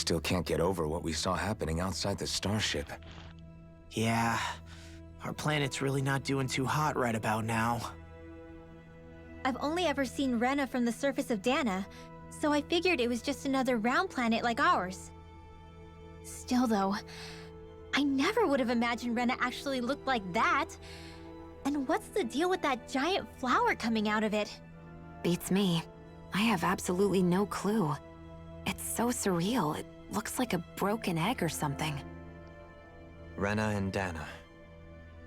still can't get over what we saw happening outside the starship. Yeah, our planet's really not doing too hot right about now. I've only ever seen Rena from the surface of Dana, so I figured it was just another round planet like ours. Still though, I never would have imagined Rena actually looked like that. And what's the deal with that giant flower coming out of it? Beats me. I have absolutely no clue. It's so surreal. It looks like a broken egg or something. Rena and Dana.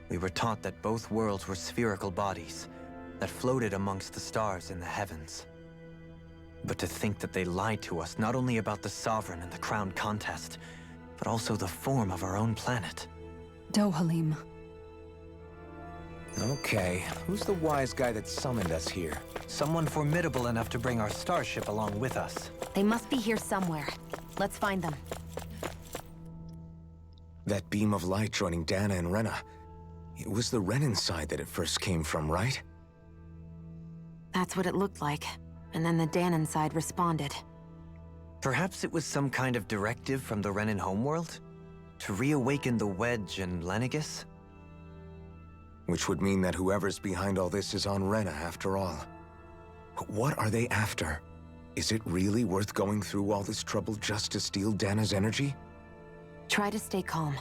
We were taught that both worlds were spherical bodies that floated amongst the stars in the heavens. But to think that they lied to us not only about the Sovereign and the Crown contest, but also the form of our own planet. Dohalim. Okay, who's the wise guy that summoned us here? Someone formidable enough to bring our starship along with us. They must be here somewhere. Let's find them. That beam of light joining Dana and Rena. It was the Renan side that it first came from, right? That's what it looked like. And then the Danon side responded. Perhaps it was some kind of directive from the Renan homeworld? To reawaken the Wedge and Lenegis? Which would mean that whoever's behind all this is on Rena after all. But what are they after? Is it really worth going through all this trouble just to steal Dana's energy? Try to stay calm.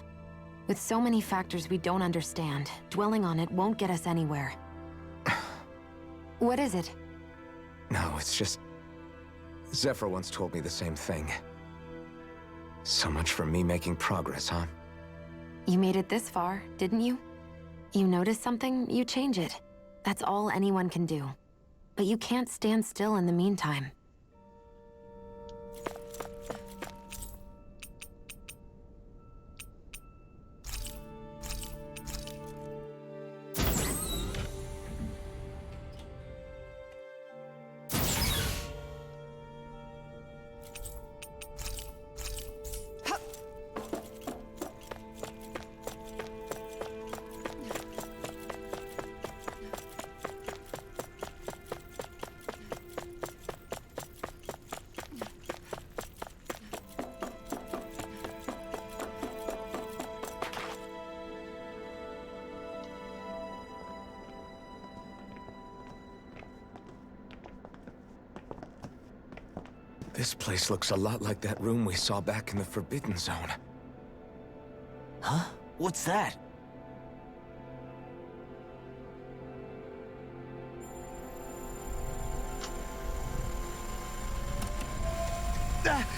With so many factors we don't understand, dwelling on it won't get us anywhere. What is it? No, it's just... Zephyr once told me the same thing. So much for me making progress, huh? You made it this far, didn't you? You notice something, you change it. That's all anyone can do. But you can't stand still in the meantime. This place looks a lot like that room we saw back in the Forbidden Zone. Huh? What's that?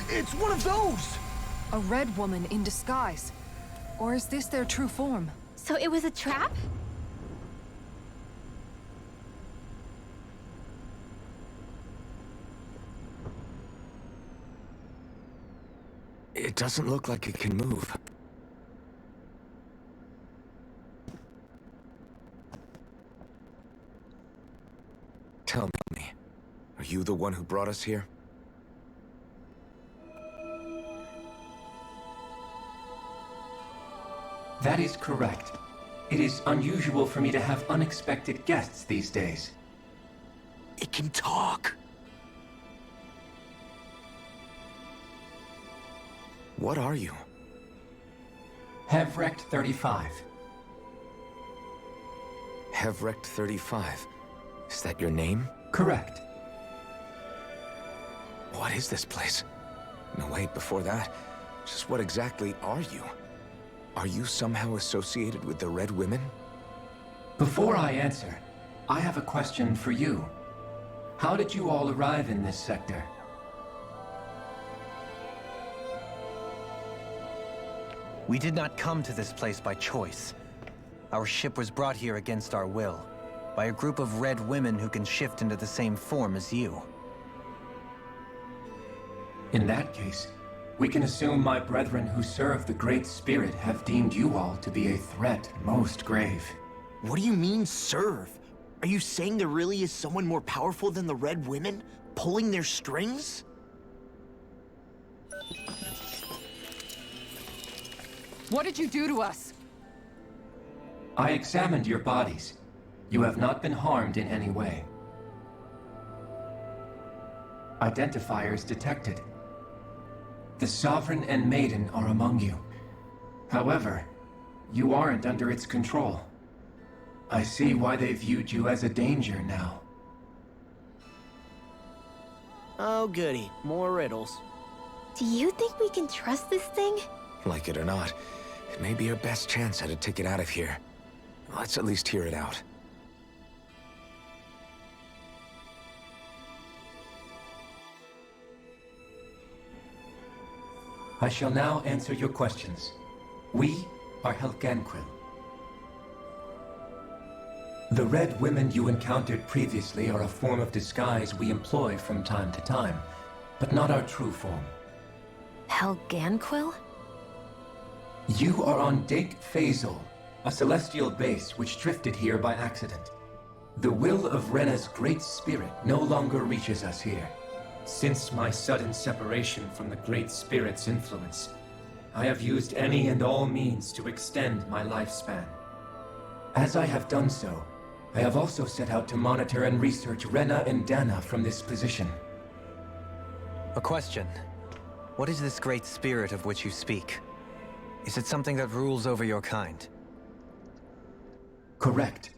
It's one of those! A red woman in disguise. Or is this their true form? So it was a trap? It doesn't look like it can move. Tell me, are you the one who brought us here? That is correct. It is unusual for me to have unexpected guests these days. It can talk! What are you? Hevrect 35. Hevrect 35. Is that your name? Correct. What is this place? No, wait, before that, just what exactly are you? Are you somehow associated with the Red Women? Before I answer, I have a question for you. How did you all arrive in this sector? We did not come to this place by choice. Our ship was brought here against our will, by a group of red women who can shift into the same form as you. In that case, we can assume my brethren who serve the Great Spirit have deemed you all to be a threat most grave. What do you mean, serve? Are you saying there really is someone more powerful than the Red Women, pulling their strings? What did you do to us? I examined your bodies. You have not been harmed in any way. Identifiers detected. The Sovereign and Maiden are among you. However, you aren't under its control. I see why they viewed you as a danger now. Oh, goody. More riddles. Do you think we can trust this thing? Like it or not, it may be our best chance at a ticket out of here. Let's at least hear it out. I shall now answer your questions. We are Helganquil. The red women you encountered previously are a form of disguise we employ from time to time, but not our true form. Helganquil? You are on Dake Phasol, a celestial base which drifted here by accident. The will of Rena's great spirit no longer reaches us here. Since my sudden separation from the Great Spirit's influence, I have used any and all means to extend my lifespan. As I have done so, I have also set out to monitor and research Rena and Dana from this position. A question. What is this great spirit of which you speak? Is it something that rules over your kind? Correct.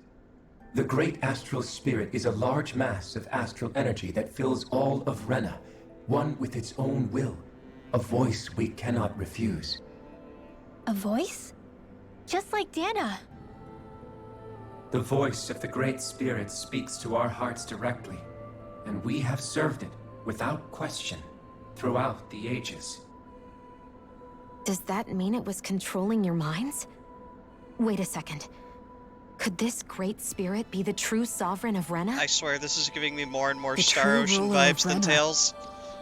The Great Astral Spirit is a large mass of astral energy that fills all of Rena, one with its own will, a voice we cannot refuse. A voice? Just like Dana. The voice of the Great Spirit speaks to our hearts directly, and we have served it without question throughout the ages. Does that mean it was controlling your minds? Wait a second. Could this great spirit be the true sovereign of Rena? I swear this is giving me more and more The Star true Ocean ruler of vibes than Rena. Tales.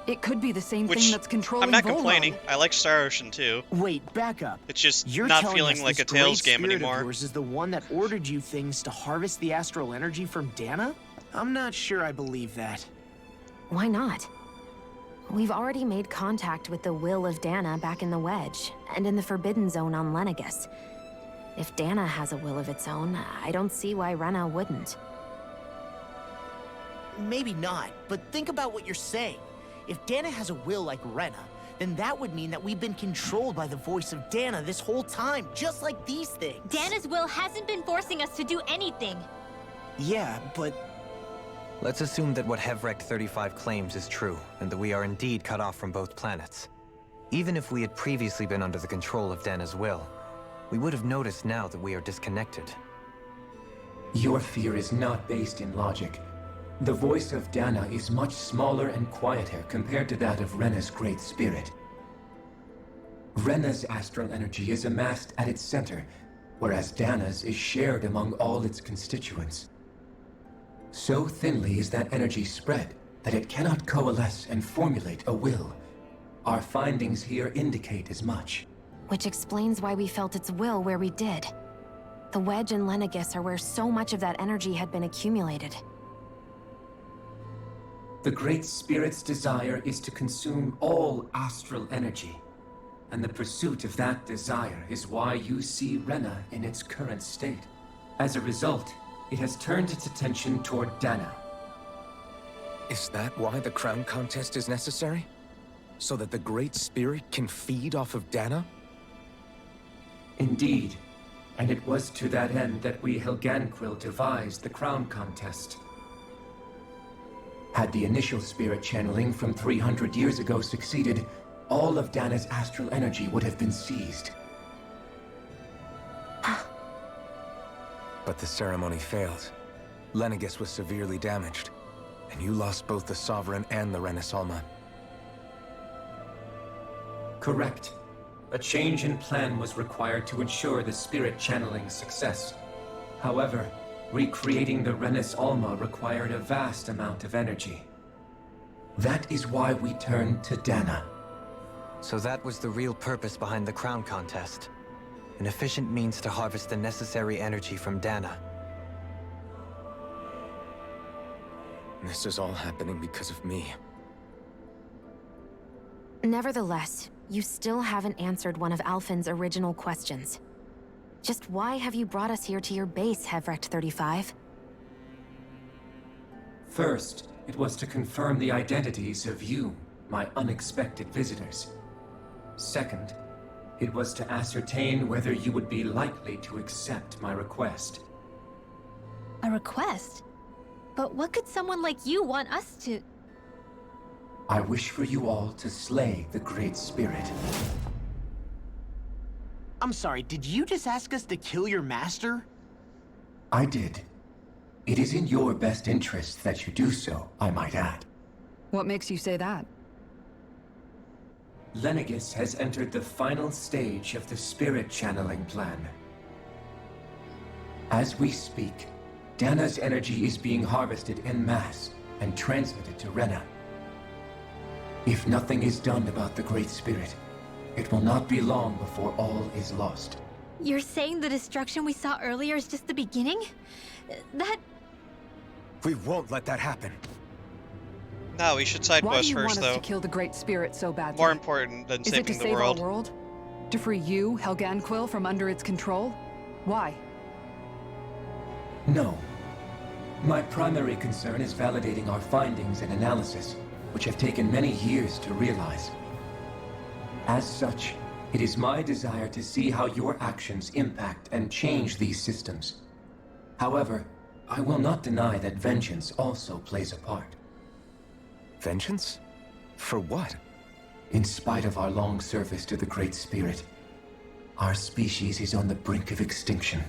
It could be the same Which, thing that's controlling I'm not Volon. complaining. I like Star Ocean too. Wait, back up. It's just You're not telling feeling us like this a Tales great game spirit anymore. Of yours is the one that ordered you things to harvest the astral energy from Dana? I'm not sure I believe that. Why not? We've already made contact with the will of Dana back in the Wedge, and in the Forbidden Zone on Lenegus. If Dana has a will of its own, I don't see why Rena wouldn't. Maybe not, but think about what you're saying. If Dana has a will like Rena, then that would mean that we've been controlled by the voice of Dana this whole time, just like these things. Dana's will hasn't been forcing us to do anything. Yeah, but Let's assume that what Hevrect 35 claims is true, and that we are indeed cut off from both planets. Even if we had previously been under the control of Dana's will, we would have noticed now that we are disconnected. Your fear is not based in logic. The voice of Dana is much smaller and quieter compared to that of Rena's great spirit. Rena's astral energy is amassed at its center, whereas Dana's is shared among all its constituents. So thinly is that energy spread that it cannot coalesce and formulate a will. Our findings here indicate as much. Which explains why we felt its will where we did. The Wedge and Lenegus are where so much of that energy had been accumulated. The Great Spirit's desire is to consume all astral energy, and the pursuit of that desire is why you see Rena in its current state. As a result, it has turned its attention toward Dana. Is that why the crown contest is necessary? So that the Great Spirit can feed off of Dana? Indeed, and it was to that end that we Helganquil devised the crown contest. Had the initial spirit channeling from 300 years ago succeeded, all of Dana's astral energy would have been seized. But the ceremony failed. Lenegus was severely damaged, and you lost both the Sovereign and the Renasolma. Correct. A change in plan was required to ensure the spirit channeling's success. However, recreating the Renis Alma required a vast amount of energy. That is why we turned to Dana. So that was the real purpose behind the crown contest. An efficient means to harvest the necessary energy from Dana. This is all happening because of me. Nevertheless, you still haven't answered one of Alphen's original questions. Just why have you brought us here to your base, Hevrect 35? First, it was to confirm the identities of you, my unexpected visitors. Second, it was to ascertain whether you would be likely to accept my request. A request? But what could someone like you want us to... I wish for you all to slay the Great Spirit. I'm sorry, did you just ask us to kill your master? I did. It is in your best interest that you do so, I might add. What makes you say that? Lenegis has entered the final stage of the spirit channeling plan. As we speak, Dana's energy is being harvested en masse and transmitted to Rena. If nothing is done about the Great Spirit, it will not be long before all is lost. You're saying the destruction we saw earlier is just the beginning? That... We won't let that happen. No, we should side Why do quest you want first, us though. to kill the Great Spirit so badly? More important than Is it to saving the save world. our world? To free you, Helganquil, from under its control? Why? No. My primary concern is validating our findings and analysis, which have taken many years to realize. As such, it is my desire to see how your actions impact and change these systems. However, I will not deny that vengeance also plays a part. Vengeance? For what? In spite of our long service to the Great Spirit, our species is on the brink of extinction.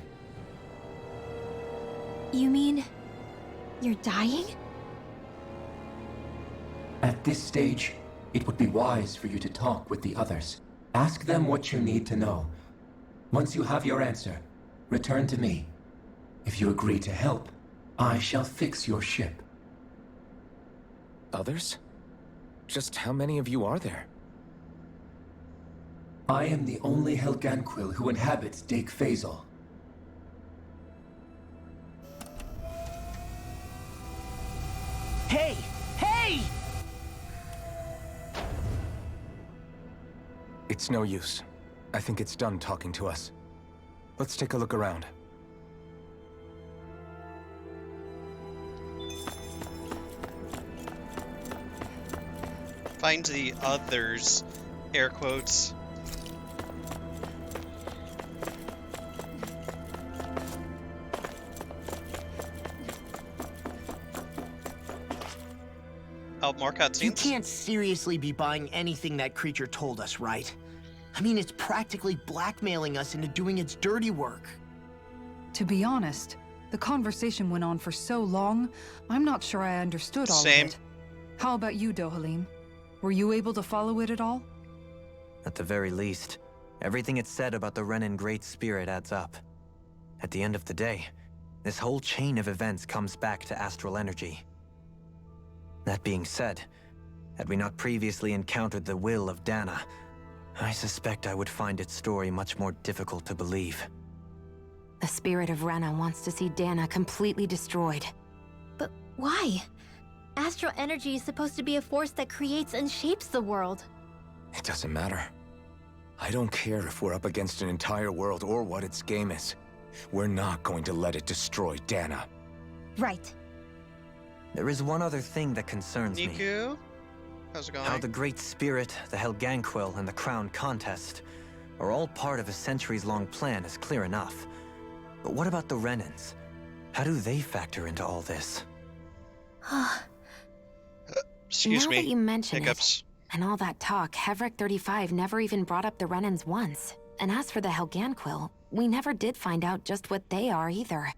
You mean... you're dying? At this stage, it would be wise for you to talk with the others. Ask them what you need to know. Once you have your answer, return to me. If you agree to help, I shall fix your ship. Others? Just how many of you are there? I am the only Helganquil who inhabits Dake Faisal. Hey! Hey! It's no use. I think it's done talking to us. Let's take a look around. Find the others. Air quotes. Oh, more cutscenes? You can't seriously be buying anything that creature told us, right? I mean, it's practically blackmailing us into doing its dirty work. To be honest, the conversation went on for so long, I'm not sure I understood all Same. of it. How about you, Dohalim? Were you able to follow it at all? At the very least, everything it said about the Renan Great Spirit adds up. At the end of the day, this whole chain of events comes back to astral energy. That being said, had we not previously encountered the will of Dana, I suspect I would find its story much more difficult to believe. The spirit of Rena wants to see Dana completely destroyed. But why? Astral energy is supposed to be a force that creates and shapes the world. It doesn't matter. I don't care if we're up against an entire world or what its game is. We're not going to let it destroy Dana. Right. There is one other thing that concerns me. Niku? How's it going? How the Great Spirit, the Helganquil, and the Crown Contest are all part of a centuries-long plan is clear enough. But what about the Renans? How do they factor into all this? Excuse now me. that you mention Hiccups. it, and all that talk, Hevric 35 never even brought up the Renans once. And as for the Helganquil, we never did find out just what they are either.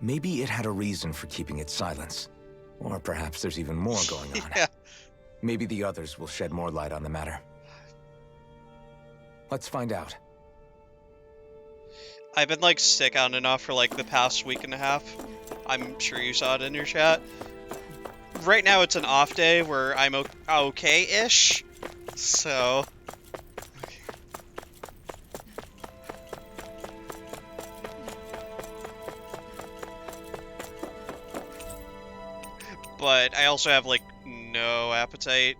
Maybe it had a reason for keeping its silence. Or perhaps there's even more going on. Yeah. Maybe the others will shed more light on the matter. Let's find out. I've been like sick on and off for like the past week and a half. I'm sure you saw it in your chat. Right now it's an off day where I'm okay-ish. So... But I also have like no appetite.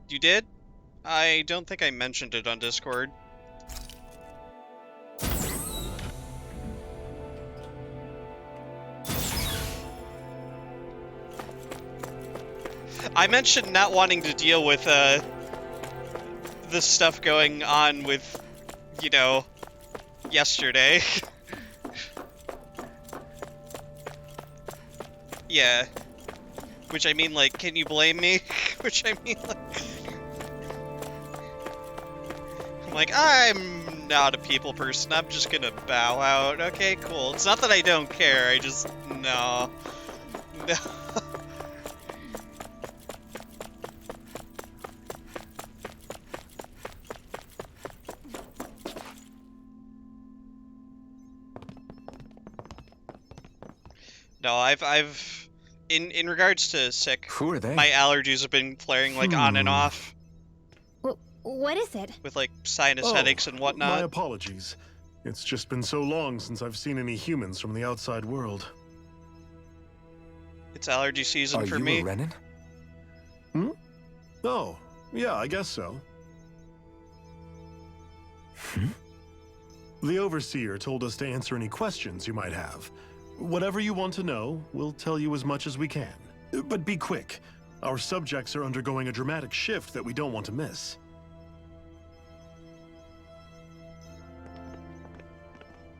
You did? I don't think I mentioned it on Discord. I mentioned not wanting to deal with the the stuff going on with, you know, yesterday. Yeah. Which I mean, like, can you blame me? Which I mean, like... I'm like, I'm not a people person, I'm just gonna bow out. Okay, cool. It's not that I don't care, I just... No. No. No, I've in regards to sick, Who are they? my allergies have been flaring like on and off What is it? with like sinus headaches and My whatnot. apologies. It's just been so long since I've seen any humans from the outside world. It's allergy season Are for you me. a Renan? Oh, yeah, I guess so. The Overseer told us to answer any questions you might have. Whatever you want to know, we'll tell you as much as we can. But be quick. Our subjects are undergoing a dramatic shift that we don't want to miss.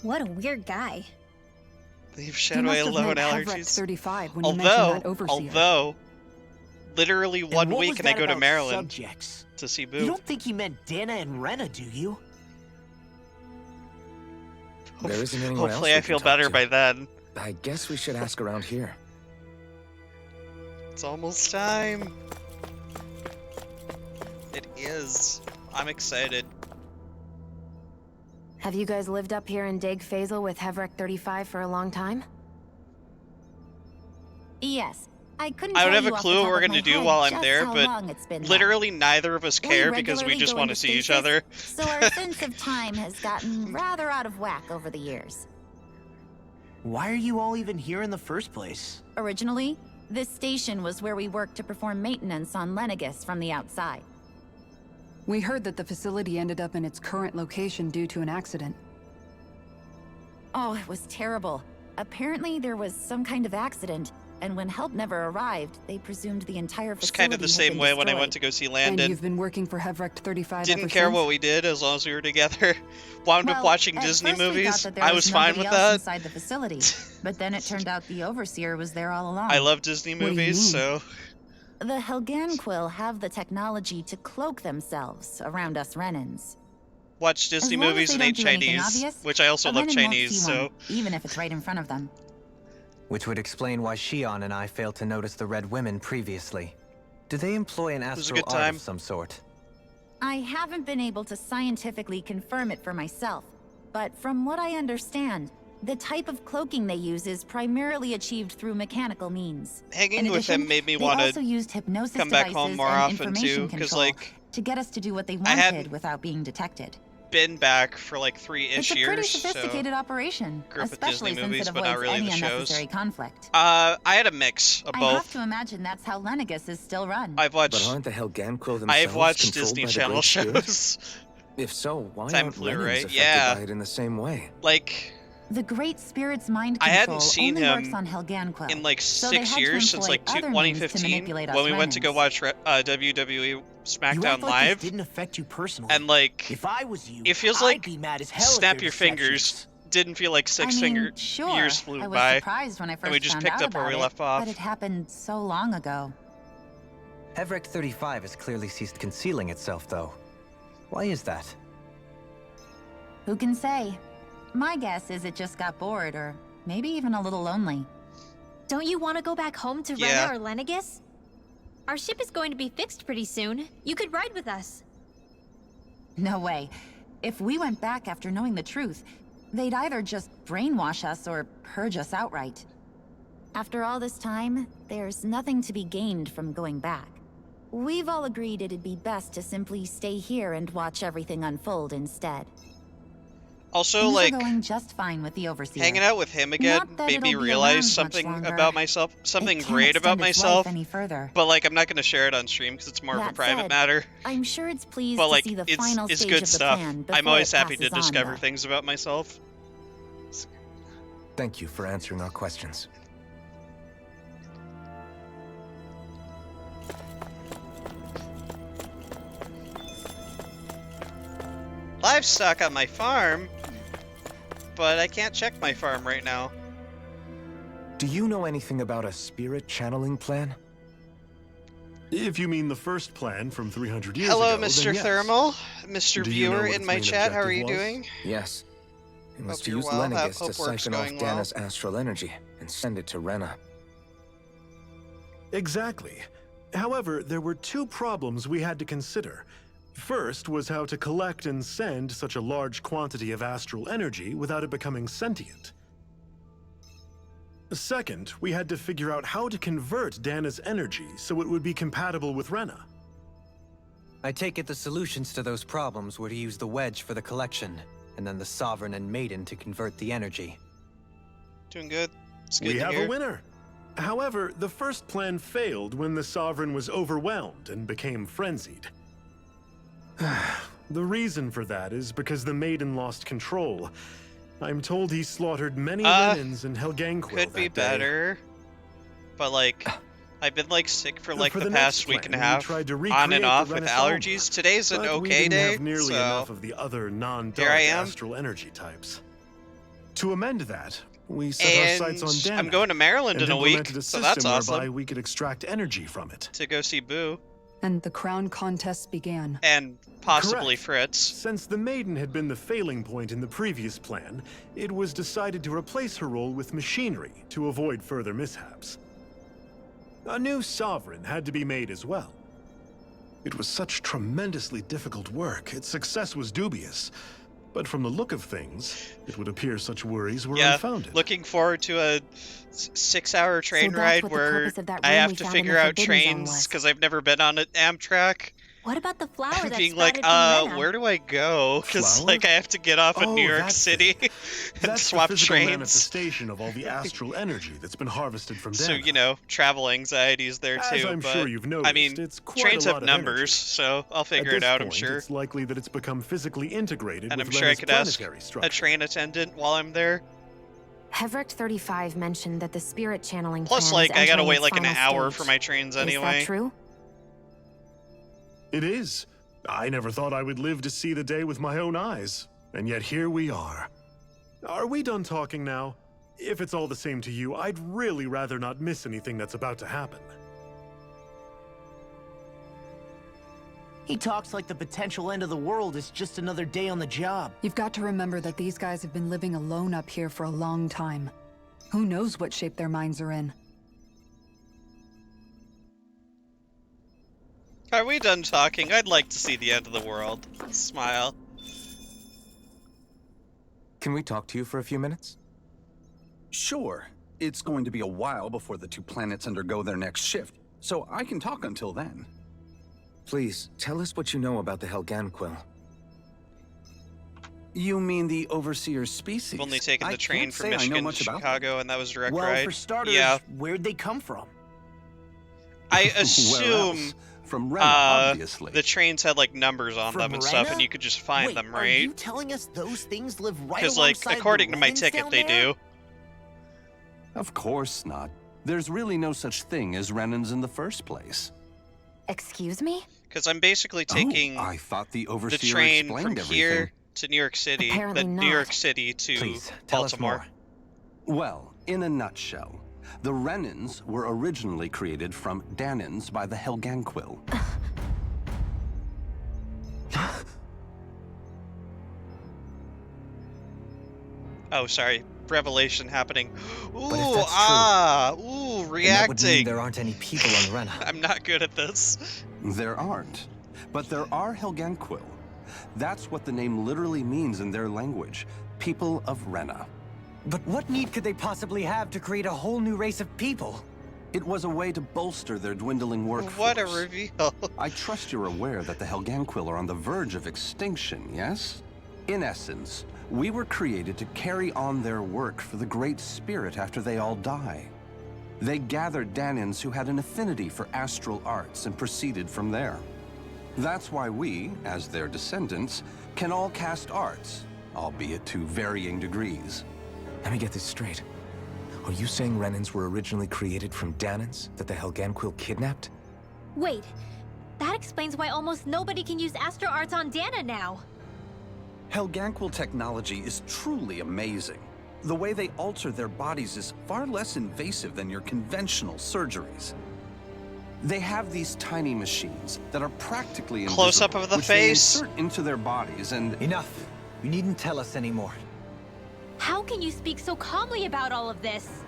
What a weird guy. Leave You Shadow must have alone, met Hevrek allergies. 35 when you mentioned that Although, overseer. literally And one what week was and I that go to about Maryland Subjects? to see You Boo. don't think he meant Dana and Rena, do you? There isn't anyone else Hopefully we I can feel talk better to. by then. I guess we should ask around here. It's almost time. It is. I'm excited. Have you guys lived up here in Dig Faisal with Hevrek 35 for a long time? Yes. I couldn't I don't tell have you a off clue the what top we're of gonna my do head while I'm just there, how but long it's been literally neither of us care We because we regularly just go want to into see each stasis, other. So our sense of time has gotten rather out of whack over the years. Why are you all even here in the first place? Originally, this station was where we worked to perform maintenance on Lenegis from the outside. We heard that the facility ended up in its current location due to an accident. Oh, it was terrible. Apparently there was some kind of accident, and when help never arrived, they presumed the entire It's facility kind of the had same been way when I destroyed. went to go see And Landon. you've been working for Hevrek 35 Didn't ever care since? what we did as long as we were together. Wound up Well, watching at Disney first we thought movies. that there I was fine nobody with else that. inside the facility, but then it turned out the Overseer was there all along. I love Disney What do you movies, mean? so The Helganquil have the technology to cloak themselves around us Renans. watch Disney As long as movies they and don't ate do anything Chinese, obvious, which I also a love Renan won't Chinese, see so one, even if it's right in front of them. Which would explain why Shion and I failed to notice the Red Women previously. Do they employ an was a astral good art time. of some sort? I haven't been able to scientifically confirm it for myself, but from what I understand, the type of cloaking they use is primarily achieved through mechanical means. hanging In with addition, him made me they want also to used hypnosis come back devices home more and often information too, because control like to get us to do what they I hadn't wanted without being detected. been back for like It's 3-ish a pretty years, so sophisticated operation, grew up with especially Disney since movies, it but not avoids really any the shows. unnecessary conflict. I had a mix of I have both. to imagine that's how Lenegis is still run. I've But watched aren't the Helganquil themselves I've watched controlled Disney by the Channel Great Spirit? shows. If so, why Time aren't flew, Renans right? affected Yeah. by it in the same way? Like The Great Spirit's mind I control hadn't seen only him works on Helganquil, in like so they 6 had to years since employ like other means to 2015 manipulate us when we went to go Renans. watch WWE You SmackDown act like Live, this didn't affect you personally. and like If I was you, it feels I'd like be mad as hell at snap their your fingers. deceptions. Didn't feel like I mean, sure, years flew I was by. surprised when I first we just found picked out up where about we it, left off. but it happened so long ago. Hevrek 35 has clearly ceased concealing itself, though. Why is that? Who can say? My guess is it just got bored, or maybe even a little lonely. Don't you want to go back home to Yeah. Rena or Lenegis? Our ship is going to be fixed pretty soon. You could ride with us. No way. If we went back after knowing the truth, they'd either just brainwash us or purge us outright. After all this time, there's nothing to be gained from going back. We've all agreed it'd be best to simply stay here and watch everything unfold instead. Also, Things like are going just fine with the Overseer. hanging out with him again Not that made me it'll be realize around much something longer. about myself, something It can't great about extend its life myself. any further. But like, I'm not gonna share it on stream because it's more of a That private said, matter. I'm sure it's pleased But like, to see the it's final it's stage good of the stuff. plan I'm before always it happy to passes on, discover though. things about myself. Thank you for answering our questions. livestock on my farm, but I can't check my farm right now. Do you know anything about a spirit channeling plan? If you mean the first plan from 300 years Hello, ago, Mr. then yes. Thermal, Mr. Do you know Viewer what in its my main chat. How are you objective was? doing? Yes. It was Hope to you're use well. Lenegus Hope to work's siphon off going well. Dana's astral energy and send it to Rena. Exactly. However, there were two problems we had to consider. First was how to collect and send such a large quantity of astral energy without it becoming sentient. Second, we had to figure out how to convert Dana's energy so it would be compatible with Rena. I take it the solutions to those problems were to use the wedge for the collection, and then the Sovereign and Maiden to convert the energy. Doing good. It's good We to have hear. a winner. However, the first plan failed when the Sovereign was overwhelmed and became frenzied. The reason for that is because the Maiden lost control. I'm told he slaughtered many Renans and Helganquil Could be that day. better, but like, I've been like sick for like For the the past next week and a plan, we half, tried to on recreate and the off with Renaissance, allergies. Today's an but we okay didn't day, have nearly so enough of the other non-dark here I am. astral energy types. To amend that, we set our And sights on Dana I'm going to Maryland and in a week, implemented a so system that's whereby awesome. we could extract energy from it. To go see Boo And the crown contest began. and possibly Correct. Fritz. Since the Maiden had been the failing point in the previous plan, it was decided to replace her role with machinery to avoid further mishaps. A new Sovereign had to be made as well. It was such tremendously difficult work, its success was dubious. But from the look of things, it would appear such worries were Yeah, unfounded. looking forward to a 6-hour train that's ride what the where purpose of that I room have we to found in figure the out Forbidden Zone trains was. because I've never been on an Amtrak. What about the flower And that being like, sprouted from Rena? where do I go? Because Flower? like I have to get off in Oh, New York that City thing. and That's swap the physical trains. manifestation of all the astral energy that's been harvested from Dana. So you know, travel anxiety's there As too. I'm but sure you've I noticed, mean, it's quite trains a lot have of numbers, energy. so I'll figure At it this out. point, I'm sure, it's likely that it's become physically integrated and with I'm sure I Rena's could ask planetary a structure. train attendant while I'm there. Hevric 35 mentioned that the spirit channeling Plus, plan is like I gotta entering wait its like an final hour stage. for my trains Is anyway. that true? It is. I never thought I would live to see the day with my own eyes, and yet here we are. Are we done talking now? If it's all the same to you, I'd really rather not miss anything that's about to happen. He talks like the potential end of the world is just another day on the job. You've got to remember that these guys have been living alone up here for a long time. Who knows what shape their minds are in? Are we done talking? I'd like to see the end of the world. Smile. Can we talk to you for a few minutes? Sure. It's going to be a while before the two planets undergo their next shift, so I can talk until then. Please, tell us what you know about the Helganquil. You mean the Overseer species? I've only taken the I train can't from say I know Michigan to much about them. Chicago, and that was direct Well, ride. for starters, Yeah, where'd they come from? I Where assume else? From Rena, obviously. the trains had like numbers on From them and stuff, Rena? and you could just find Wait, them, Are right? you telling us those things live right Because like alongside according the to my Renans ticket, down they there? do. Of course not. There's really no such thing as Renans in the first place. Excuse me? Because I'm basically taking Oh, I thought the the Overseer train explained from here everything. to New York City, Apparently then not. New York City to Please, tell us Baltimore. more. Well, in a nutshell, the Renans were originally created from Danans by the Helganquil. Oh, sorry. Revelation happening. Ooh, But if that's ooh, then that would mean reacting. there aren't any people on Rena. I'm not good at this. There aren't, but there are Helganquil. That's what the name literally means in their language, people of Rena. But what need could they possibly have to create a whole new race of people? It was a way to bolster their dwindling workforce. What a reveal. I trust you're aware that the Helganquil are on the verge of extinction, yes? In essence, we were created to carry on their work for the Great Spirit after they all die. They gathered Danans who had an affinity for astral arts and proceeded from there. That's why we, as their descendants, can all cast arts, albeit to varying degrees. Let me get this straight. Are you saying Renans were originally created from Danans that the Helganquil kidnapped? Wait, that explains why almost nobody can use Astro Arts on Dana now. Helganquil technology is truly amazing. The way they alter their bodies is far less invasive than your conventional surgeries. They have these tiny machines that are practically invisible, Close up of the which face. they insert into their bodies and... Enough. You needn't tell us anymore. How can you speak so calmly about all of this?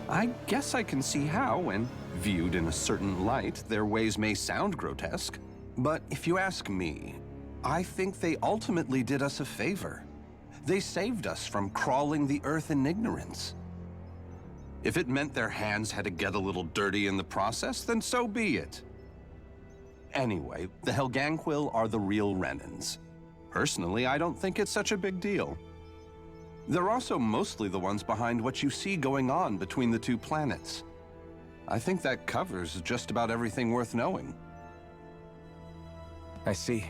I guess I can see how, when viewed in a certain light, their ways may sound grotesque. But if you ask me, I think they ultimately did us a favor. They saved us from crawling the earth in ignorance. If it meant their hands had to get a little dirty in the process, then so be it. Anyway, the Helganquil are the real Renans. Personally, I don't think it's such a big deal. They're also mostly the ones behind what you see going on between the two planets. I think that covers just about everything worth knowing. I see.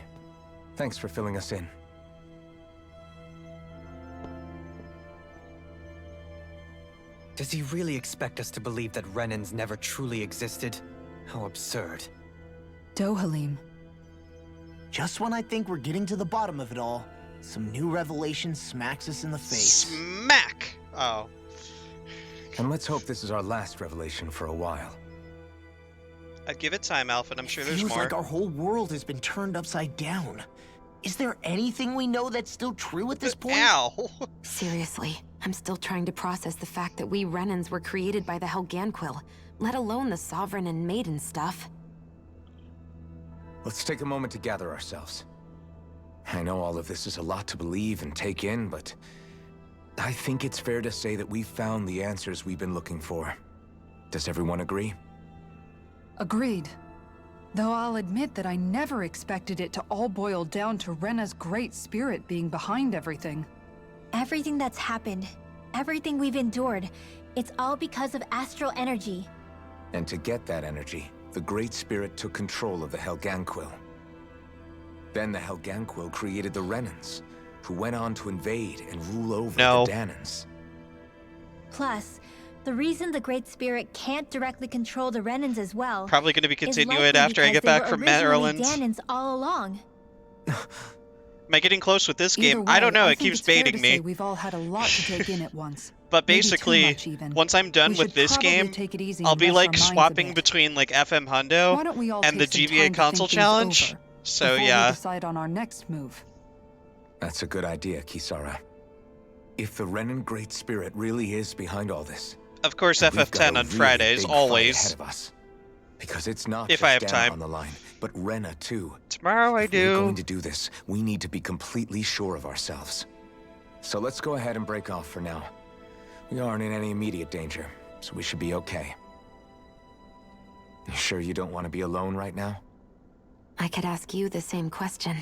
Thanks for filling us in. Does he really expect us to believe that Renans never truly existed? How absurd. Dohalim. Just when I think we're getting to the bottom of it all, some new revelation smacks us in the face. Smack! Oh. And let's hope this is our last revelation for a while. I'd give it time, Alpha, I'm sure there's Feels more. like our whole world has been turned upside down. Is there anything we know that's still true at this point? Ow! Seriously, I'm still trying to process the fact that we Renans were created by the Helganquil, let alone the Sovereign and Maiden stuff. Let's take a moment to gather ourselves. I know all of this is a lot to believe and take in, but I think it's fair to say that we've found the answers we've been looking for. Does everyone agree? Agreed. Though I'll admit that I never expected it to all boil down to Rena's great spirit being behind everything. Everything that's happened, everything we've endured, it's all because of astral energy. And to get that energy, the Great Spirit took control of the Helganquil. Then the Helganquil created the Renans, who went on to invade and rule over the Dahnans. Plus, the reason the Great Spirit can't directly control the Renans as well. Probably going to be continuing likely after I because get they back were from originally Maryland. Dahnans all along. Am I getting close with this game? Either way, I don't know, it think keeps it's fair to baiting say me. We've all had a lot to take in at once. But Maybe too basically, much even. once I'm done We with should this probably game, take it easy I'll and be rest like our minds a swapping bit. between like FM Why Hundo don't we all and the take some GBA time to console think things challenge. over So before we yeah. decide on our next move. That's a good idea, Kisara. If the Renan Great Spirit really is behind all this, Of course, then we've got FF10 a on really Fridays, big fight always. ahead of us. Because it's not If just I have Dana time. on the line, but Rena too. Tomorrow I If we're do. going to do this, we need to be completely sure of ourselves. So let's go ahead and break off for now. We aren't in any immediate danger, so we should be okay. You sure you don't want to be alone right now? I could ask you the same question.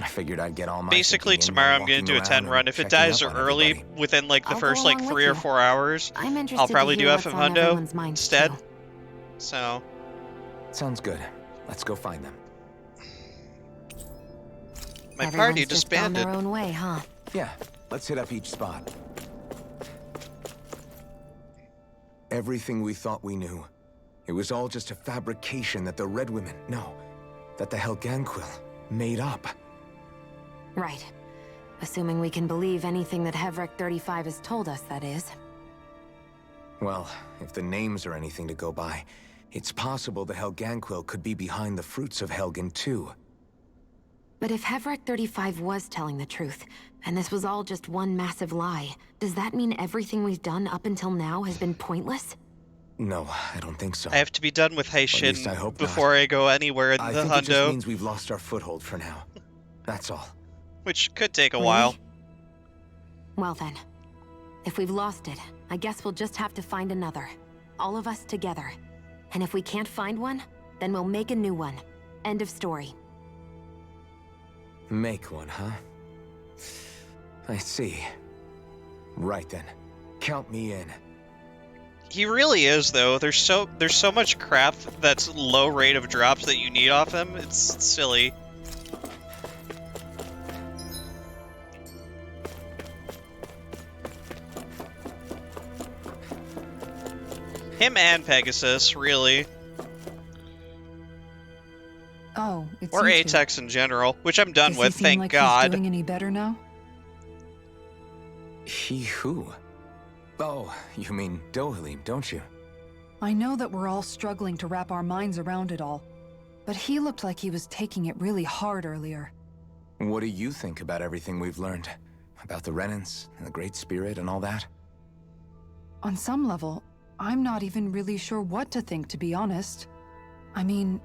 I figured I'd get all my Basically, thinking in tomorrow while I'm going to walking do a around 10 and run. If it checking dies up on early, everybody. within like the I'll first go like along 3 or with you. 4 hours, I'm interested I'll probably to do hear what's FM on Hundo everyone's minds, instead. too. So, Sounds good. Let's go find them. my Everyone's party just gone disbanded. their own way, huh? Yeah, let's hit up each spot. Everything we thought we knew, it was all just a fabrication that the Red Women, no, that the Helganquil made up. Right. Assuming we can believe anything that Hevrek 35 has told us, that is. Well, if the names are anything to go by, it's possible the Helganquil could be behind the fruits of Helgen too. But if Hevrek 35 was telling the truth, and this was all just one massive lie, does that mean everything we've done up until now has been pointless? No, I don't think so. I have to be done with least I Heishin hope before I go anywhere in I the think it just Hundo, means we've lost our foothold for now. That's all. which could take a Really? while. Well then, if we've lost it, I guess we'll just have to find another. All of us together. And if we can't find one, then we'll make a new one. End of story. Make one, huh? I see. Right then. Count me in. He really is, though. There's so much crap that's low rate of drops that you need off him. It's silly. Him and Pegasus, really. Oh, It's Or you two. Atex in general, which I'm done Does with, he seem thank like God. He's doing any better now? He who? Oh, you mean Dohalim, don't you? I know that we're all struggling to wrap our minds around it all, but he looked like he was taking it really hard earlier. What do you think about everything we've learned? About the Renans, and the Great Spirit, and all that? On some level, I'm not even really sure what to think, to be honest. I mean,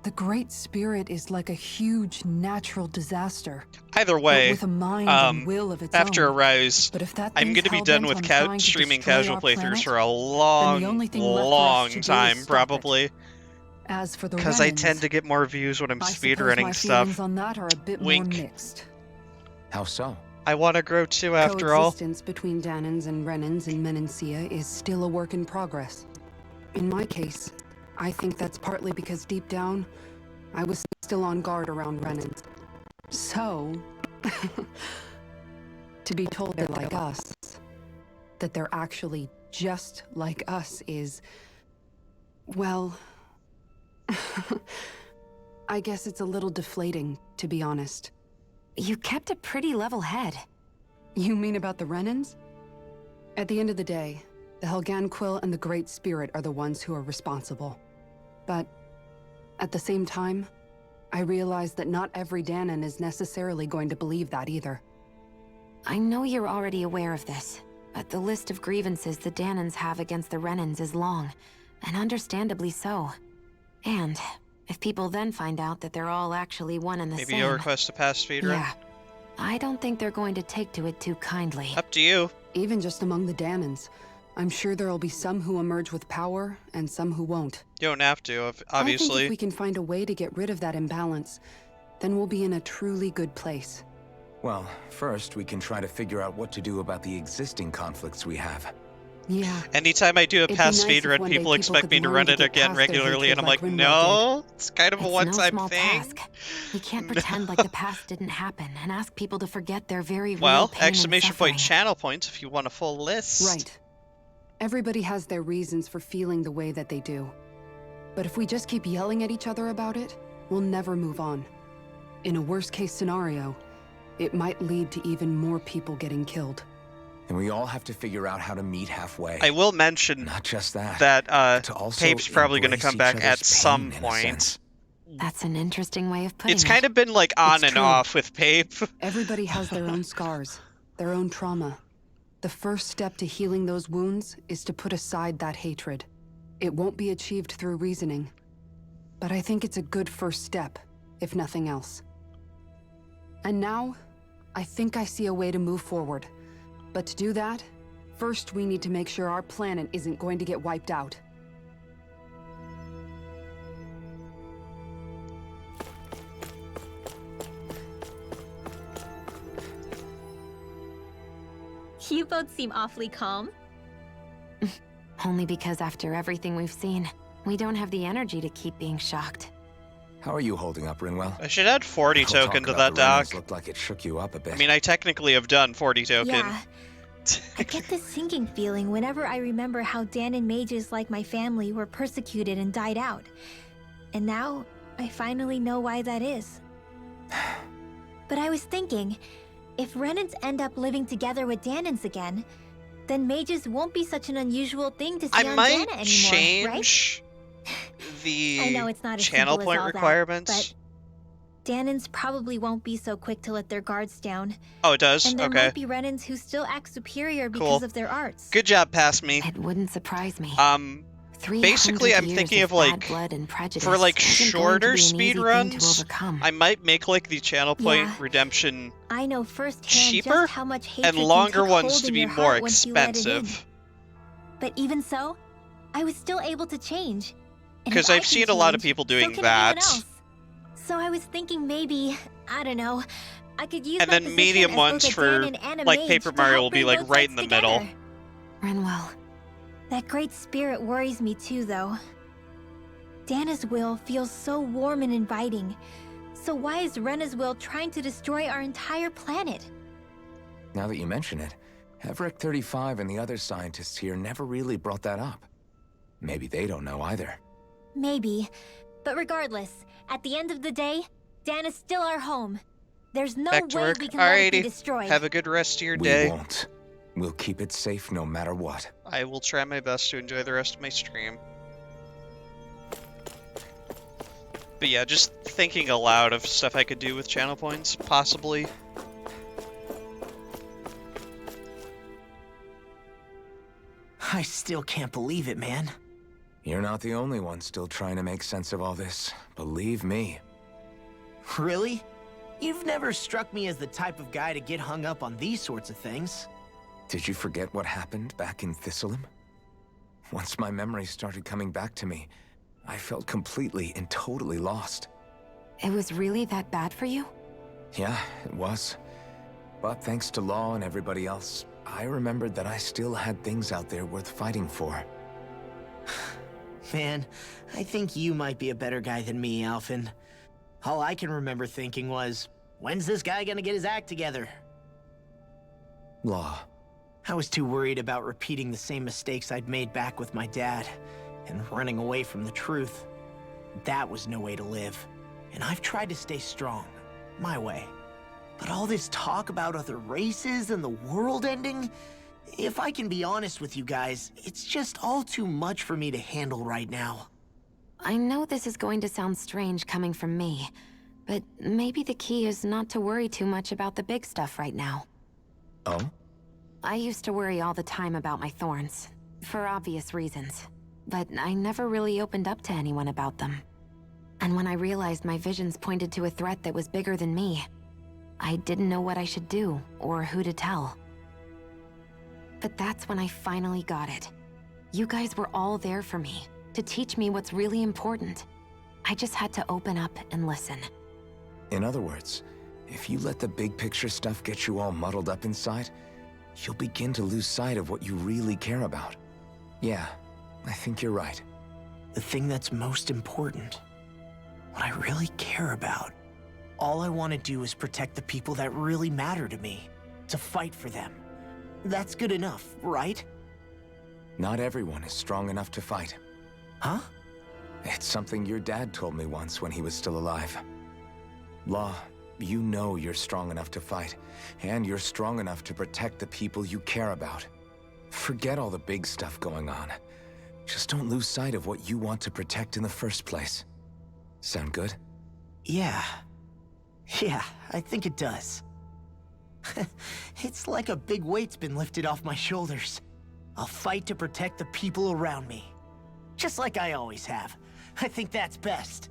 the Great Spirit is like a huge natural disaster. Either but way, with a mind and will of its after own. Arise, But if that I'm thing's going to be hell-bent done with on trying to streaming destroy casual our playthroughs planet, for a then the only thing left for us long to do is time, stop it. probably. As for the Because I Renans, tend to get more views when I'm I suppose my speedrunning feelings stuff. on that are a bit Wink. more mixed. How so? I want to grow too, after all. Coexistence between Danans and Renans in Menancia is still a work in progress. In my case, I think that's partly because deep down, I was still on guard around Renans. So, to be told they're like us, that they're actually just like us is, well, I guess it's a little deflating, to be honest. You kept a pretty level head. You mean about the Renans? At the end of the day, the Helganquil and the Great Spirit are the ones who are responsible. But at the same time, I realize that not every Danan is necessarily going to believe that either. I know you're already aware of this, but the list of grievances the Danans have against the Renans is long, and understandably so. And if people then find out that they're all actually one and the Maybe same... you'll request a pass speedrun? Yeah. I don't think they're going to take to it too kindly. Up to you. Even just among the Danans, I'm sure there'll be some who emerge with power and some who won't. You don't have to, I think obviously. if we can find a way to get rid of that imbalance, then we'll be in a truly good place. Well, first we can try to figure out what to do about the existing conflicts we have. Yeah. Anytime I do a It'd be past nice if speedrun, one day people expect could me to learn run to it get again past their regularly, and hatred I'm like, like Rimwell no, it's kind of a It's no one-time small thing. task. We can't pretend like the past didn't happen and ask people to forget their very real Well, pain and exclamation suffering. point channel points if you want a full list. Right. Everybody has their reasons for feeling the way that they do. But if we just keep yelling at each other about it, we'll never move on. In a worst-case scenario, it might lead to even more people getting killed. And we all have to figure out how to meet halfway. I will mention Not just that, that to also Pape's probably going to embrace come back each at other's some pain, in a point. sense. That's an interesting way of putting It's it. kind of been like on It's and true. off with Pape. Everybody has their own scars, their own trauma. The first step to healing those wounds is to put aside that hatred. It won't be achieved through reasoning. But I think it's a good first step, if nothing else. And now, I think I see a way to move forward. But to do that, first we need to make sure our planet isn't going to get wiped out. You both seem awfully calm. Only because after everything we've seen, we don't have the energy to keep being shocked. How are you holding up, Rinwell? I should add 40 Whole talk token to about that the Renans doc. Looked like it shook you up a bit. I mean, I technically have done 40 token. Yeah. I get this sinking feeling whenever I remember how Danan mages like my family were persecuted and died out. And now, I finally know why that is. But I was thinking, if Renans end up living together with Danans again, then mages won't be such an unusual thing to see I on might Dana anymore, right? change the I know it's not as channel simple as point all that, requirements. but Danans probably won't be so quick to let their guards down. Oh, it does? And there Okay. might be Renans who still act superior because Cool. of their arts. Good job, pass me. It wouldn't surprise me. 300 Basically, I'm years thinking of bad like, blood and prejudice for like isn't going to shorter be an easy speed thing to runs, overcome. I might make like the channel point Yeah. redemption I know firsthand cheaper just how much hatred and can longer take ones hold to in be your more heart once you let it in. expensive. But even so, I was still able to change. And Because if I I've can seen a lot of change, people so doing can anyone that. else. So I was thinking maybe, I don't know, I could use And my then position medium as ones both a for, Danan and a like, mage Paper to Mario help will be, bring like, both right sides in the middle. together. Rinwell, That great spirit worries me too, though. Dana's will feels so warm and inviting. So why is Rena's will trying to destroy our entire planet? Now that you mention it, Everick 35 and the other scientists here never really brought that up. Maybe they don't know either. Maybe. But regardless, at the end of the day, Dana's still our home. There's no Back to way work. we can let it be Alrighty. destroyed. Have a good rest of your We day. won't. We'll keep it safe no matter what. I will try my best to enjoy the rest of my stream. But yeah, just thinking aloud of stuff I could do with channel points, possibly. I still can't believe it, man. You're not the only one still trying to make sense of all this. Believe me. Really? You've never struck me as the type of guy to get hung up on these sorts of things. Did you forget what happened back in Thistleum? Once my memories started coming back to me, I felt completely and totally lost. It was really that bad for you? Yeah, it was. But thanks to Law and everybody else, I remembered that I still had things out there worth fighting for. Man, I think you might be a better guy than me, Alphen. All I can remember thinking was, when's this guy gonna get his act together? Law. I was too worried about repeating the same mistakes I'd made back with my dad, and running away from the truth. That was no way to live. And I've tried to stay strong, my way. But all this talk about other races and the world ending, if I can be honest with you guys, it's just all too much for me to handle right now. I know this is going to sound strange coming from me, but maybe the key is not to worry too much about the big stuff right now. Oh? I used to worry all the time about my thorns, for obvious reasons, but I never really opened up to anyone about them. And when I realized my visions pointed to a threat that was bigger than me, I didn't know what I should do or who to tell. But that's when I finally got it. You guys were all there for me, to teach me what's really important. I just had to open up and listen. In other words, if you let the big picture stuff get you all muddled up inside, you'll begin to lose sight of what you really care about. Yeah, I think you're right. The thing that's most important, what I really care about. All I want to do is protect the people that really matter to me, to fight for them. That's good enough, right? Not everyone is strong enough to fight. Huh? It's something your dad told me once when he was still alive. Law, you know you're strong enough to fight, and you're strong enough to protect the people you care about. Forget all the big stuff going on. Just don't lose sight of what you want to protect in the first place. Sound good? Yeah. Yeah, I think it does. It's like a big weight's been lifted off my shoulders. I'll fight to protect the people around me. Just like I always have. I think that's best.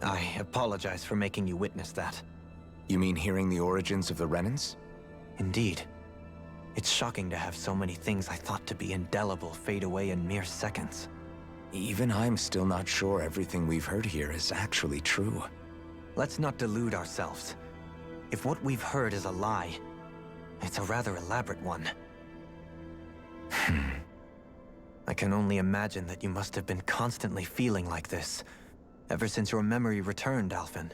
I apologize for making you witness that. You mean hearing the origins of the Renans? Indeed. It's shocking to have so many things I thought to be indelible fade away in mere seconds. Even I'm still not sure everything we've heard here is actually true. Let's not delude ourselves. If what we've heard is a lie, it's a rather elaborate one. I can only imagine that you must have been constantly feeling like this, ever since your memory returned, Alphen.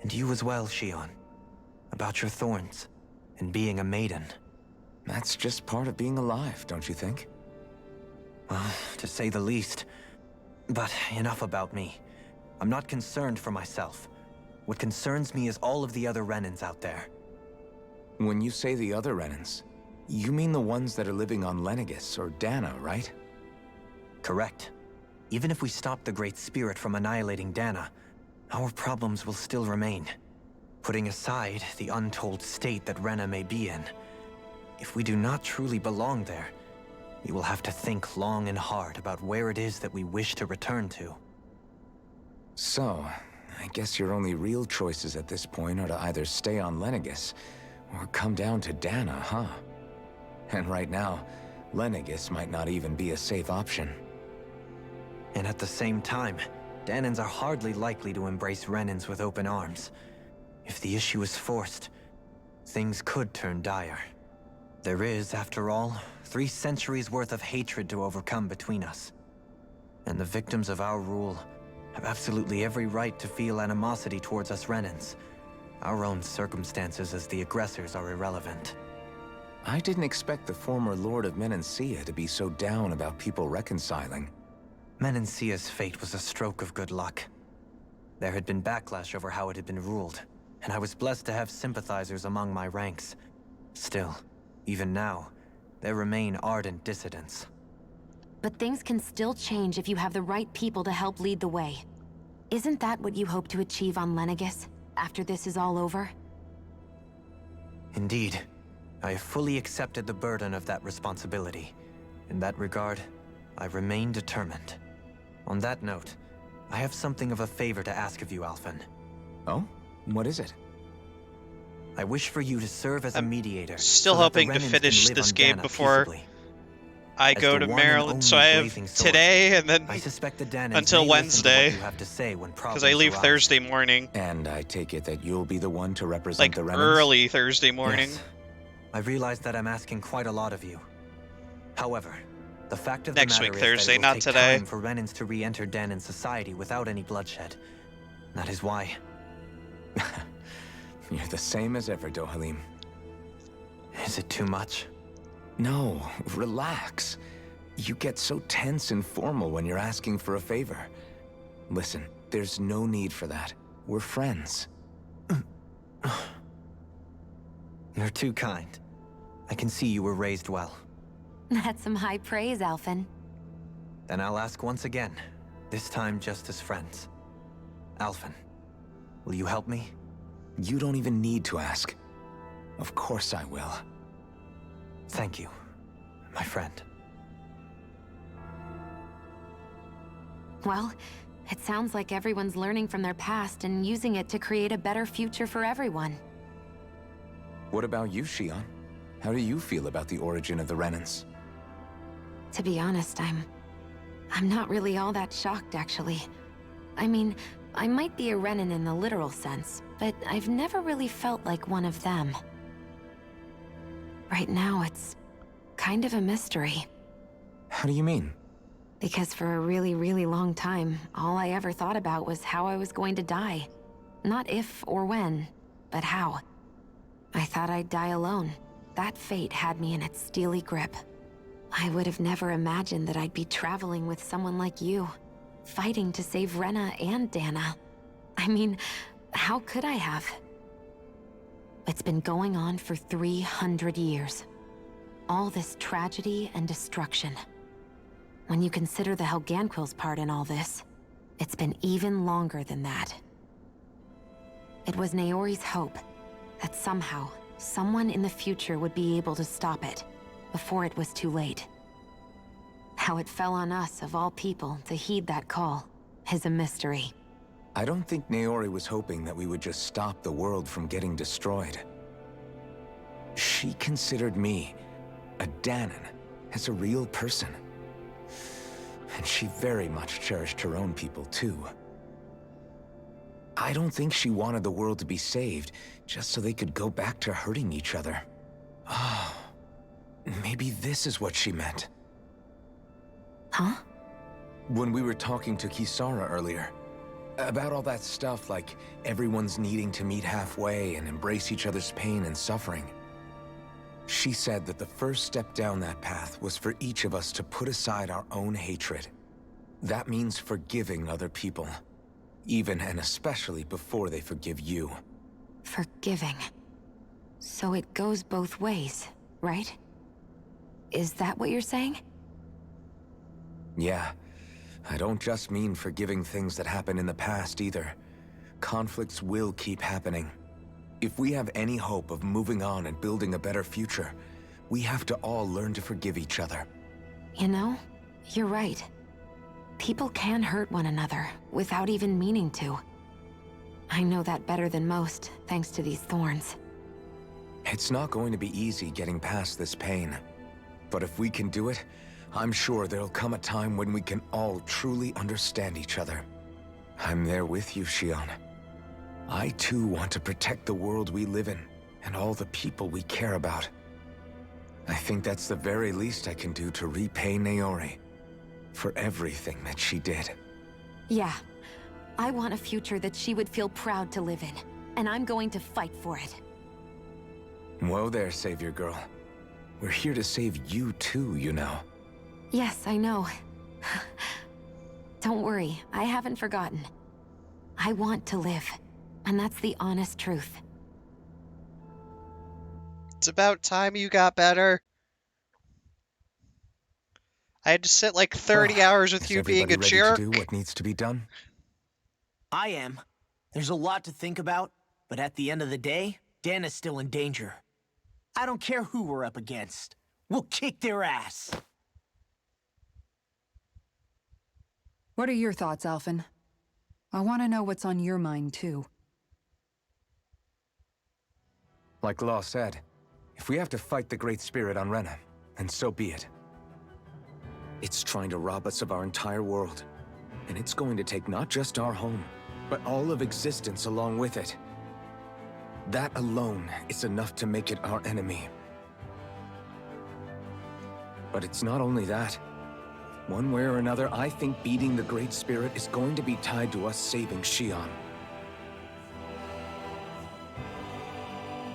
And you as well, Shionne. About your thorns, and being a maiden. That's just part of being alive, don't you think? Well, to say the least. But enough about me. I'm not concerned for myself. What concerns me is all of the other Renans out there. When you say the other Renans, you mean the ones that are living on Lenegis or Dana, right? Correct. Even if we stop the Great Spirit from annihilating Dana, our problems will still remain. Putting aside the untold state that Rena may be in, if we do not truly belong there, we will have to think long and hard about where it is that we wish to return to. So, I guess your only real choices at this point are to either stay on Lenegis, or come down to Dana, huh? And right now, Lenegis might not even be a safe option. And at the same time, Danans are hardly likely to embrace Renans with open arms. If the issue is forced, things could turn dire. There is, after all, 3 centuries worth of hatred to overcome between us. And the victims of our rule have absolutely every right to feel animosity towards us Renans. Our own circumstances as the aggressors are irrelevant. I didn't expect the former Lord of Menancia to be so down about people reconciling. Menancia's fate was a stroke of good luck. There had been backlash over how it had been ruled, and I was blessed to have sympathizers among my ranks. Still, even now, there remain ardent dissidents. But things can still change if you have the right people to help lead the way. Isn't that what you hope to achieve on Lenegis, after this is all over? Indeed. I have fully accepted the burden of that responsibility. In that regard, I remain determined. On that note, I have something of a favor to ask of you, Alphen. Oh? What is it? I wish for you to serve as a mediator. Still so that the hoping to Renans finish can live this on game Dana before peaceably. I As go the to one and Maryland, so only I have breathing sword, today and then I suspect the Danas until may listen to what Wednesday, you have to say when because I problems leave arise. Thursday morning. And I take it that you'll be the one to represent Like the Renans? early Thursday morning. Yes. I realize that I'm asking quite a lot of you. However, the fact of Next the matter week, is Thursday, that it will not take today. time for Renans to re-enter Danan society without any bloodshed. That is why. You're the same as ever, Dohalim. Is it too much? No, relax. You get so tense and formal when you're asking for a favor. Listen, there's no need for that. We're friends. You're too kind. I can see you were raised well. That's some high praise, Alphen. Then I'll ask once again, this time just as friends. Alphen, will you help me? You don't even need to ask. Of course I will. Thank you, my friend. Well, it sounds like everyone's learning from their past and using it to create a better future for everyone. What about you, Shion? How do you feel about the origin of the Renans? To be honest, I'm not really all that shocked, actually. I mean, I might be a Renan in the literal sense, but I've never really felt like one of them. Right now, it's kind of a mystery. How do you mean? Because for a really, really long time, all I ever thought about was how I was going to die. Not if or when, but how. I thought I'd die alone. That fate had me in its steely grip. I would have never imagined that I'd be traveling with someone like you, fighting to save Rena and Dana. I mean, how could I have? It's been going on for 300 years. All this tragedy and destruction. When you consider the Helganquil's part in all this, it's been even longer than that. It was Naori's hope that somehow, someone in the future would be able to stop it, before it was too late. How it fell on us, of all people, to heed that call, is a mystery. I don't think Naori was hoping that we would just stop the world from getting destroyed. She considered me, a Danan, as a real person. And she very much cherished her own people, too. I don't think she wanted the world to be saved, just so they could go back to hurting each other. Oh, maybe this is what she meant. Huh? When we were talking to Kisara earlier, about all that stuff like everyone's needing to meet halfway and embrace each other's pain and suffering. She said that the first step down that path was for each of us to put aside our own hatred. That means forgiving other people, even and especially before they forgive you. Forgiving. So it goes both ways, right? Is that what you're saying? Yeah. I don't just mean forgiving things that happened in the past either. Conflicts will keep happening. If we have any hope of moving on and building a better future, we have to all learn to forgive each other. You know, you're right. People can hurt one another without even meaning to. I know that better than most, thanks to these thorns. It's not going to be easy getting past this pain. But if we can do it, I'm sure there'll come a time when we can all truly understand each other. I'm there with you, Shion. I too want to protect the world we live in, and all the people we care about. I think that's the very least I can do to repay Naori for everything that she did. Yeah. I want a future that she would feel proud to live in, and I'm going to fight for it. Whoa there, Savior Girl. We're here to save you too, you know. Yes, I know. Don't worry, I haven't forgotten. I want to live, and that's the honest truth. It's about time you got better. I had to sit like 30 hours with Is you being a everybody jerk. ready to do what needs to be done? I am. There's a lot to think about, but at the end of the day, Dana's still in danger. I don't care who we're up against. We'll kick their ass. What are your thoughts, Alphen? I want to know what's on your mind, too. Like Law said, if we have to fight the Great Spirit on Rena, then so be it. It's trying to rob us of our entire world. And it's going to take not just our home, but all of existence along with it. That alone is enough to make it our enemy. But it's not only that. One way or another, I think beating the Great Spirit is going to be tied to us saving Xion.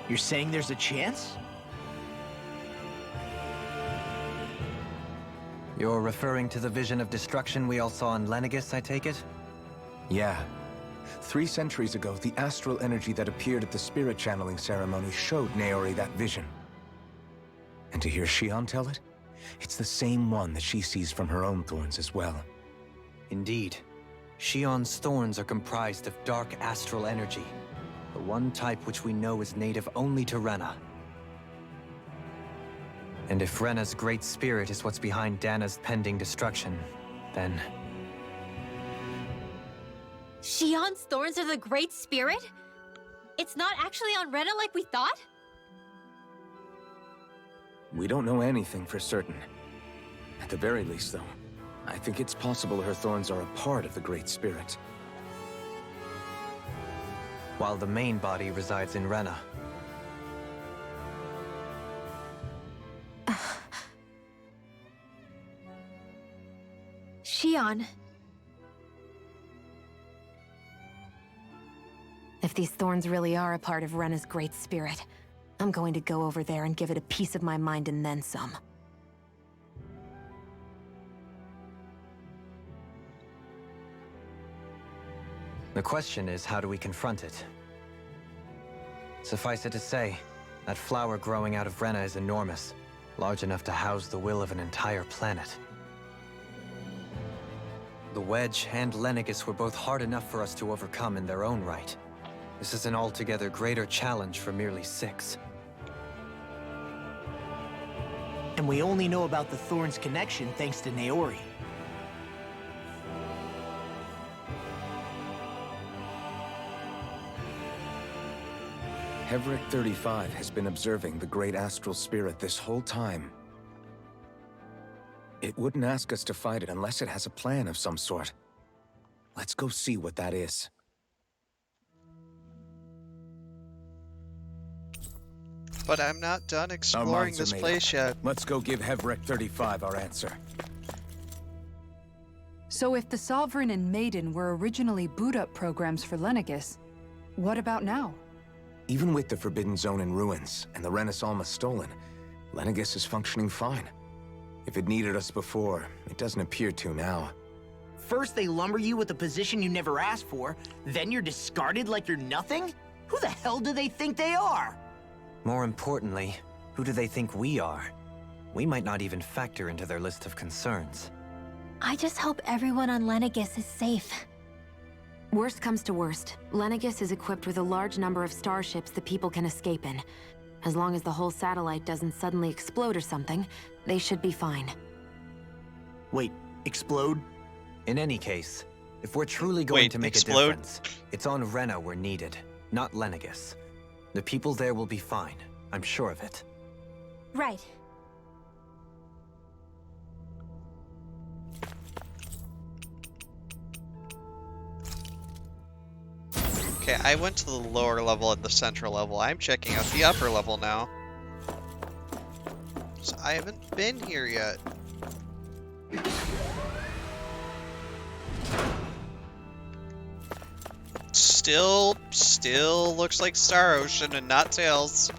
You're saying there's a chance? You're referring to the vision of destruction we all saw in Lenegis, I take it? Yeah. 3 centuries ago, the astral energy that appeared at the spirit channeling ceremony showed Naori that vision. And to hear Xion tell it, it's the same one that she sees from her own thorns as well. Indeed. Xion's thorns are comprised of dark astral energy, the one type which we know is native only to Rena. And if Rena's great spirit is what's behind Dana's pending destruction, then... Xion's thorns are the Great Spirit? It's not actually on Rena like we thought? We don't know anything for certain. At the very least, though, I think it's possible her thorns are a part of the Great Spirit. While the main body resides in Rena. Xion. If these thorns really are a part of Rena's great spirit, I'm going to go over there and give it a piece of my mind and then some. The question is, how do we confront it? Suffice it to say, that flower growing out of Rena is enormous, large enough to house the will of an entire planet. The Wedge and Lenegis were both hard enough for us to overcome in their own right. This is an altogether greater challenge for merely 6. And we only know about the Thorns connection thanks to Naori. Hevric 35 has been observing the Great Astral Spirit this whole time. It wouldn't ask us to fight it unless it has a plan of some sort. Let's go see what that is. But I'm not done Our exploring minds are this made place up. yet. Let's go give Hevric 35 our answer. So if the Sovereign and Maiden were originally boot-up programs for Lenegis, what about now? Even with the Forbidden Zone in ruins and the Renaissance stolen, Lenegis is functioning fine. If it needed us before, it doesn't appear to now. First they lumber you with a position you never asked for, then you're discarded like you're nothing? Who the hell do they think they are? More importantly, who do they think we are? We might not even factor into their list of concerns. I just hope everyone on Lenegis is safe. Worst comes to worst, Lenegis is equipped with a large number of starships that people can escape in. As long as the whole satellite doesn't suddenly explode or something, they should be fine. Wait, explode? In any case, if we're truly going to make a difference, it's on Rena we're needed, not Lenegis. The people there will be fine, I'm sure of it. Right. Okay, I went to the lower level and the central level. I'm checking out the upper level now. So I haven't been here yet. Still looks like Star Ocean and not Tails.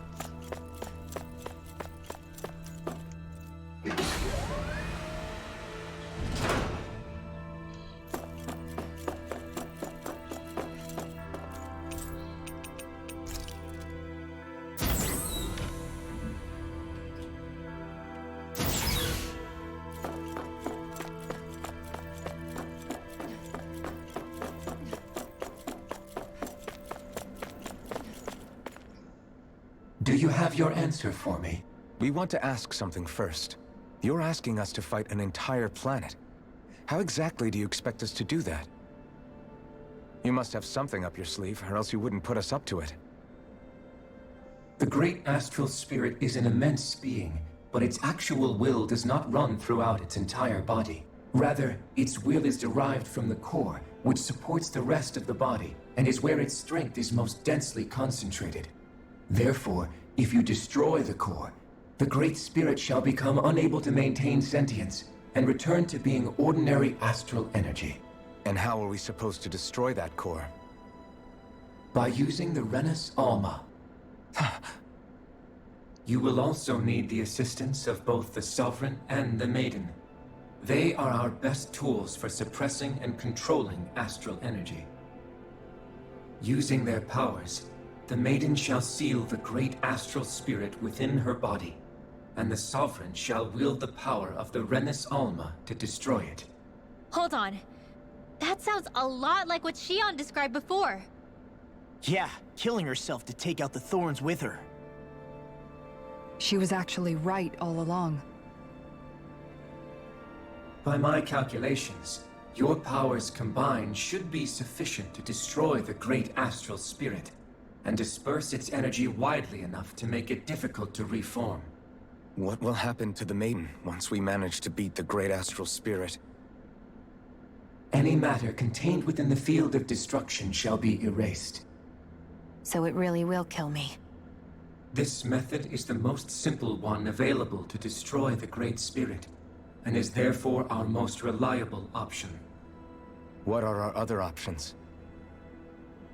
Do you have your answer for me? We want to ask something first. You're asking us to fight an entire planet. How exactly do you expect us to do that? You must have something up your sleeve, or else you wouldn't put us up to it. The great astral spirit is an immense being, but its actual will does not run throughout its entire body. Rather, its will is derived from the core, which supports the rest of the body, and is where its strength is most densely concentrated. Therefore, if you destroy the core, the Great Spirit shall become unable to maintain sentience, and return to being ordinary astral energy. And how are we supposed to destroy that core? By using the Renus Alma. You will also need the assistance of both the Sovereign and the Maiden. They are our best tools for suppressing and controlling astral energy. Using their powers, the Maiden shall seal the great astral spirit within her body, and the Sovereign shall wield the power of the Renus Alma to destroy it. Hold on. That sounds a lot like what Shion described before. Yeah, killing herself to take out the thorns with her. She was actually right all along. By my calculations, your powers combined should be sufficient to destroy the great astral spirit, and disperse its energy widely enough to make it difficult to reform. What will happen to the Maiden once we manage to beat the great astral spirit? Any matter contained within the field of destruction shall be erased. So it really will kill me. This method is the most simple one available to destroy the Great Spirit, and is therefore our most reliable option. What are our other options?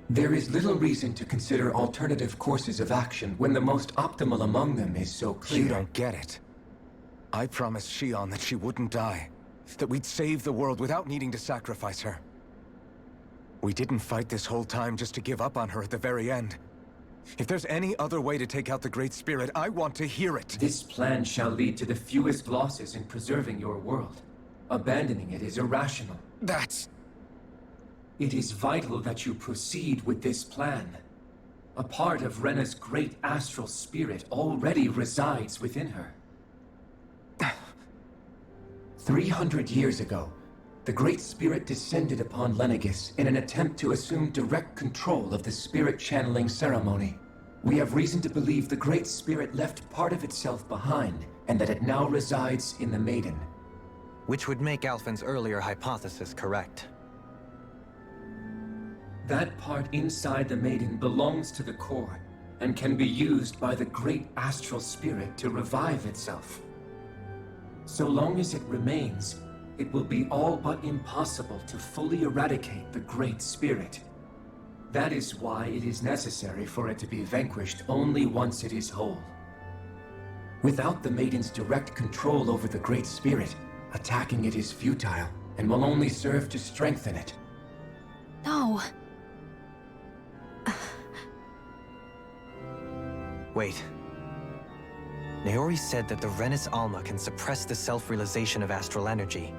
There is little reason to consider alternative courses of action when the most optimal among them is so clear. You don't get it. I promised Shion that she wouldn't die. That we'd save the world without needing to sacrifice her. We didn't fight this whole time just to give up on her at the very end. If there's any other way to take out the Great Spirit, I want to hear it. This plan shall lead to the fewest losses in preserving your world. Abandoning it is irrational. That's... It is vital that you proceed with this plan. A part of Rena's great astral spirit already resides within her. 300 years ago, the Great Spirit descended upon Lenegis in an attempt to assume direct control of the spirit channeling ceremony. We have reason to believe the Great Spirit left part of itself behind, and that it now resides in the Maiden. Which would make Alphen's earlier hypothesis correct. That part inside the Maiden belongs to the core, and can be used by the great astral spirit to revive itself. So long as it remains, it will be all but impossible to fully eradicate the Great Spirit. That is why it is necessary for it to be vanquished only once it is whole. Without the Maiden's direct control over the Great Spirit, attacking it is futile, and will only serve to strengthen it. No. Wait. Naori said that the Renus Alma can suppress the self-realization of astral energy,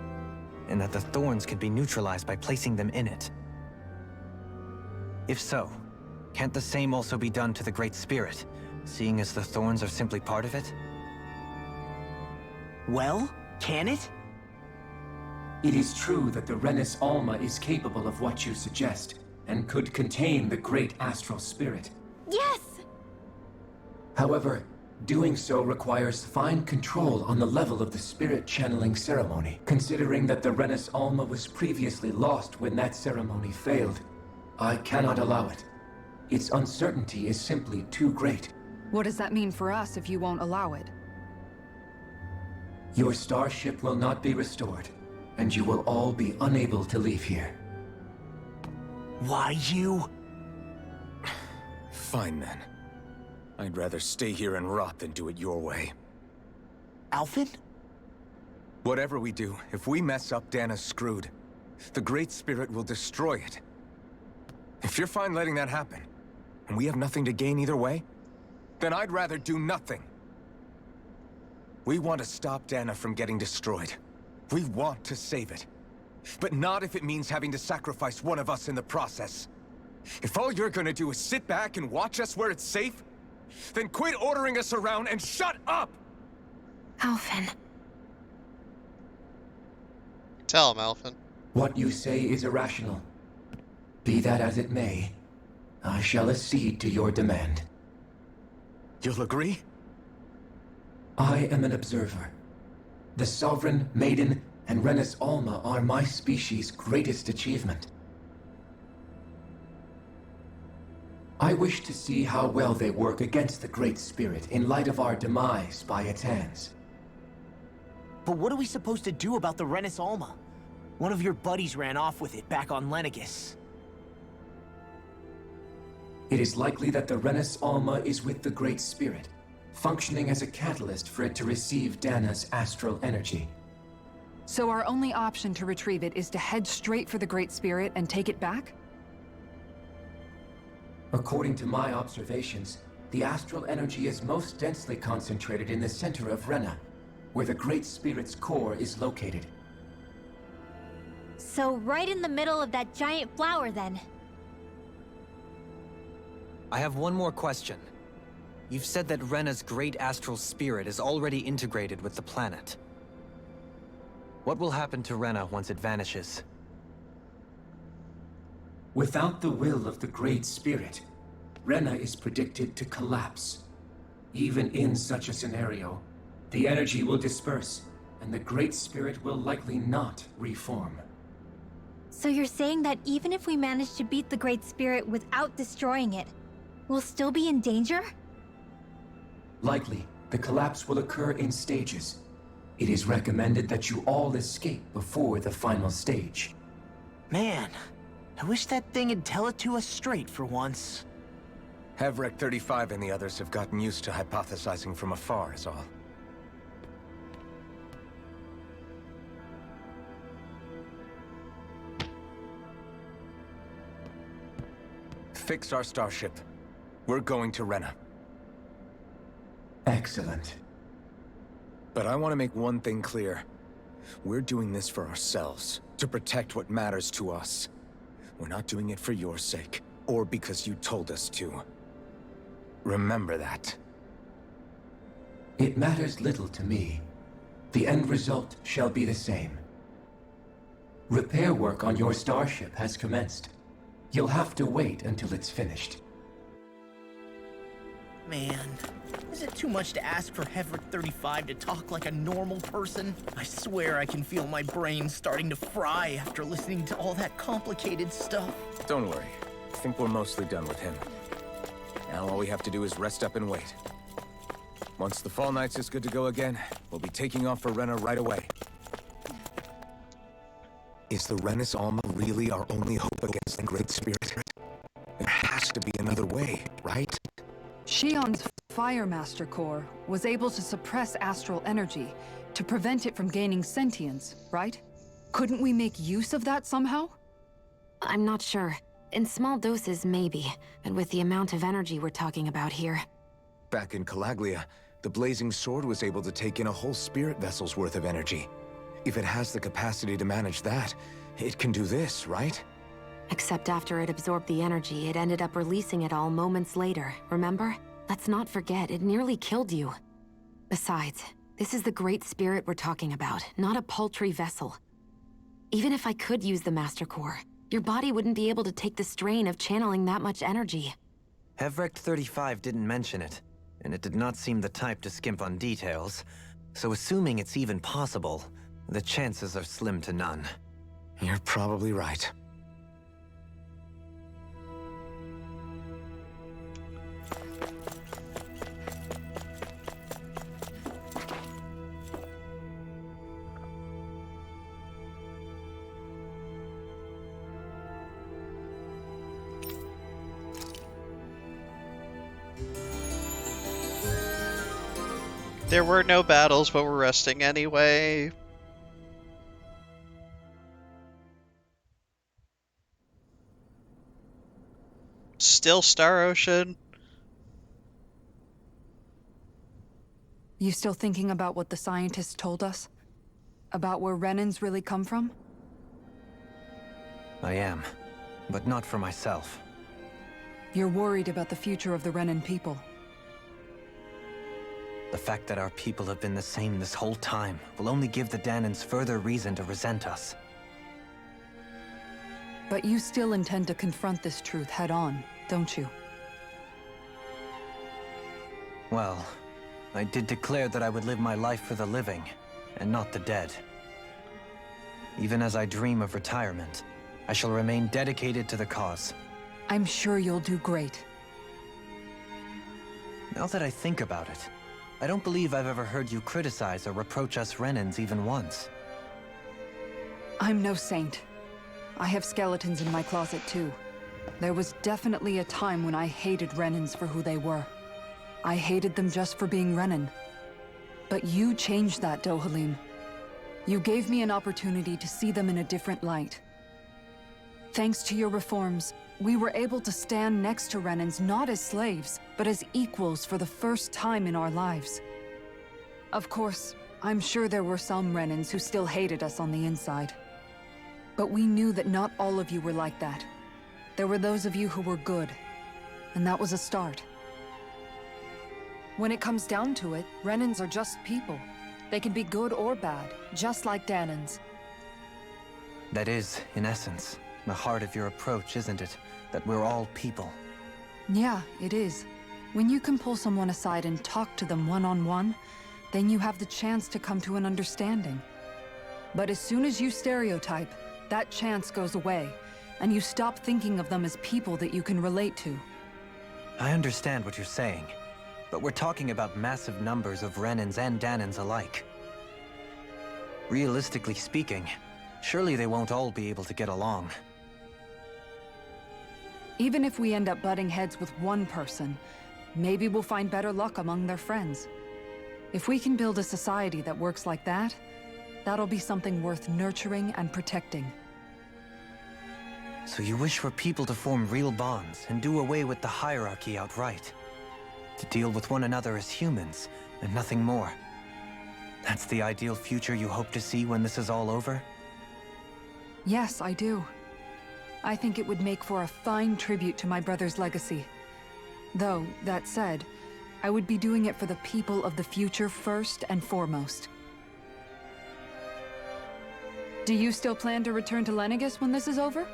and that the thorns could be neutralized by placing them in it. If so, can't the same also be done to the Great Spirit, seeing as the thorns are simply part of it? Well, can it? It is true that the Renus Alma is capable of what you suggest, and could contain the great astral spirit. Yes! However, doing so requires fine control on the level of the spirit channeling ceremony, considering that the Renus Alma was previously lost when that ceremony failed. I cannot allow it. Its uncertainty is simply too great. What does that mean for us if you won't allow it? Your starship will not be restored, and you will all be unable to leave here. Why you? Fine then. I'd rather stay here and rot than do it your way. Alphen? Whatever we do, if we mess up, Dana's screwed. The Great Spirit will destroy it. If you're fine letting that happen, and we have nothing to gain either way, then I'd rather do nothing. We want to stop Dana from getting destroyed. We want to save it. But not if it means having to sacrifice one of us in the process. If all you're gonna do is sit back and watch us where it's safe, Then quit ordering us around and shut up! Alphen. Tell him, Alphen. What you say is irrational. Be that as it may, I shall accede to your demand. You'll agree? I am an observer. The Sovereign, Maiden, and Renis Alma are my species' greatest achievement. I wish to see how well they work against the Great Spirit in light of our demise by its hands. But what are we supposed to do about the Renis Alma? One of your buddies ran off with it back on Lenegus. It is likely that the Renis Alma is with the Great Spirit, functioning as a catalyst for it to receive Dana's astral energy. So our only option to retrieve it is to head straight for the Great Spirit and take it back? According to my observations, the astral energy is most densely concentrated in the center of Rena, where the Great Spirit's core is located. So right in the middle of that giant flower, then. I have one more question. You've said that Rena's great astral spirit is already integrated with the planet. What will happen to Rena once it vanishes? Without the will of the Great Spirit, Rena is predicted to collapse. Even in such a scenario, the energy will disperse, and the Great Spirit will likely not reform. So you're saying that even if we manage to beat the Great Spirit without destroying it, we'll still be in danger? Likely, the collapse will occur in stages. It is recommended that you all escape before the final stage. Man, I wish that thing would tell it to us straight for once. Hevrek 35 and the others have gotten used to hypothesizing from afar, is all. Fix our starship. We're going to Rena. Excellent. But I want to make one thing clear. We're doing this for ourselves, to protect what matters to us. We're not doing it for your sake, or because you told us to. Remember that. It matters little to me. The end result shall be the same. Repair work on your starship has commenced. You'll have to wait until it's finished. Man, is it too much to ask for Hevrek 35 to talk like a normal person? I swear I can feel my brain starting to fry after listening to all that complicated stuff. Don't worry. I think we're mostly done with him. Now all we have to do is rest up and wait. Once the Fall Knights is good to go again, we'll be taking off for Rena right away. Is the Renis Alma really our only hope against the Great Spirit? There has to be another way, right? Shion's Firemaster Core was able to suppress astral energy to prevent it from gaining sentience, right? Couldn't we make use of that somehow? I'm not sure. In small doses, maybe. But with the amount of energy we're talking about here. Back in Calaglia, the Blazing Sword was able to take in a whole spirit vessel's worth of energy. If it has the capacity to manage that, it can do this, right? Except after it absorbed the energy, it ended up releasing it all moments later, remember? Let's not forget, it nearly killed you. Besides, this is the Great Spirit we're talking about, not a paltry vessel. Even if I could use the Master Core, your body wouldn't be able to take the strain of channeling that much energy. Hevrek 35 didn't mention it, and it did not seem the type to skimp on details. So assuming it's even possible, the chances are slim to none. You're probably right. There were no battles, but we're resting anyway. Still Star Ocean. You still thinking about what the scientists told us? About where Renans really come from? I am, but not for myself. You're worried about the future of the Renan people. The fact that our people have been the same this whole time will only give the Danans further reason to resent us. But you still intend to confront this truth head-on, don't you? Well, I did declare that I would live my life for the living, and not the dead. Even as I dream of retirement, I shall remain dedicated to the cause. I'm sure you'll do great. Now that I think about it, I don't believe I've ever heard you criticize or reproach us Renans even once. I'm no saint. I have skeletons in my closet too. There was definitely a time when I hated Renans for who they were. I hated them just for being Renan. But you changed that, Dohalim. You gave me an opportunity to see them in a different light. Thanks to your reforms, we were able to stand next to Renans not as slaves, but as equals for the first time in our lives. Of course, I'm sure there were some Renans who still hated us on the inside. But we knew that not all of you were like that. There were those of you who were good, and that was a start. When it comes down to it, Renans are just people. They can be good or bad, just like Danans. That is, in essence, the heart of your approach, isn't it? That we're all people. Yeah, it is. When you can pull someone aside and talk to them one-on-one, then you have the chance to come to an understanding. But as soon as you stereotype, that chance goes away, and you stop thinking of them as people that you can relate to. I understand what you're saying, but we're talking about massive numbers of Renans and Danans alike. Realistically speaking, surely they won't all be able to get along. Even if we end up butting heads with one person, maybe we'll find better luck among their friends. If we can build a society that works like that, that'll be something worth nurturing and protecting. So you wish for people to form real bonds and do away with the hierarchy outright? To deal with one another as humans, and nothing more? That's the ideal future you hope to see when this is all over? Yes, I do. I think it would make for a fine tribute to my brother's legacy. Though, that said, I would be doing it for the people of the future first and foremost. Do you still plan to return to Lenegis when this is over?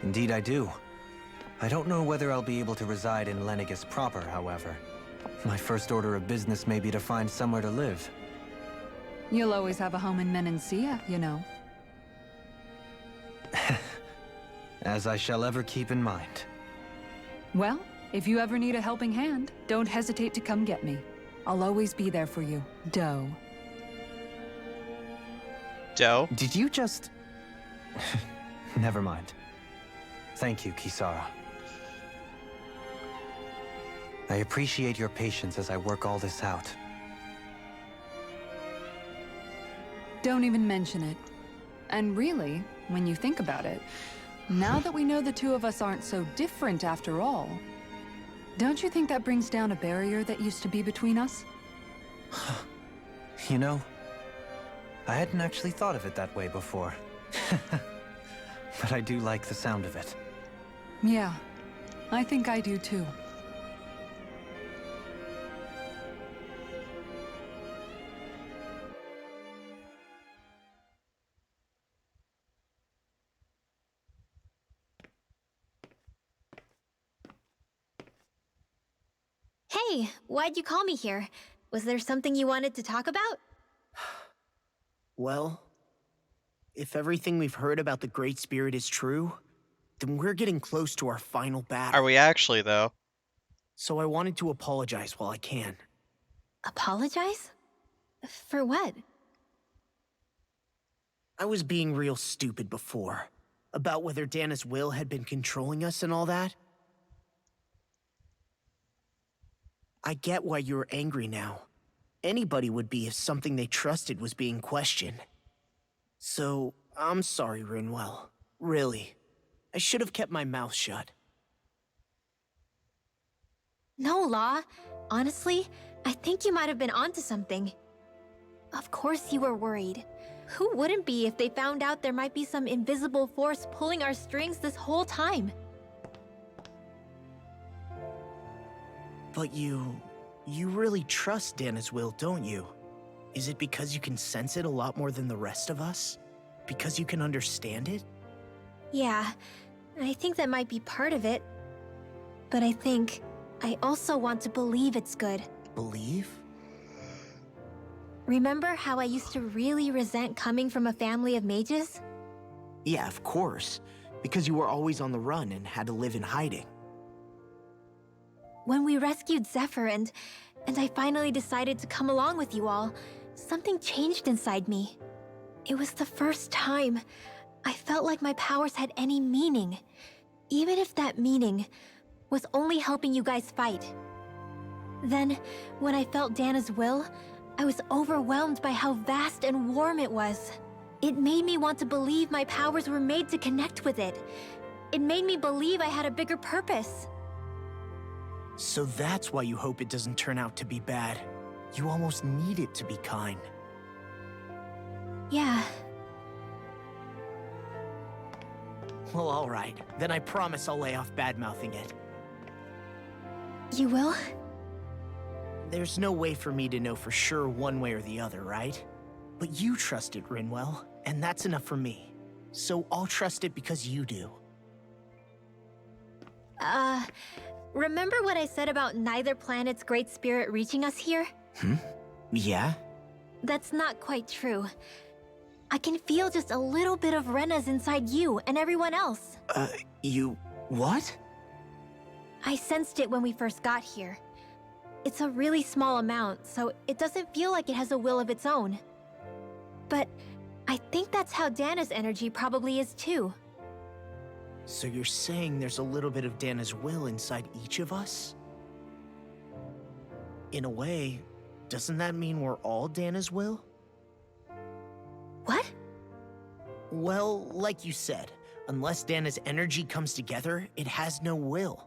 Indeed I do. I don't know whether I'll be able to reside in Lenegis proper, however. My first order of business may be to find somewhere to live. You'll always have a home in Menancia, you know. As I shall ever keep in mind. Well, if you ever need a helping hand, don't hesitate to come get me. I'll always be there for you, Doe. Doe? Did you just... Never mind. Thank you, Kisara. I appreciate your patience as I work all this out. Don't even mention it. And really, when you think about it, now that we know the two of us aren't so different after all, don't you think that brings down a barrier that used to be between us? You know, I hadn't actually thought of it that way before. But I do like the sound of it. Yeah, I think I do too. Hey, why'd you call me here? Was there something you wanted to talk about? Well, if everything we've heard about the Great Spirit is true, then we're getting close to our final battle. Are we actually, though? So I wanted to apologize while I can. Apologize? For what? I was being real stupid before. About whether Dana's will had been controlling us and all that. I get why you're angry now. Anybody would be if something they trusted was being questioned. So, I'm sorry, Rinwell. Really. I should have kept my mouth shut. No, Law. Honestly, I think you might have been onto something. Of course you were worried. Who wouldn't be if they found out there might be some invisible force pulling our strings this whole time? But you You really trust Dana's will, don't you? Is it because you can sense it a lot more than the rest of us? Because you can understand it? Yeah, I think that might be part of it. But I think I also want to believe it's good. Believe? Remember how I used to really resent coming from a family of mages? Yeah, of course. Because you were always on the run and had to live in hiding. When we rescued Zephyr and I finally decided to come along with you all, something changed inside me. It was the first time I felt like my powers had any meaning, even if that meaning was only helping you guys fight. Then, when I felt Dana's will, I was overwhelmed by how vast and warm it was. It made me want to believe my powers were made to connect with it. It made me believe I had a bigger purpose. So that's why you hope it doesn't turn out to be bad. You almost need it to be kind. Yeah. Well, alright. Then I promise I'll lay off bad-mouthing it. You will? There's no way for me to know for sure one way or the other, right? But you trust it, Rinwell, and that's enough for me. So I'll trust it because you do. Remember what I said about neither planet's great spirit reaching us here? Yeah? That's not quite true. I can feel just a little bit of Rena's inside you and everyone else. You... what? I sensed it when we first got here. It's a really small amount, so it doesn't feel like it has a will of its own. But I think that's how Dana's energy probably is too. So you're saying there's a little bit of Dana's will inside each of us? In a way, doesn't that mean we're all Dana's will? What? Well, like you said, unless Dana's energy comes together, it has no will.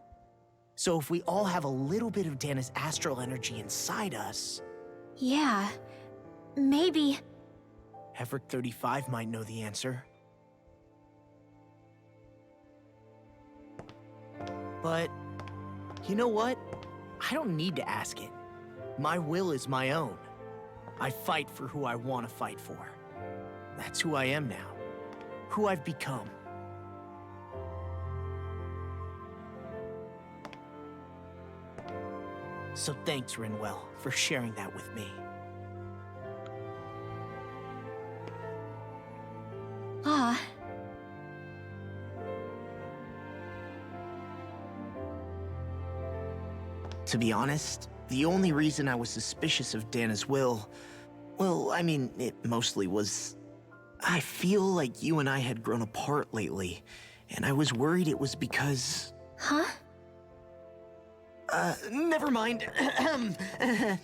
So if we all have a little bit of Dana's astral energy inside us... Yeah, maybe... Heverick 35 might know the answer. But, you know what? I don't need to ask it. My will is my own. I fight for who I want to fight for. That's who I am now. Who I've become. So thanks, Rinwell, for sharing that with me. Ah. To be honest, the only reason I was suspicious of Dana's will, well, I mean, it mostly was... I feel like you and I had grown apart lately, and I was worried it was because... Huh? Never mind.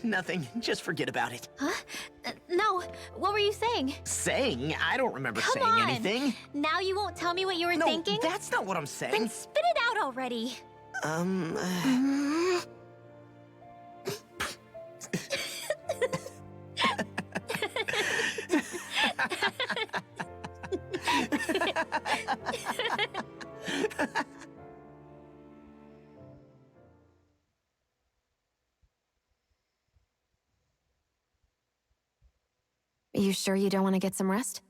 Nothing. Just forget about it. Huh? No, what were you saying? Saying? I don't remember Come saying on. anything. Now you won't tell me what you were No, thinking? that's not what I'm saying. Then spit it out already. You sure you don't want to get some rest?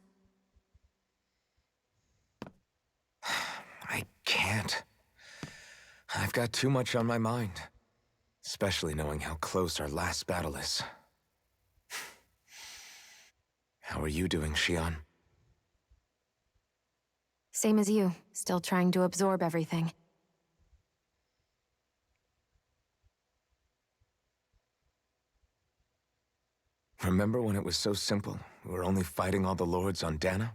I can't. I've got too much on my mind. Especially knowing how close our last battle is. How are you doing, Shion? Same as you, still trying to absorb everything. Remember when it was so simple? We were only fighting all the lords on Dana?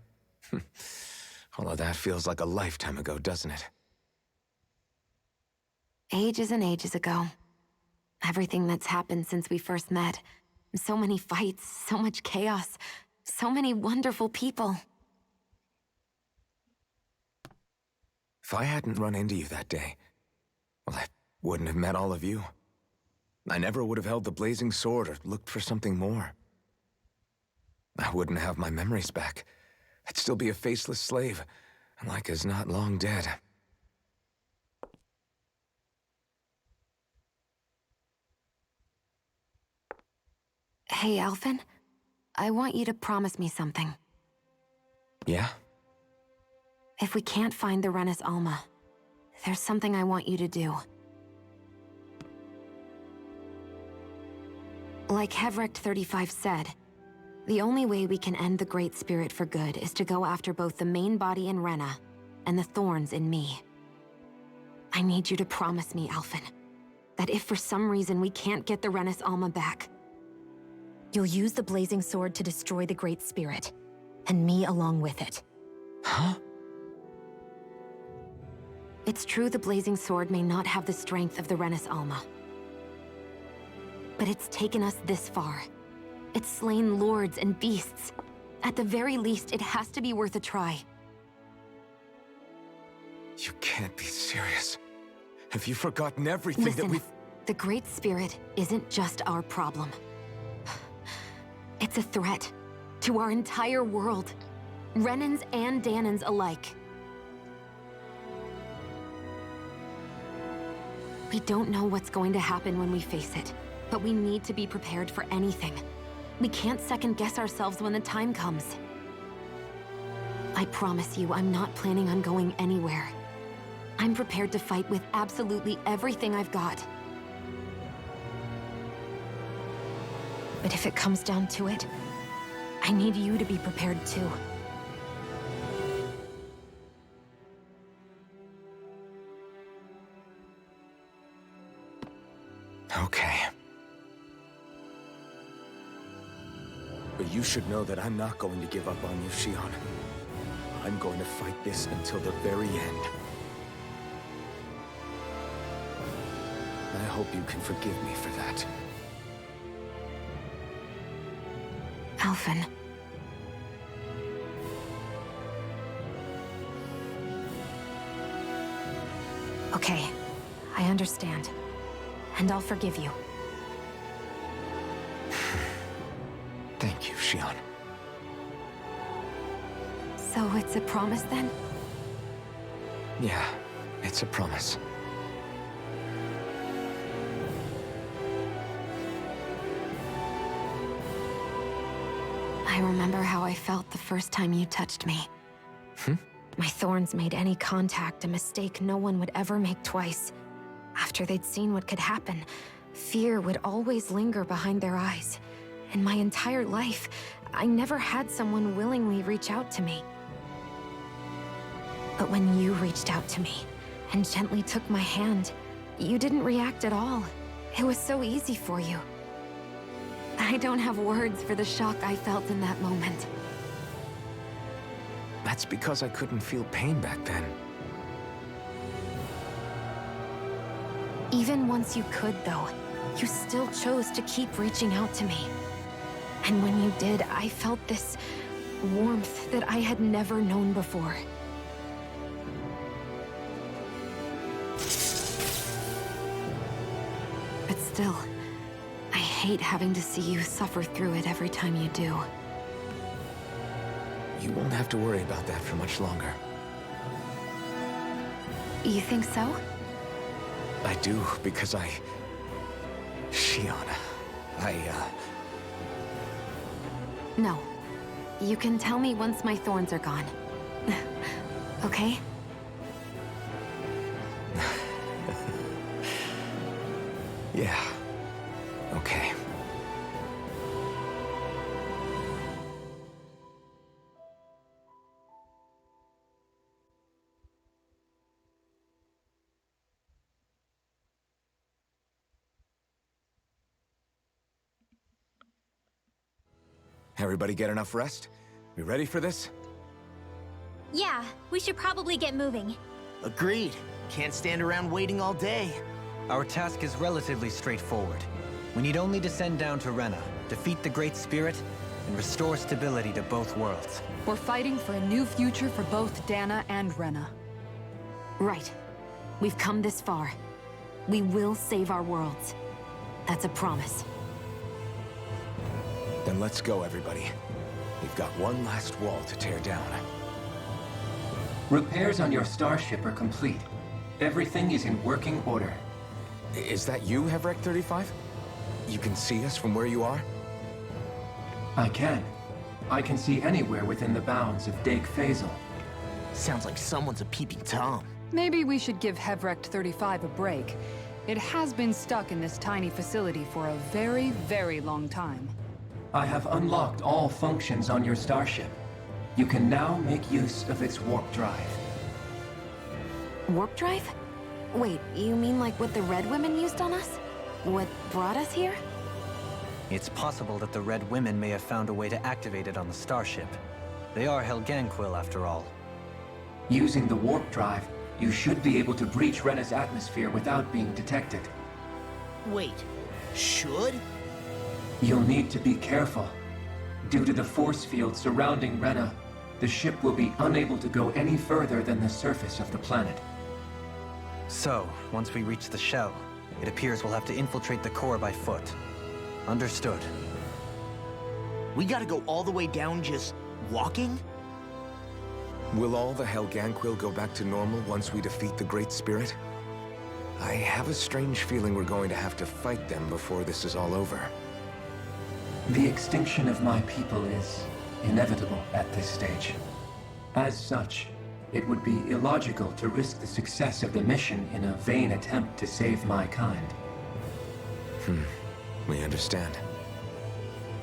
All of that feels like a lifetime ago, doesn't it? Ages and ages ago. Everything that's happened since we first met. So many fights, so much chaos, so many wonderful people. If I hadn't run into you that day, well, I wouldn't have met all of you. I never would have held the blazing sword or looked for something more. I wouldn't have my memories back. I'd still be a faceless slave, like as not long dead. Hey, Alphen. I want you to promise me something. Yeah? If we can't find the Renis Alma, there's something I want you to do. Like Hevrecht 35 said, the only way we can end the Great Spirit for good is to go after both the main body in Rena and the thorns in me. I need you to promise me, Alphen, that if for some reason we can't get the Renis Alma back, you'll use the Blazing Sword to destroy the Great Spirit, and me along with it. Huh? It's true the Blazing Sword may not have the strength of the Renis Alma. But it's taken us this far. It's slain lords and beasts. At the very least, it has to be worth a try. You can't be serious. Have you forgotten everything Listen, that we've... the Great Spirit isn't just our problem. It's a threat to our entire world. Renans and Dahnans alike. We don't know what's going to happen when we face it, but we need to be prepared for anything. We can't second-guess ourselves when the time comes. I promise you, I'm not planning on going anywhere. I'm prepared to fight with absolutely everything I've got. But if it comes down to it, I need you to be prepared too. Okay. But you should know that I'm not going to give up on you, Shion. I'm going to fight this until the very end. I hope you can forgive me for that. Alphen. Okay, I understand. And I'll forgive you. Thank you, Shion. So it's a promise then? Yeah, it's a promise. I remember how I felt the first time you touched me. My thorns made any contact a mistake no one would ever make twice. After they'd seen what could happen, fear would always linger behind their eyes. In my entire life, I never had someone willingly reach out to me. But when you reached out to me and gently took my hand, you didn't react at all. It was so easy for you. I don't have words for the shock I felt in that moment. That's because I couldn't feel pain back then. Even once you could, though, you still chose to keep reaching out to me. And when you did, I felt this warmth that I had never known before. But still, I hate having to see you suffer through it every time you do. You won't have to worry about that for much longer. You think so? I do, because Shion, No. You can tell me once my thorns are gone. Okay? Yeah. Okay. Everybody get enough rest? We ready for this? Yeah, we should probably get moving. Agreed. Can't stand around waiting all day. Our task is relatively straightforward. We need only descend down to Rena, defeat the Great Spirit, and restore stability to both worlds. We're fighting for a new future for both Dana and Rena. Right. We've come this far. We will save our worlds. That's a promise. Then let's go, everybody. We've got one last wall to tear down. Repairs on your starship are complete. Everything is in working order. Is that you, Hevrecht 35? You can see us from where you are? I can. I can see anywhere within the bounds of Dake Faisal. Sounds like someone's a peeping Tom. Maybe we should give Hevrecht 35 a break. It has been stuck in this tiny facility for a very, very long time. I have unlocked all functions on your starship. You can now make use of its warp drive. Warp drive? Wait, you mean like what the Red Women used on us? What brought us here? It's possible that the Red Women may have found a way to activate it on the starship. They are Helganquil, after all. Using the warp drive, you should be able to breach Rena's atmosphere without being detected. Wait, should? You'll need to be careful. Due to the force field surrounding Rena, the ship will be unable to go any further than the surface of the planet. So, once we reach the shell, it appears we'll have to infiltrate the core by foot. Understood. We gotta go all the way down just walking? Will all the Helganquil go back to normal once we defeat the Great Spirit? I have a strange feeling we're going to have to fight them before this is all over. The extinction of my people is inevitable at this stage. As such, it would be illogical to risk the success of the mission in a vain attempt to save my kind. We understand.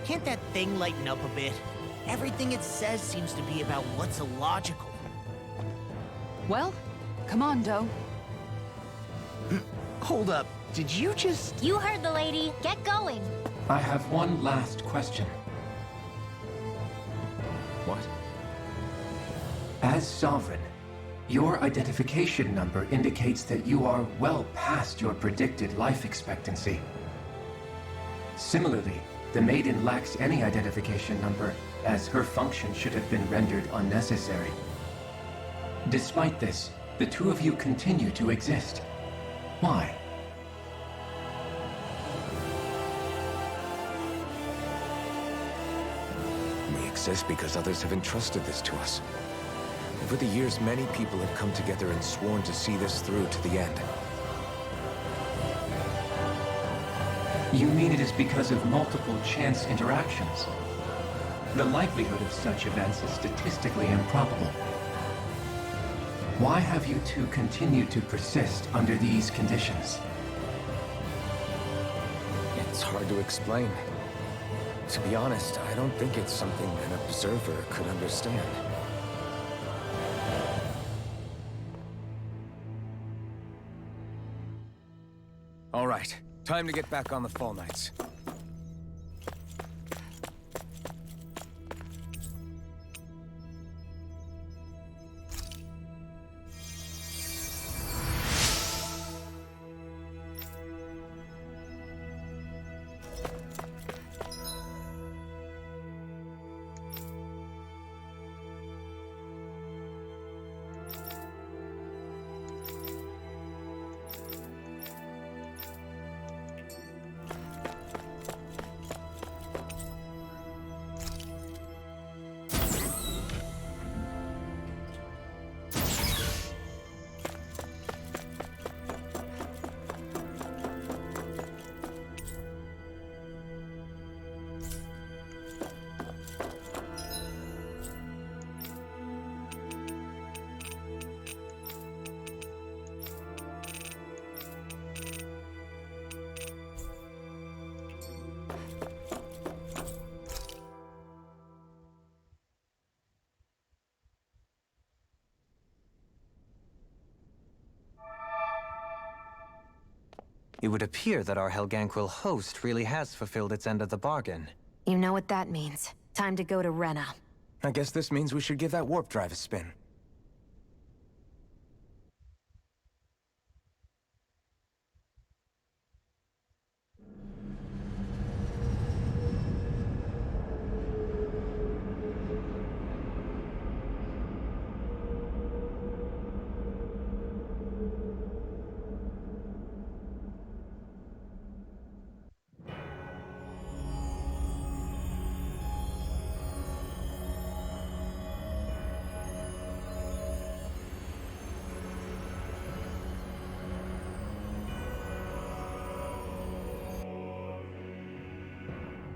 Can't that thing lighten up a bit? Everything it says seems to be about what's illogical. Well, come on, Doe. Hold up, did you just... You heard the lady. Get going. I have one last question. What? As Sovereign, your identification number indicates that you are well past your predicted life expectancy. Similarly, the Maiden lacks any identification number, as her function should have been rendered unnecessary. Despite this, the two of you continue to exist. Why? We exist because others have entrusted this to us. Over the years, many people have come together and sworn to see this through to the end. You mean it is because of multiple chance interactions? The likelihood of such events is statistically improbable. Why have you two continued to persist under these conditions? It's hard to explain. To be honest, I don't think it's something an observer could understand. All right, time to get back on the Fall Knights. It would appear that our Helganquil host really has fulfilled its end of the bargain. You know what that means. Time to go to Rena. I guess this means we should give that warp drive a spin.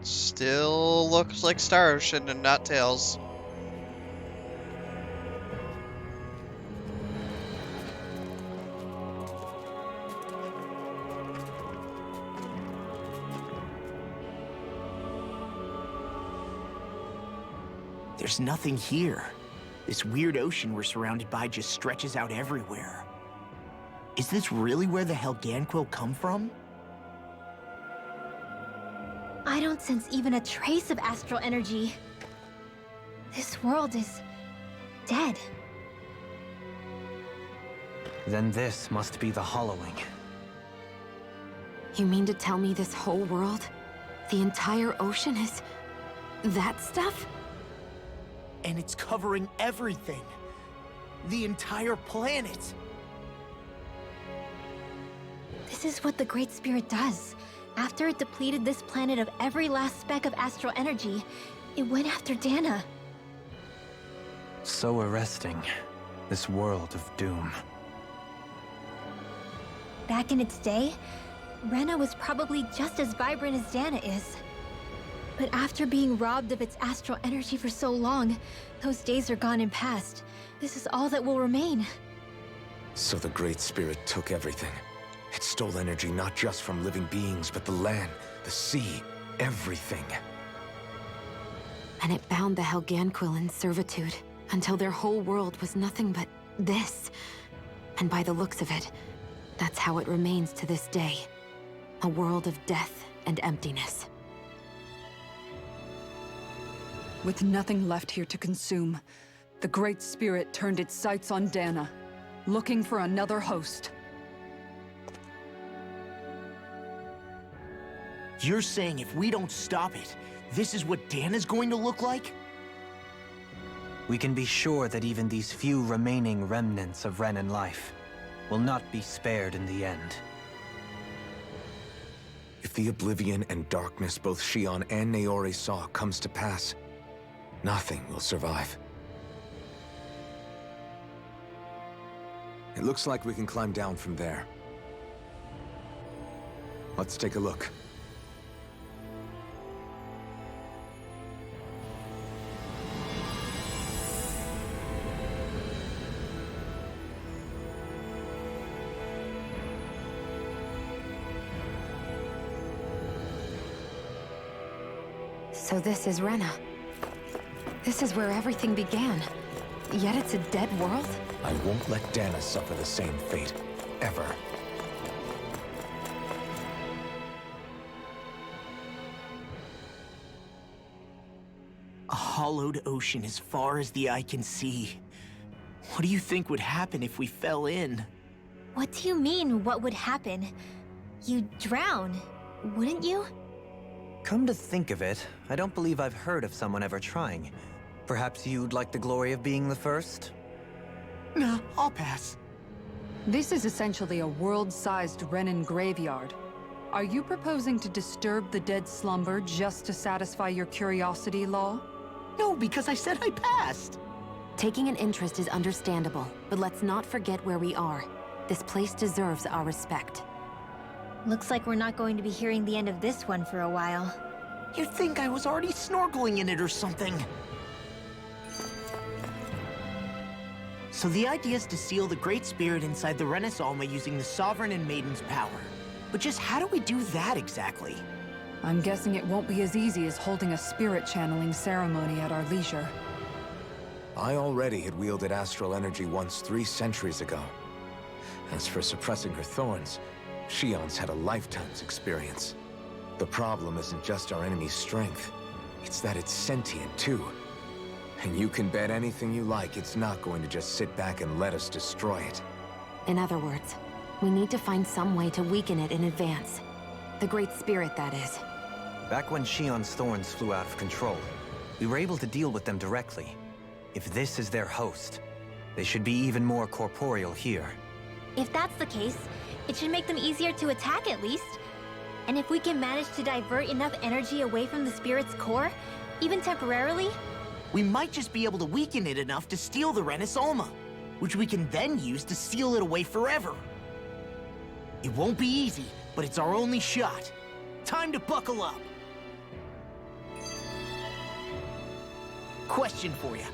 Still looks like Star Ocean and not Tails. There's nothing here. This weird ocean we're surrounded by just stretches out everywhere. Is this really where the Helganquil come from? I don't sense even a trace of astral energy. This world is dead. Then this must be the hollowing. You mean to tell me this whole world, the entire ocean is that stuff? And it's covering everything. The entire planet. This is what the Great Spirit does. After it depleted this planet of every last speck of astral energy, it went after Dana. So arresting. This world of doom. Back in its day, Rena was probably just as vibrant as Dana is. But after being robbed of its astral energy for so long, those days are gone and past. This is all that will remain. So the Great Spirit took everything. It stole energy not just from living beings, but the land, the sea, everything. And it bound the Helganquil in servitude, until their whole world was nothing but this. And by the looks of it, that's how it remains to this day. A world of death and emptiness. With nothing left here to consume, the Great Spirit turned its sights on Dana, looking for another host. You're saying if we don't stop it, this is what Dana's going to look like? We can be sure that even these few remaining remnants of Renan life will not be spared in the end. If the oblivion and darkness both Shion and Naori saw comes to pass, nothing will survive. It looks like we can climb down from there. Let's take a look. So this is Rena. This is where everything began. Yet it's a dead world? I won't let Dana suffer the same fate, ever. A hollowed ocean as far as the eye can see. What do you think would happen if we fell in? What do you mean, what would happen? You'd drown, wouldn't you? Come to think of it, I don't believe I've heard of someone ever trying. Perhaps you'd like the glory of being the first? Nah, I'll pass. This is essentially a world-sized Renan graveyard. Are you proposing to disturb the dead slumber just to satisfy your curiosity, Law? No, because I said I passed. Taking an interest is understandable, but let's not forget where we are. This place deserves our respect. Looks like we're not going to be hearing the end of this one for a while. You'd think I was already snorkeling in it or something. So the idea is to seal the Great Spirit inside the Renas Alma using the Sovereign and Maiden's power. But just how do we do that exactly? I'm guessing it won't be as easy as holding a spirit channeling ceremony at our leisure. I already had wielded astral energy once 3 centuries ago. As for suppressing her thorns, Shion's had a lifetime's experience. The problem isn't just our enemy's strength. It's that it's sentient, too. And you can bet anything you like it's not going to just sit back and let us destroy it. In other words, we need to find some way to weaken it in advance. The Great Spirit, that is. Back when Shion's thorns flew out of control, we were able to deal with them directly. If this is their host, they should be even more corporeal here. If that's the case, it should make them easier to attack at least. And if we can manage to divert enough energy away from the spirit's core, even temporarily, we might just be able to weaken it enough to steal the Renas Alma, which we can then use to seal it away forever. It won't be easy, but it's our only shot. Time to buckle up. Question for you.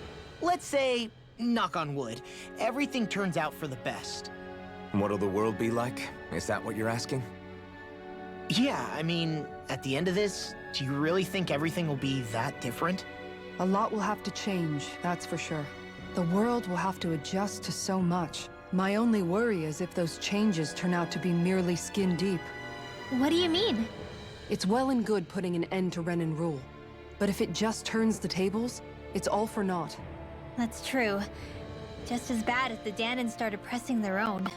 Let's say, knock on wood, everything turns out for the best. What'll the world be like? Is that what you're asking? Yeah, I mean, at the end of this, do you really think everything will be that different? A lot will have to change, that's for sure. The world will have to adjust to so much. My only worry is if those changes turn out to be merely skin deep. What do you mean? It's well and good putting an end to Renan rule. But if it just turns the tables, it's all for naught. That's true. Just as bad if the Danans started pressing their own.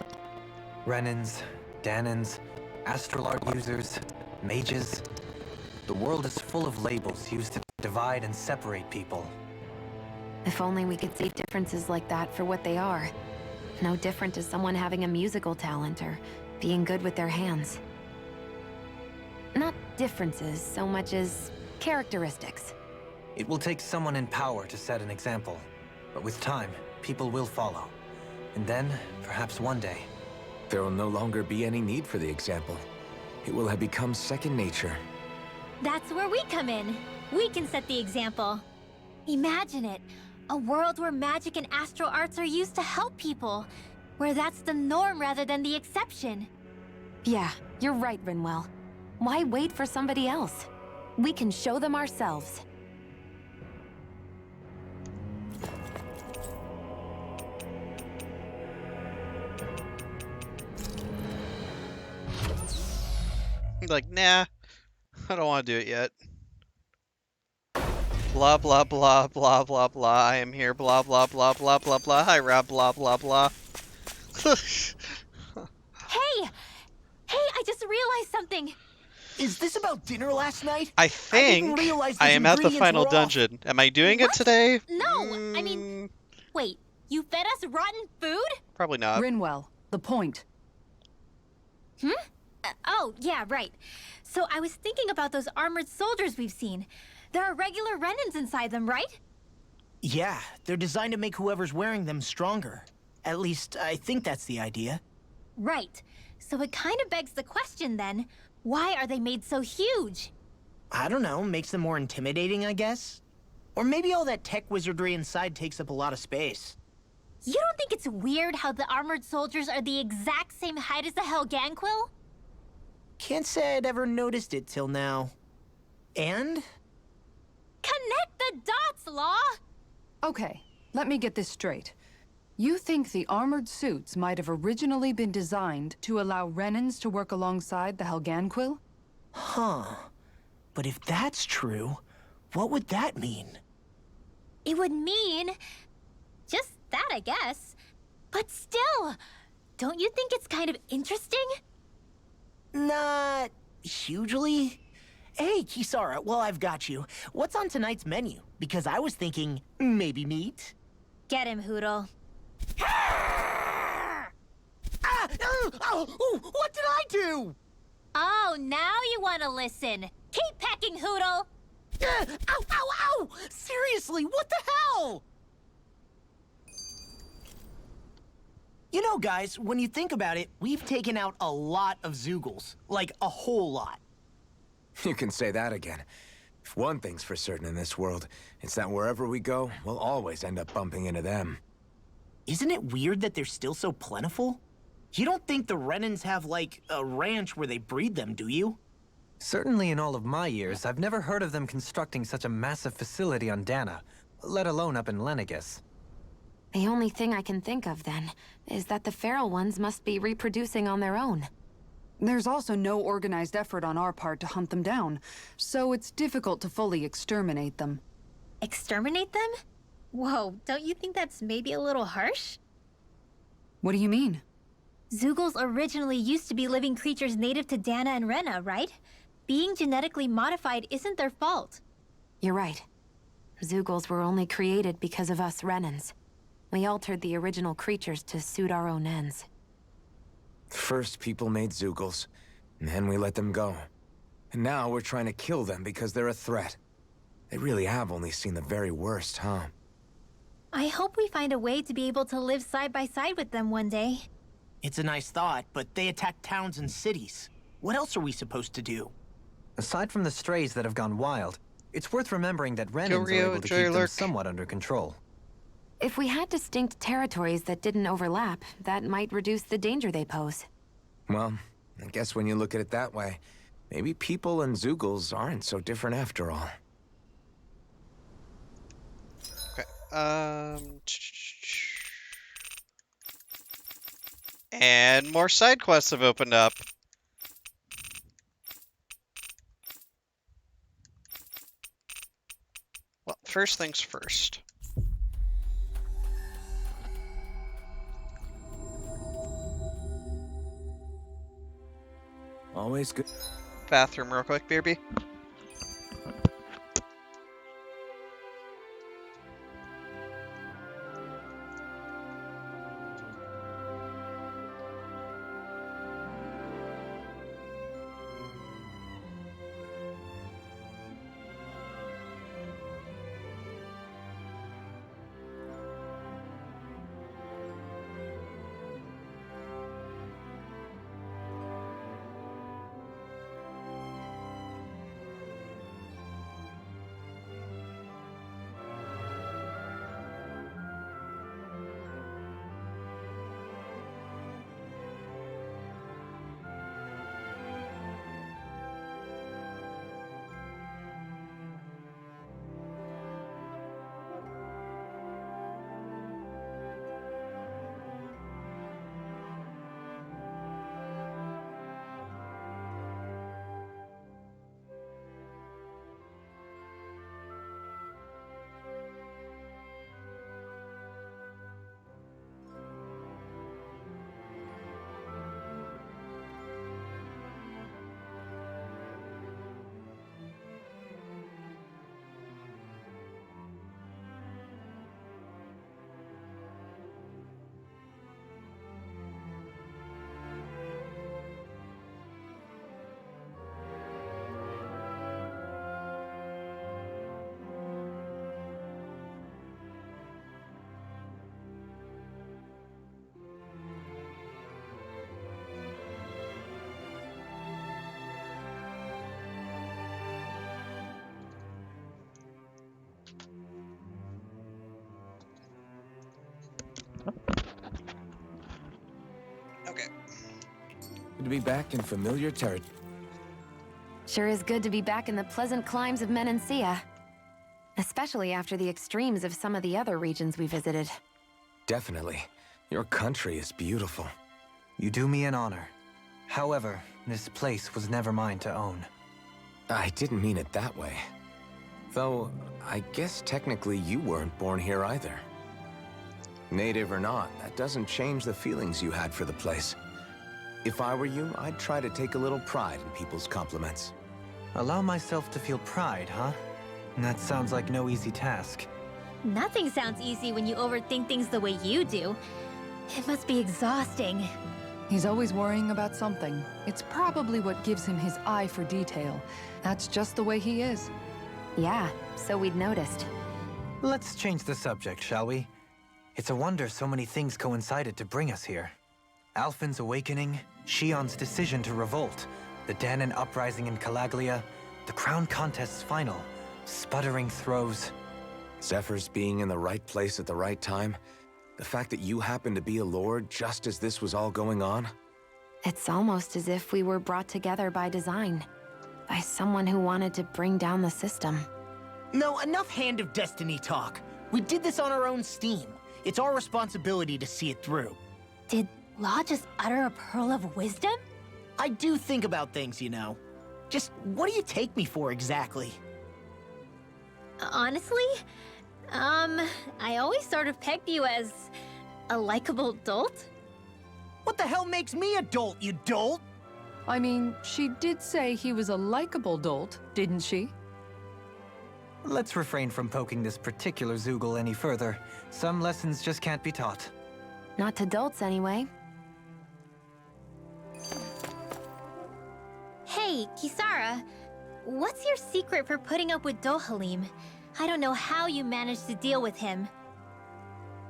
Renans, Danans, astral art users, mages. The world is full of labels used to divide and separate people. If only we could see differences like that for what they are. No different to someone having a musical talent or being good with their hands. Not differences so much as characteristics. It will take someone in power to set an example. But with time, people will follow. And then, perhaps one day... There will no longer be any need for the example. It will have become second nature. That's where we come in. We can set the example. Imagine it. A world where magic and astral arts are used to help people. Where that's the norm rather than the exception. Yeah, you're right, Rinwell. Why wait for somebody else? We can show them ourselves. Like, nah, I don't want to do it yet. Blah, blah, blah, blah, blah, blah. I am here, blah, blah, blah, blah, blah, blah. Hi, Rob, blah, blah, blah. Hey! Hey, I just realized something! Is this about dinner last night? I think I am at the final dungeon. Am I doing it today? No! I mean, wait, you fed us rotten food? Probably not. Rinwell, the point. Oh, yeah, right. So I was thinking about those armored soldiers we've seen. There are regular Renans inside them, right? Yeah, they're designed to make whoever's wearing them stronger. At least, I think that's the idea. Right. So it kind of begs the question then, why are they made so huge? I don't know, makes them more intimidating, I guess? Or maybe all that tech wizardry inside takes up a lot of space. You don't think it's weird how the armored soldiers are the exact same height as the Helganquil? Can't say I'd ever noticed it till now. And? Connect the dots, Law! Okay, let me get this straight. You think the armored suits might have originally been designed to allow Renans to work alongside the Helganquil? Huh. But if that's true, what would that mean? It would mean... just that, I guess. But still, don't you think it's kind of interesting? Not hugely. Hey, Kisara, well, I've got you. What's on tonight's menu? Because I was thinking, maybe meat? Get him, Hootle. What did I do? Oh, now you want to listen. Keep pecking, Hootle! Ow, ow, ow! Seriously, what the hell? You know, guys, when you think about it, we've taken out a lot of Zeugles. Like, a whole lot. You can say that again. If one thing's for certain in this world, it's that wherever we go, we'll always end up bumping into them. Isn't it weird that they're still so plentiful? You don't think the Renans have, like, a ranch where they breed them, do you? Certainly in all of my years, I've never heard of them constructing such a massive facility on Dana, let alone up in Lenegis. The only thing I can think of, then, is that the feral ones must be reproducing on their own. There's also no organized effort on our part to hunt them down, so it's difficult to fully exterminate them. Exterminate them? Whoa, don't you think that's maybe a little harsh? What do you mean? Zeugles originally used to be living creatures native to Dana and Rena, right? Being genetically modified isn't their fault. You're right. Zeugles were only created because of us Renans. We altered the original creatures to suit our own ends. First, people made Zeugles, and then we let them go. And now we're trying to kill them because they're a threat. They really have only seen the very worst, huh? I hope we find a way to be able to live side by side with them one day. It's a nice thought, but they attack towns and cities. What else are we supposed to do? Aside from the strays that have gone wild, It's worth remembering that Renans are Rio, able to enjoy your keep them lurk. somewhat under control. If we had distinct territories that didn't overlap, that might reduce the danger they pose. Well, I guess when you look at it that way, maybe people and Zeugles aren't so different after all. Okay. And more side quests have opened up. Well, first things first. Always good. Bathroom real quick, BRB. Okay. Good to be back in familiar territory. Sure is good to be back in the pleasant climes of Menancia. Especially after the extremes of some of the other regions we visited. Definitely. Your country is beautiful. You do me an honor. However, this place was never mine to own. I didn't mean it that way. Though, I guess technically you weren't born here either. Native or not, that doesn't change the feelings you had for the place. If I were you, I'd try to take a little pride in people's compliments. Allow myself to feel pride, huh? That sounds like no easy task. Nothing sounds easy when you overthink things the way you do. It must be exhausting. He's always worrying about something. It's probably what gives him his eye for detail. That's just the way he is. Yeah, so we'd noticed. Let's change the subject, shall we? It's a wonder so many things coincided to bring us here. Alphen's awakening, Shion's decision to revolt, the Danan uprising in Calaglia, the crown contest's final, sputtering throws. Zephyr's being in the right place at the right time. The fact that you happened to be a lord just as this was all going on. It's almost as if we were brought together by design. By someone who wanted to bring down the system. No, enough Hand of Destiny talk. We did this on our own steam. It's our responsibility to see it through. Did Law just utter a pearl of wisdom? I do think about things, you know. Just what do you take me for exactly? Honestly, I always sort of pegged you as a likable dolt. What the hell makes me a dolt, you dolt? I mean, she did say he was a likable dolt, didn't she? Let's refrain from poking this particular Zeugle any further. Some lessons just can't be taught. Not to dolts, anyway. Hey, Kisara, what's your secret for putting up with Dohalim? I don't know how you managed to deal with him.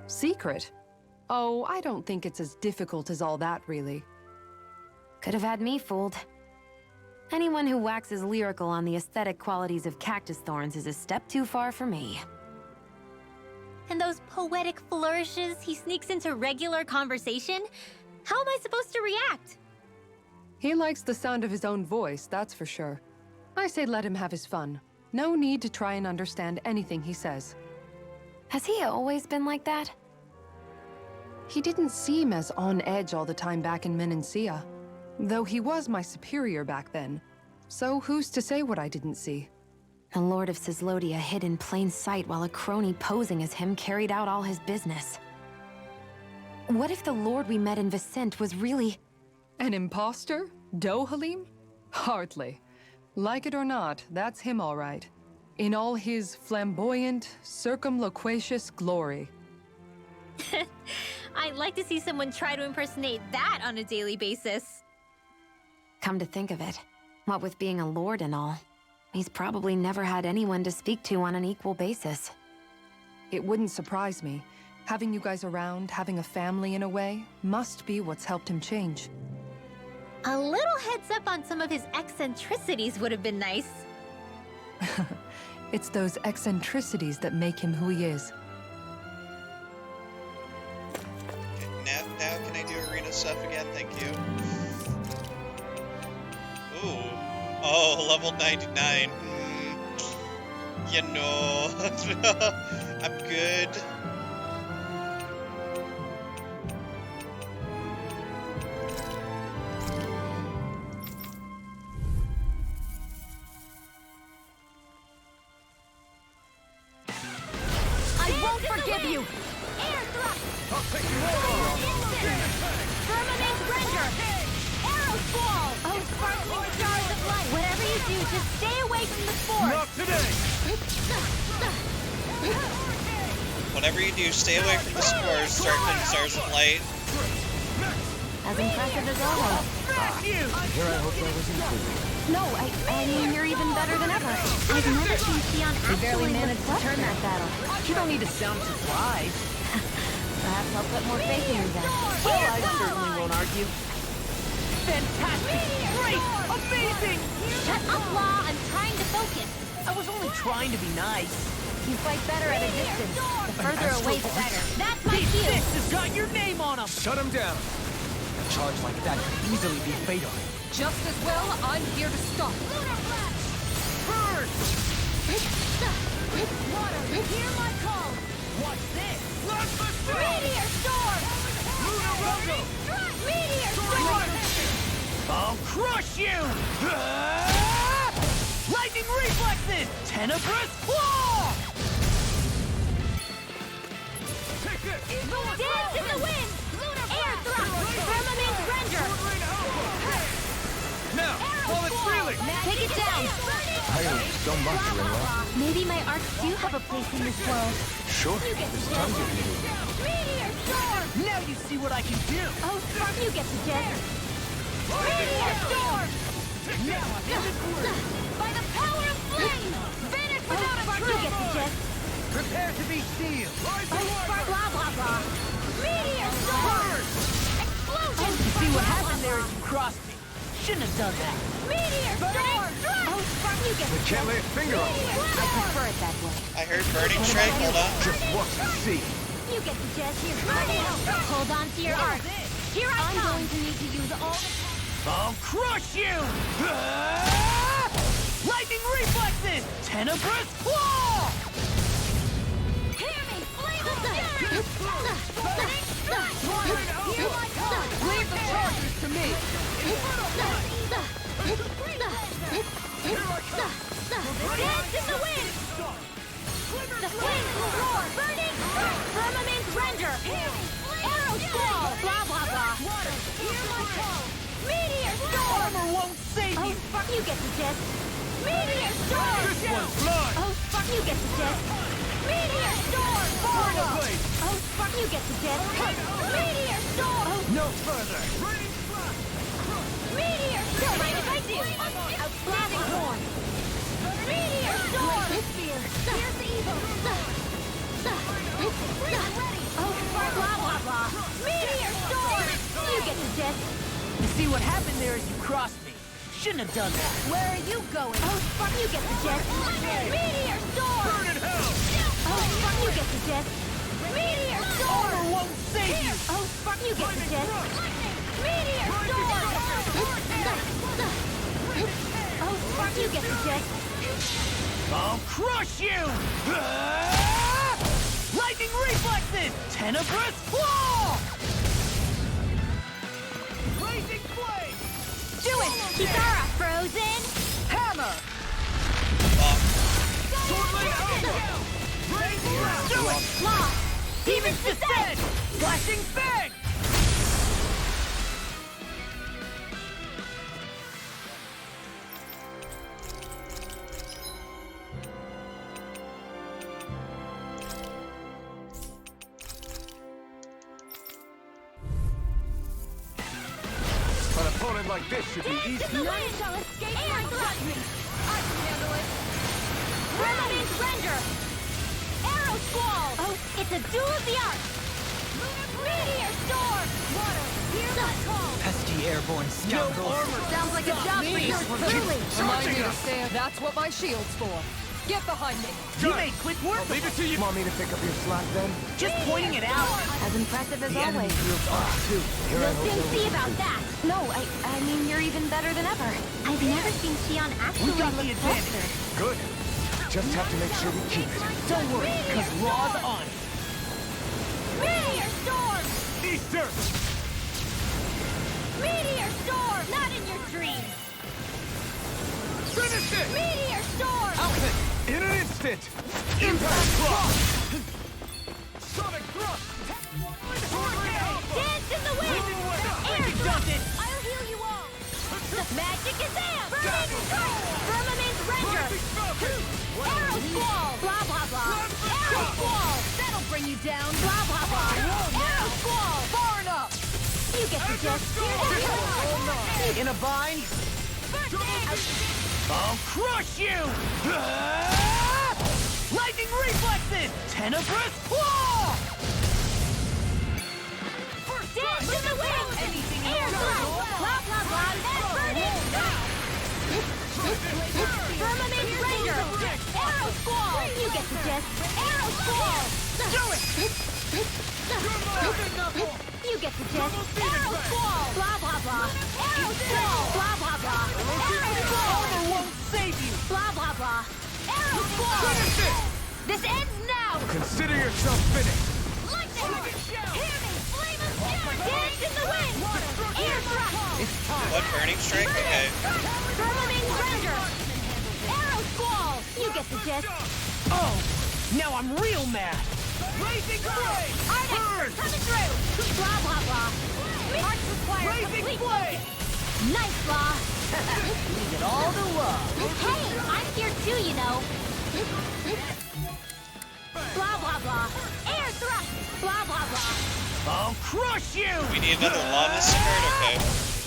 Secret? Oh, I don't think it's as difficult as all that, really. Could have had me fooled. Anyone who waxes lyrical on the aesthetic qualities of cactus thorns is a step too far for me. And those poetic flourishes he sneaks into regular conversation? How am I supposed to react? He likes the sound of his own voice, that's for sure. I say let him have his fun. No need to try and understand anything he says. Has he always been like that? He didn't seem as on edge all the time back in Menancia. Though he was my superior back then. So who's to say what I didn't see? The Lord of Cislodia hid in plain sight while a crony posing as him carried out all his business. What if the Lord we met in Vicente was really... An imposter? Dohalim? Hardly. Like it or not, that's him all right. In all his flamboyant, circumloquacious glory. I'd like to see someone try to impersonate that on a daily basis. Come to think of it, what with being a lord and all, he's probably never had anyone to speak to on an equal basis. It wouldn't surprise me. Having you guys around, having a family in a way, must be what's helped him change. A little heads up on some of his eccentricities would have been nice. It's those eccentricities that make him who he is. Now can I do arena stuff again? Thank you. Ooh. Oh, level 99. You know. I'm good. I won't forgive you! Air thrust! I'll take you all! Firmament render! Arrow squall! Oh, sparkling stars of light! Whatever you do, just stay away from the spores! Not today! Whatever you do, stay away from the spores, stars of light. As impressive as always. Here I hope I was included. No, I mean, you're even better than ever. I've never seen Xion You barely actually managed to turn that battle. You don't need to sound surprised. Perhaps I'll put more faith in you then. Well, I certainly won't argue. Fantastic! Great! Amazing! Shut up, Law! I'm trying to focus. I was only trying to be nice. You fight better at a distance. The further away, the better. That's my These cue! six has got your name on them! Shut him down! A charge like that could easily be fatal. Just as well, I'm here to stop. Burn! Water, hear my call! What's this? Meteor storm! Meteor storm! I'll crush you! Lightning reflexes! Tenebrous claw! Dance in the wind! Air thrust! Firmament render! Now, while it's freely! Take it down! I owe so much, Ringo. Maybe my arts do have a place in this world. Sure, there's tons of you. Meteor storm! Now you see what I can do! Oh, Spark, you get the jet. Meteor storm! Now I'm in the groove! By the power of flame! Vanish without a trace! You get the jet. Prepare to be sealed! Oh, Spark, blah, blah, blah. Meteor storm! Explosion! You see what happened there as you crossed me? Shouldn't have done that. Meteor storm! Oh, Spark, you get the jet. Can't lay a finger on it. I prefer it that way. I heard burning strike, hold on. Just watch and see. You get the jet here. Hold on to your arc. Here I come. I'm going to need to use all the... I'll crush you! Lightning reflexes! Tenebrous claw! Hear me! Flame of death! Leave the charges to me! Dance in the wind! The flames will roar! Burning! Firmament render! Arrow squall! Blah, blah, blah! Meteor storm! Armor won't save Oh, you! fuck, you get the jet! Meteor storm! This one's mine! Oh, fuck, you get the jet! Meteor storm! Burn blade! Oh, fuck, you get the jet! Meteor storm! No further! Meteor storm! Mind if I do? Outstanding horn! Meteor storm! Here's the evil! Oh, fuck, blah, blah, blah! Meteor storm! You get the jet! You see what happened there as you crossed me? shouldn't have done that. Where are you going? Oh, fuck, you get the jet. Meteor storm! Burn in hell! Oh, fuck, you get the jet. Meteor storm! Armor won't save you! Oh, fuck, you get the jet. Meteor storm! Oh, fuck, you get the jet. I'll crush you! Lightning reflexes! Tenebrous claw! Blazing flame! Do it! Kitara, frozen! Hammer! Do it! Law! Demon's descent! Flashing fang! An opponent like this should be easy. None shall escape my threatening! I can handle it! Revenant Render! Arrow Squall! Oh, it's a duel of the arts! Meteor Storm! Water, hear my call! Pesky airborne scoundrel! Sounds like a job for you, truly! Remind me to stand. That's what my shield's for. Get behind me. You made quick work of it! You want me to pick up your slack then? Just pointing it out! As impressive as The enemy always. feels off too. We'll soon see about that! No, I mean, you're even better than ever. I've never seen Shion actually We got the look advantage. closer. Good. Just have to make sure we keep it. Don't worry, because Law's on it. Meteor Storm! Easter! Meteor Storm! Not in your dreams! Finish it! Meteor Storm! Outfit! In an instant! Impact thrust! Sonic thrust! Dance in the wind! Air Does it! I'll heal you all! Magic is amp! Burning strike! Firmament Render! Arrow Squall! Blah blah blah! Arrow Squall! That'll bring you down! Blah blah blah! Arrow Squall! Far enough! You get the gist! In a bind? I'll crush you! Lightning reflexes! Tenebrous claw! Dance in the wind! Air thrust! Blah blah blah! Burning strike! Firmament Render! Arrow Squall! You get the gist! Arrow Squall! Do it! You get the gist! Arrow Squall! Blah blah blah! Arrow Squall! Blah blah blah! Arrow Squall! Armor won't save you! Blah blah blah! Arrow Squall! Finish it! This ends now! Consider yourself finished. Lightning! Hear me! Flame of fury! Dance in the wind! Air thrust! What, Burning Strike? Okay. Firmament Render! Arrow Squall! You get the gist! Oh, now I'm real mad! Blazing flame! Ardex, coming through! Blah blah blah! Arts require Blazing complete flame! focus! Nice, Law! We get all the love! Hey, I'm here too, you know! Blah blah blah! Air thrust! Blah blah blah! I'll crush you! We need another Lava Sword? Okay.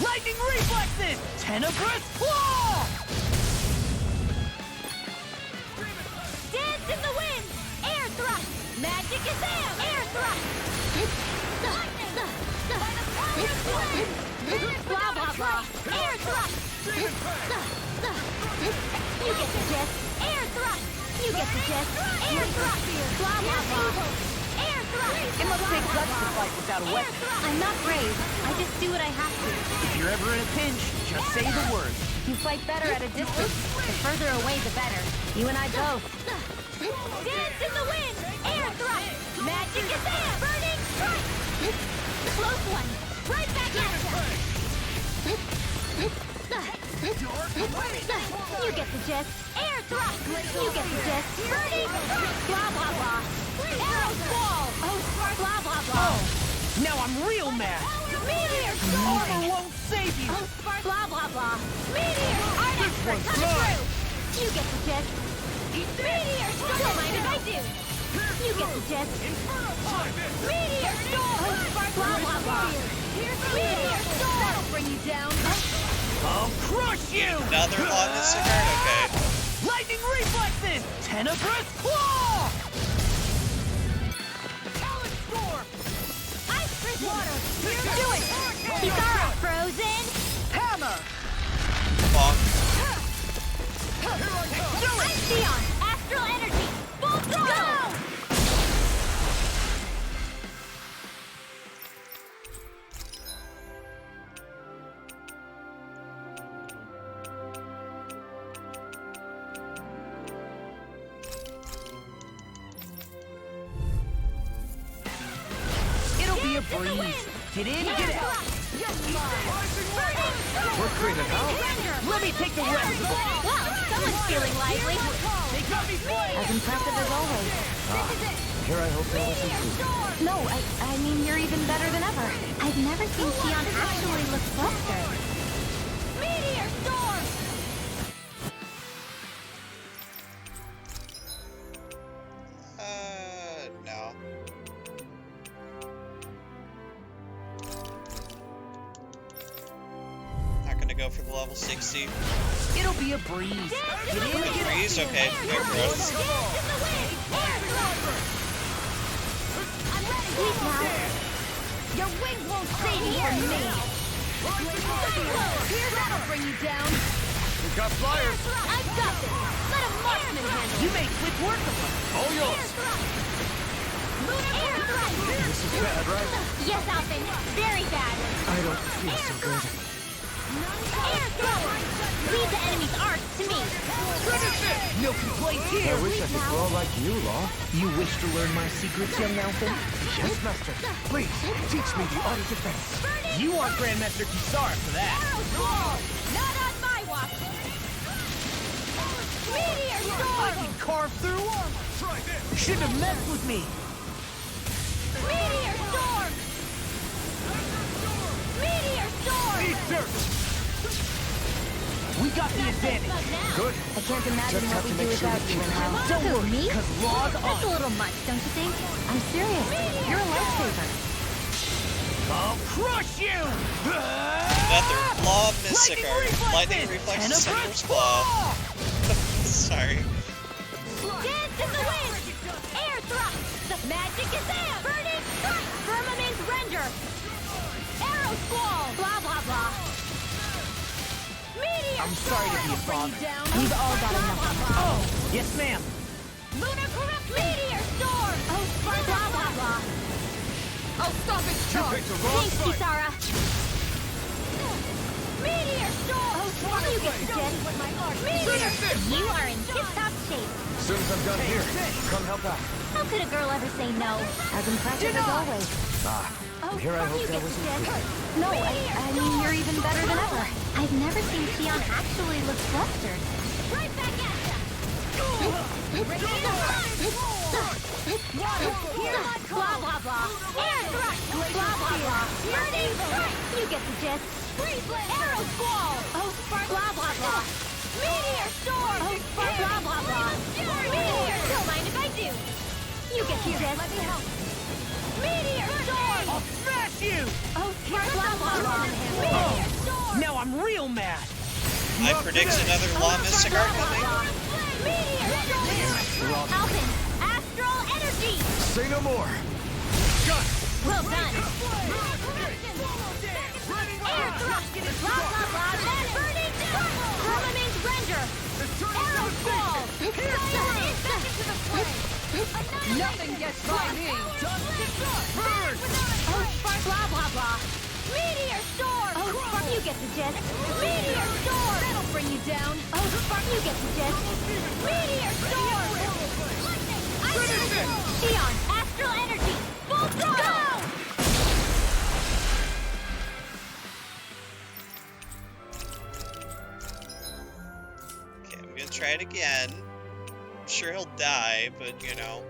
Lightning reflexes! Tenebrous claw! Dance in the wind! Air thrust! Magic is amp! Air thrust! Lightning! Blah blah blah! Air thrust! You get the gist! Air thrust! You get the gist! Air thrust! Blah blah blah! Air thrust! It must take guts to fight without a weapon. I'm not brave. I just do what I have to. If you're ever in a pinch, just say the word. You fight better at a distance. The further away, the better. You and I both. Dance in the wind! Air thrust! Magic is amp! Burning strike! Close one! Right back at you! You get the gist! Air thrust! You get the gist! Burning strike! Blah blah blah! Arrow Squall! Oh, blah blah blah! Oh, now I'm real mad! Meteor Storm! Armor won't save you! Oh, blah blah blah! Meteor! Ardex, one's coming mine. through! You get the gist! Meteor Storm! Don't mind if I do! You get the gist! Meteor Storm! Blah blah blah! Meteor Storm! That'll bring you down! I'll crush you! Another Lava Sword? Okay. Lightning reflexes! Tenebrous claw! Talon storm! Ice Prison! Water! Do it! Kitara, frozen! Hammer! Bonk. Sion, astral energy, full throttle! It'll be a breeze. Get in, get out. We're cleaning out. Let me take the rest. Well, someone's feeling lively. They got me flying. As impressive as always. Here I hope there wasn't too. No, I mean, you're even better than ever. I've never seen Sion actually look flustered. Meteor storm! No. Not gonna go for the level 60. It'll be a breeze. Get in, get out. Breeze? Okay, fair growth. Please now. Your wings won't save you from me. Here, that'll bring you down. We got flyers. I've got this. Let a marksman handle You made quick work of them. All yours. This is bad, right? Yes, Alvin. Very bad. I don't feel so good. Air thrower. Leave the enemy's arc to me. No complaints here. I wish I could grow like you, Law. You wish to learn my secrets, young Alpha? Yes, Master. Please, teach me the art of defense. You want Grandmaster Kisara for that. Not on my watch. Meteor I storm. can carve through armor. Shouldn't have messed with me. Meteor storm. Meteor storm. We got the advantage. Good. I can't imagine Just what have we to do make sure without that you, you Inhal. Don't worry, me? because law's That's a on. little much, don't you think? I'm serious. You're a lifesaver. I'll crush you! Another Law Mystic Art. Lightning Reflex and Sentinel's Claw. Sorry. Dance in the wind. Air thrust. The magic is there. Burning thrust. Firmament render. Arrow squall. Blah, blah, blah. Meteor I'm sorry to be a storm. father. We've all got enough. Oh, yes, ma'am. Lunar corruption. Meteor storm. Oh, blah, blah, blah. Oh, stop it, charge. Thanks, Kisara. Meteor storm. Oh, you get the jet. Meteor. You are in tip-top shape. As soon as I'm done here, come help out. How could a girl ever say no? As impressive as always. Oh, Here I hope you there get the wasn't jet. too. No, I mean, you're even better than ever. I've never seen Sion actually look flustered. Right back at ya! Blah, blah, blah. Air thrust! Blah, blah, blah. Burning thrust! You get the gist. Arrow squall! Oh, blah, blah, blah. Meteor storm! Oh, blah, blah, blah. Meteor! Don't mind if I do. You get the gist. Let me help. Meteor storm! I'll smash you! Oh, blah, blah, blah. Meteor storm! Now I'm real mad. I predict another Law Mystic Art coming. Meteor storm! Alvin, astral energy! Say no more. Well done! Air thrust! Blah, blah, blah! Burning thrust! Firmament render! Arrow squall! Nothing gets by me! Burn! Oh, blah, blah, blah! Meteor storm! Oh, you get the gist! Meteor storm! That'll bring you down! Oh, you get the gist! Meteor storm! Sion, astral energy! Full throttle! Okay, I'm gonna try it again. I'm sure he'll die, but you know.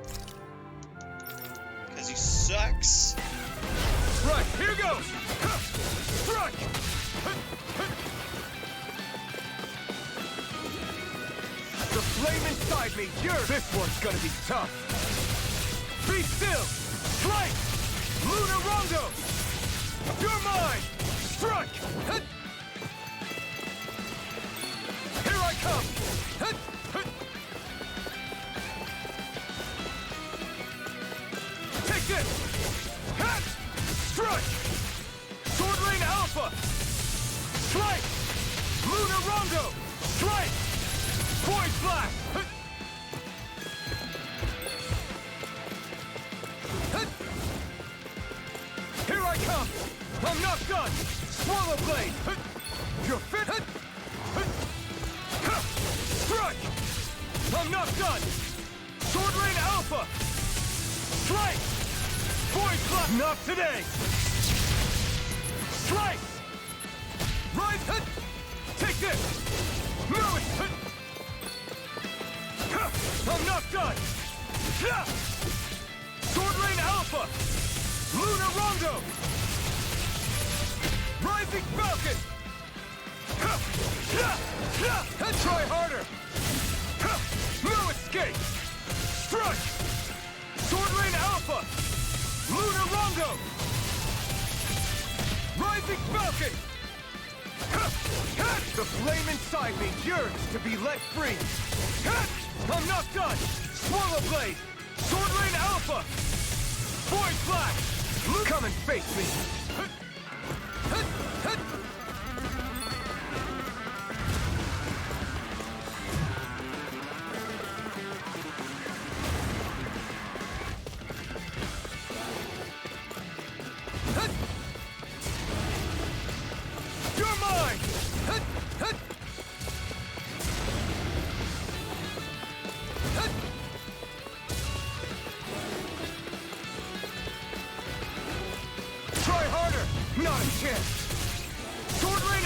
Because he sucks. Right, here goes! Strike! The flame inside me, this one's gonna be tough! Be still! Strike! Lunar Rondo! You're mine! Strike! Here I come! Take this! Strike! Sword Lane Alpha! Strike! Lunar Rondo! Strike! Void Blast! I'm not done! Swallow Blade! You're fit! Strike! I'm not done! Sword Rain Alpha! Strike! Void Clap! Not today! Slice! Rise! Take this! Move it! I'm not done! Sword Rain Alpha! Lunar Rondo! Rising Falcon! Try harder! No escape! Strike! Sword Rain Alpha! Lunar Rondo! Rising Falcon! The flame inside me yearns to be let free! I'm not done! Swallow Blade! Sword Rain Alpha! Void Flash! Come and face me! You're mine! Try harder! Not a chance! Sword Rain!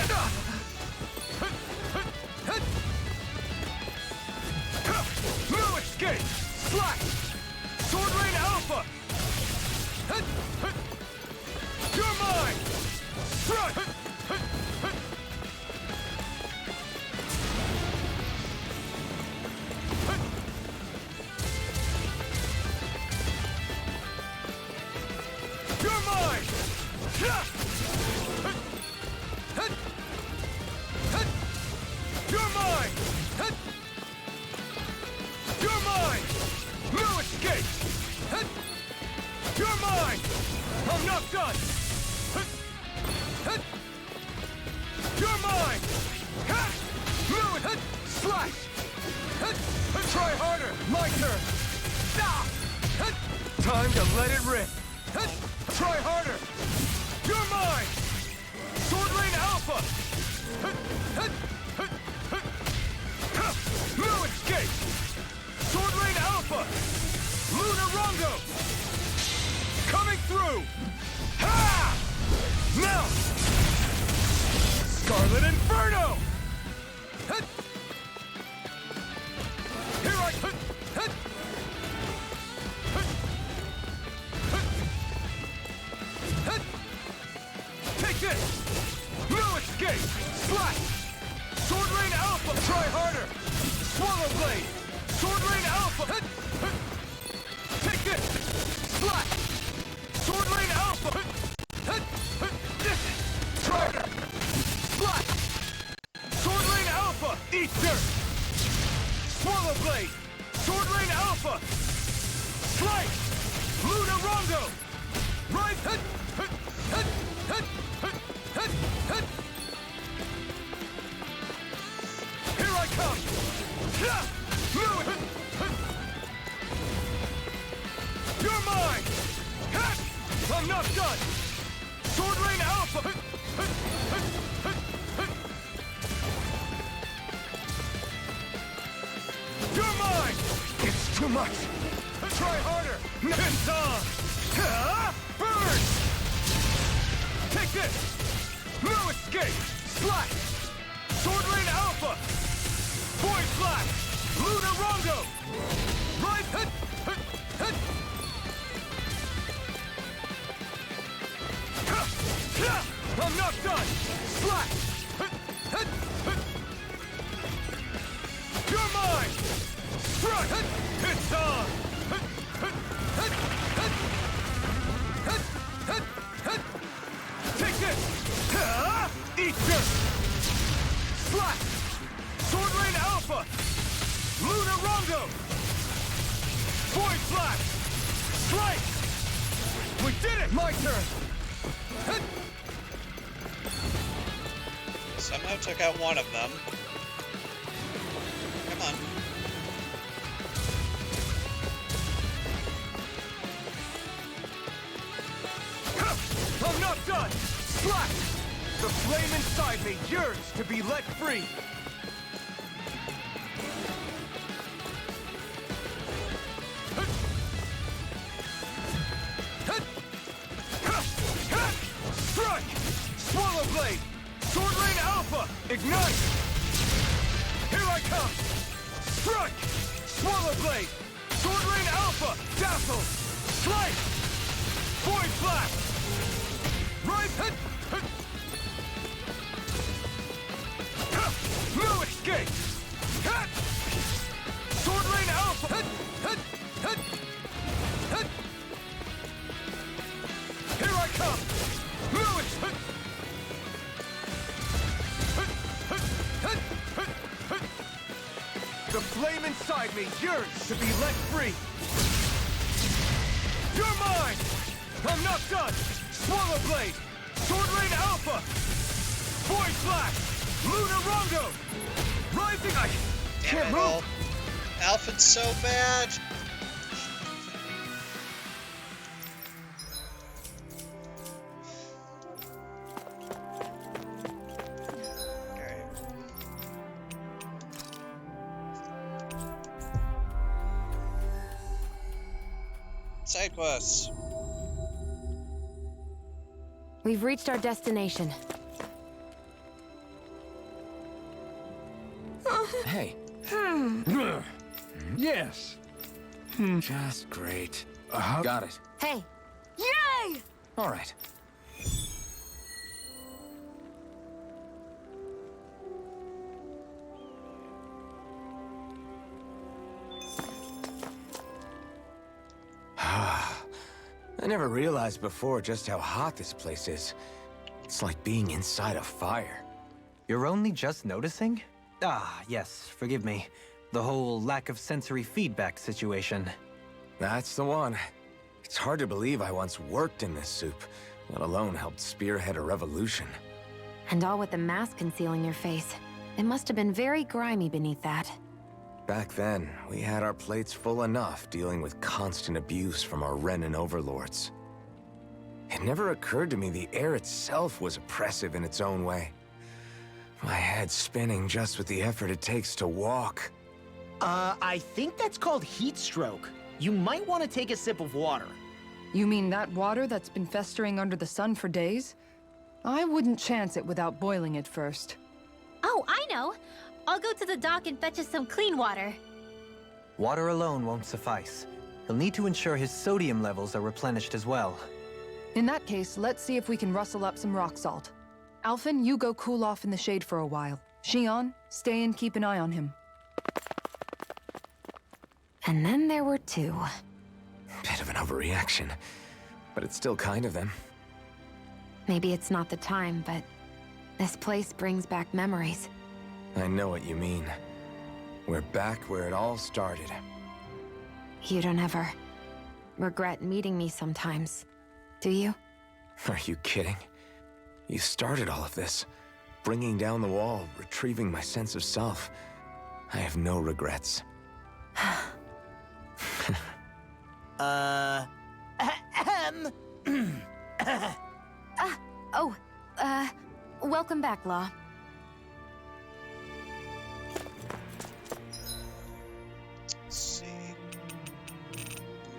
No escape! Slash! Sword Rain Alpha! You're mine! Strike! You're mine! You're mine! You're mine! No escape! You're mine! I'm not done! You're mine! Move it! Slash! Try harder! My turn! Time to let it rip! Try harder! You're mine! Sword Rain Alpha! No escape! Sword Rain Alpha! Lunar Rondo! Coming through! Ha! Now! Scarlet Inferno! Here I... Take this! No escape! Slash! Sword Rain Alpha! Try harder! Swallow Blade! Sword Rain Alpha! Take this! Slash! Sword Rain Alpha! Try harder! Slash! Sword Rain Alpha! Eat dirt! Swallow Blade! Sword Rain Alpha! Slice! Lunar Rondo! Rise! Here I come! You're mine! I'm not done! Sword Rain Alpha! You're mine! It's too much! Try harder! It's on! Burn! Take this! No escape! Slash! Sword Rain Alpha! Void Flash! Lunar Rondo! Right! I'm not done! Slash! You're mine! Strike! It's on! Take this! Eat dirt! Slash! Sword Rain Alpha! Lunar Rondo! Void Flash! Strike! We did it! My turn! Somehow took out one of them. Come on. I'm not done! Flash! The flame inside me yearns to be let free! Strike! Swallow Blade! Sword Lane Alpha! Ignite! Here I come! Strike! Swallow Blade! Sword Lane Alpha! Dazzle! Slice! Void Blast! Right hit! No escape! Hit! Sword Lane Alpha! Hit! Here I come! No escape! The flame inside me yearns to be let free! You're mine! I'm not done! Swallow Blade! Sword Lane Alpha! Void Flash! Luna Rondo! Rising I can't move! Alpha's so bad! Side quests. We've reached our destination. Hey. Yes. Just great. Got it. Hey! Yay! All right. I never realized before just how hot this place is. It's like being inside a fire. You're only just noticing? Ah, yes, forgive me. The whole lack of sensory feedback situation. That's the one. It's hard to believe I once worked in this soup, let alone helped spearhead a revolution. And all with the mask concealing your face. It must have been very grimy beneath that. Back then, we had our plates full enough dealing with constant abuse from our Renan overlords. It never occurred to me the air itself was oppressive in its own way. My head's spinning just with the effort it takes to walk. I think that's called heat stroke. You might want to take a sip of water. You mean that water that's been festering under the sun for days? I wouldn't chance it without boiling it first. Oh, I know! I'll go to the dock and fetch us some clean water. Water alone won't suffice. He'll need to ensure his sodium levels are replenished as well. In that case, let's see if we can rustle up some rock salt. Alphen, you go cool off in the shade for a while. Xion, stay and keep an eye on him. And then there were two. Bit of an overreaction, but it's still kind of them. Maybe it's not the time, but this place brings back memories. I know what you mean. We're back where it all started. You don't ever regret meeting me sometimes, do you? Are you kidding? You started all of this. Bringing down the wall, retrieving my sense of self. I have no regrets. Welcome back, Law. Let's see.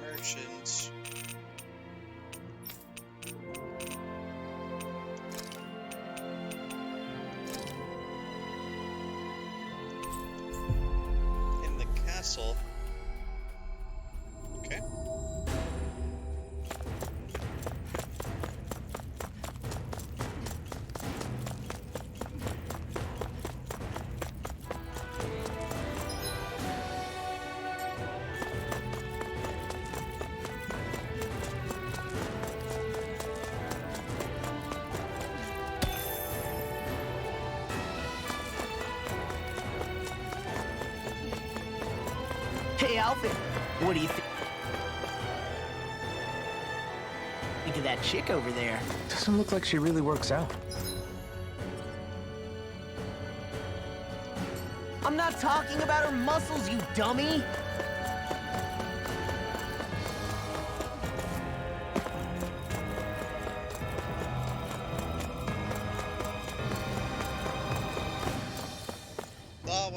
Merchants. In the castle. Okay. Hey, Alphen, what do you think of that chick over there? Doesn't look like she really works out. I'm not talking about her muscles, you dummy!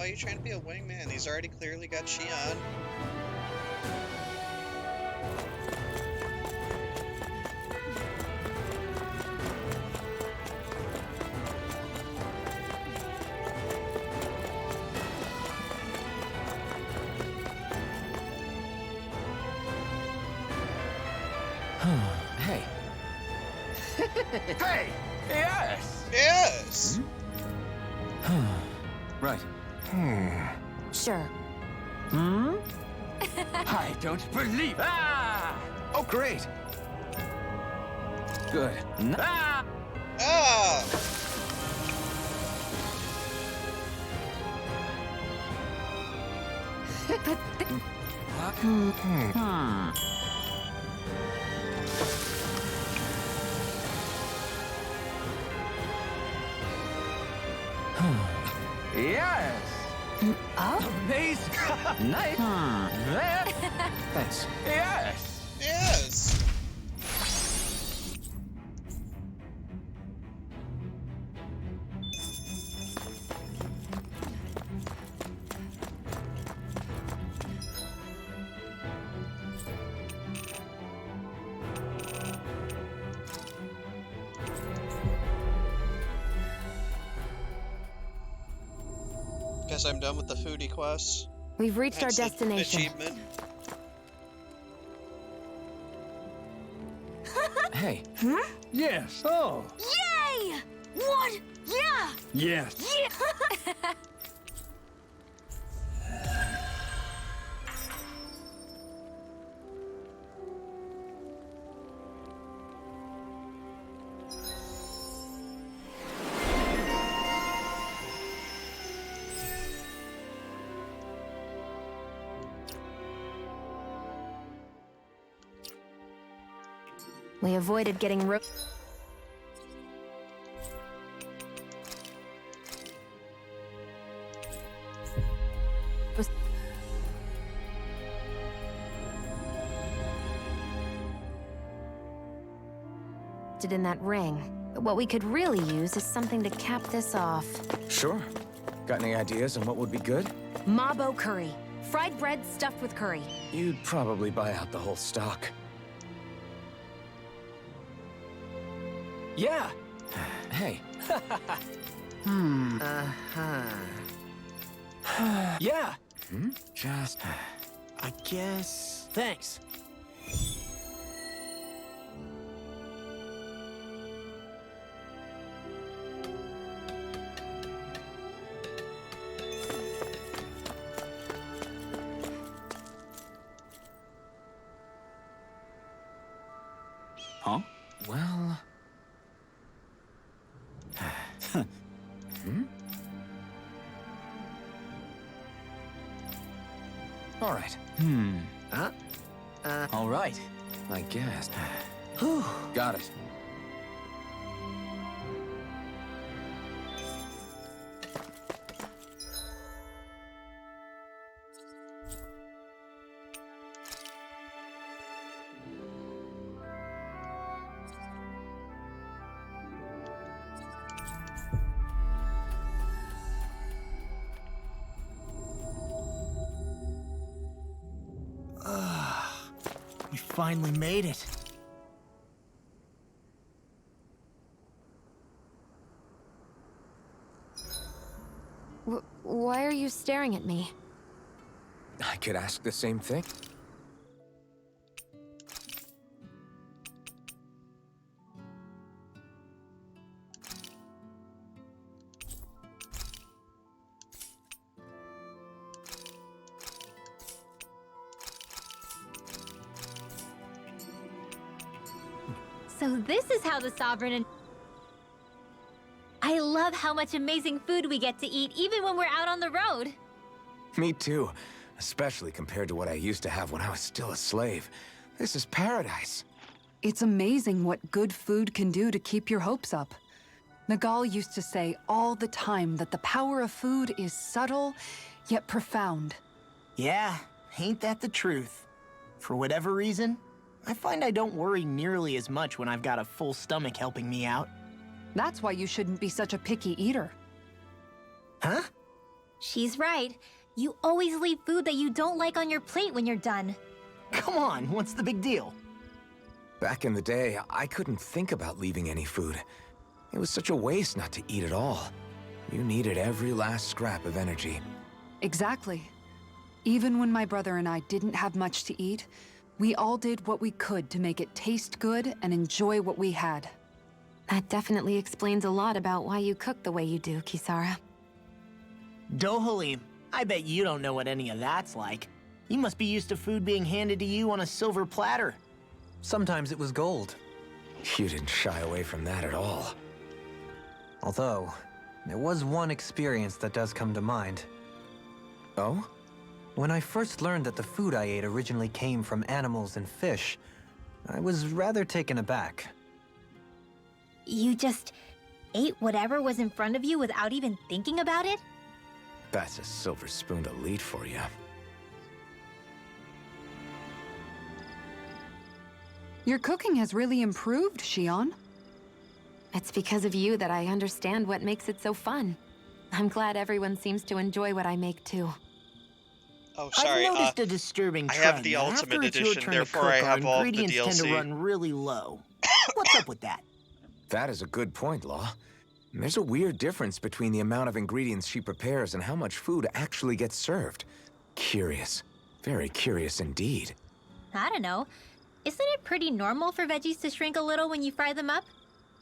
Why are you trying to be a wingman? He's already clearly got Shion. Hey. Hey! Yes! Yes! Right. Sure. I don't believe. Ah! Oh, great. Good. Ah! Ah! Yes. Oh? Amazing. Nice. Thanks. Yes. Yes! Guess I'm done with the foodie quests. We've reached our That's the destination. achievement. Hey. Yes. Oh. Yay! What? Yeah! Yes. Yeah! We avoided getting in that ring. But what we could really use is something to cap this off. Sure. Got any ideas on what would be good? Mabo curry. Fried bread stuffed with curry. You'd probably buy out the whole stock. Yeah. Hey. Yeah. Just... I guess... Thanks. Huh? Well... All right. All right. I guess. Got it. We finally made it. Why are you staring at me? I could ask the same thing. So this is how the Sovereign and... I love how much amazing food we get to eat even when we're out on the road. Me too. Especially compared to what I used to have when I was still a slave. This is paradise. It's amazing what good food can do to keep your hopes up. Nagal used to say all the time that the power of food is subtle, yet profound. Yeah, ain't that the truth? For whatever reason, I find I don't worry nearly as much when I've got a full stomach helping me out. That's why you shouldn't be such a picky eater. Huh? She's right. You always leave food that you don't like on your plate when you're done. Come on, what's the big deal? Back in the day, I couldn't think about leaving any food. It was such a waste not to eat at all. You needed every last scrap of energy. Exactly. Even when my brother and I didn't have much to eat, we all did what we could to make it taste good and enjoy what we had. That definitely explains a lot about why you cook the way you do, Kisara. Dohalim, I bet you don't know what any of that's like. You must be used to food being handed to you on a silver platter. Sometimes it was gold. You didn't shy away from that at all. Although, there was one experience that does come to mind. Oh? When I first learned that the food I ate originally came from animals and fish, I was rather taken aback. You just ate whatever was in front of you without even thinking about it? That's a silver-spoon elite for you. Your cooking has really improved, Shion. It's because of you that I understand what makes it so fun. I'm glad everyone seems to enjoy what I make too. Oh, sorry. I've noticed a disturbing I trend. have the that Ultimate after it's your Edition, turn to therefore cook, I have our all of the ingredients tend to DLC. run really low. What's up with that? That is a good point, Law. There's a weird difference between the amount of ingredients she prepares and how much food actually gets served. Curious. Very curious indeed. I don't know. Isn't it pretty normal for veggies to shrink a little when you fry them up?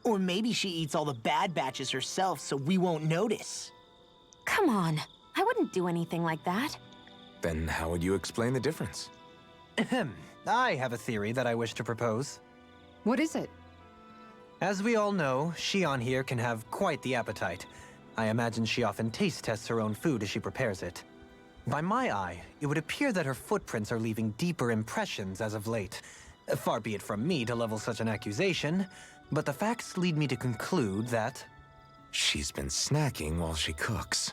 Or maybe she eats all the bad batches herself so we won't notice. Come on, I wouldn't do anything like that. Then how would you explain the difference? Ahem. I have a theory that I wish to propose. What is it? As we all know, Shion here can have quite the appetite. I imagine she often taste tests her own food as she prepares it. By my eye, it would appear that her footprints are leaving deeper impressions as of late. Far be it from me to level such an accusation, but the facts lead me to conclude that... She's been snacking while she cooks.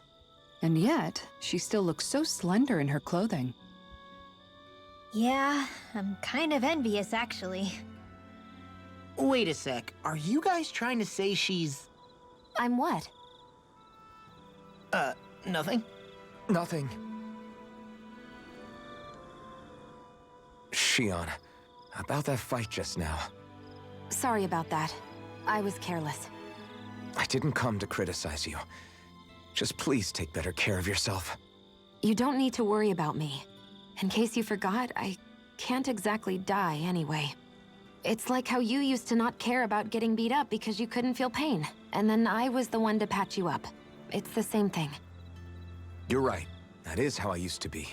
And yet, she still looks so slender in her clothing. Yeah, I'm kind of envious, actually. Wait a sec. Are you guys trying to say she's... I'm what? Nothing? Nothing. Shion, about that fight just now. Sorry about that. I was careless. I didn't come to criticize you. Just please take better care of yourself. You don't need to worry about me. In case you forgot, I can't exactly die anyway. It's like how you used to not care about getting beat up because you couldn't feel pain, and then I was the one to patch you up. It's the same thing. You're right. That is how I used to be.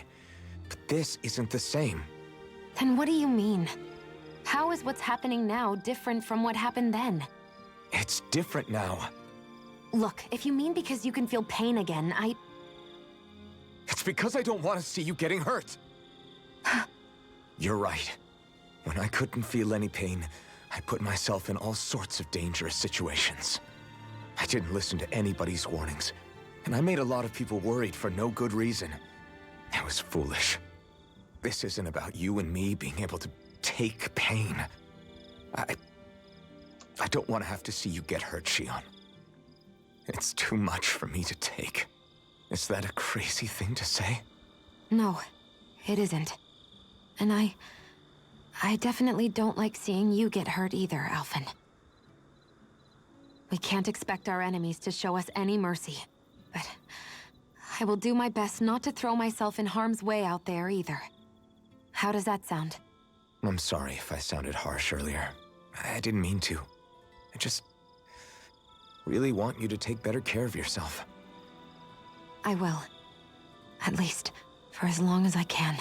But this isn't the same. Then what do you mean? How is what's happening now different from what happened then? It's different now. Look, if you mean because you can feel pain again, It's because I don't want to see you getting hurt. You're right. When I couldn't feel any pain, I put myself in all sorts of dangerous situations. I didn't listen to anybody's warnings, and I made a lot of people worried for no good reason. I was foolish. This isn't about you and me being able to take pain. I don't want to have to see you get hurt, Shion. It's too much for me to take. Is that a crazy thing to say? No, it isn't. And I definitely don't like seeing you get hurt either, Alphen. We can't expect our enemies to show us any mercy, but I will do my best not to throw myself in harm's way out there either. How does that sound? I'm sorry if I sounded harsh earlier. I didn't mean to. I just really want you to take better care of yourself. I will. At least, for as long as I can.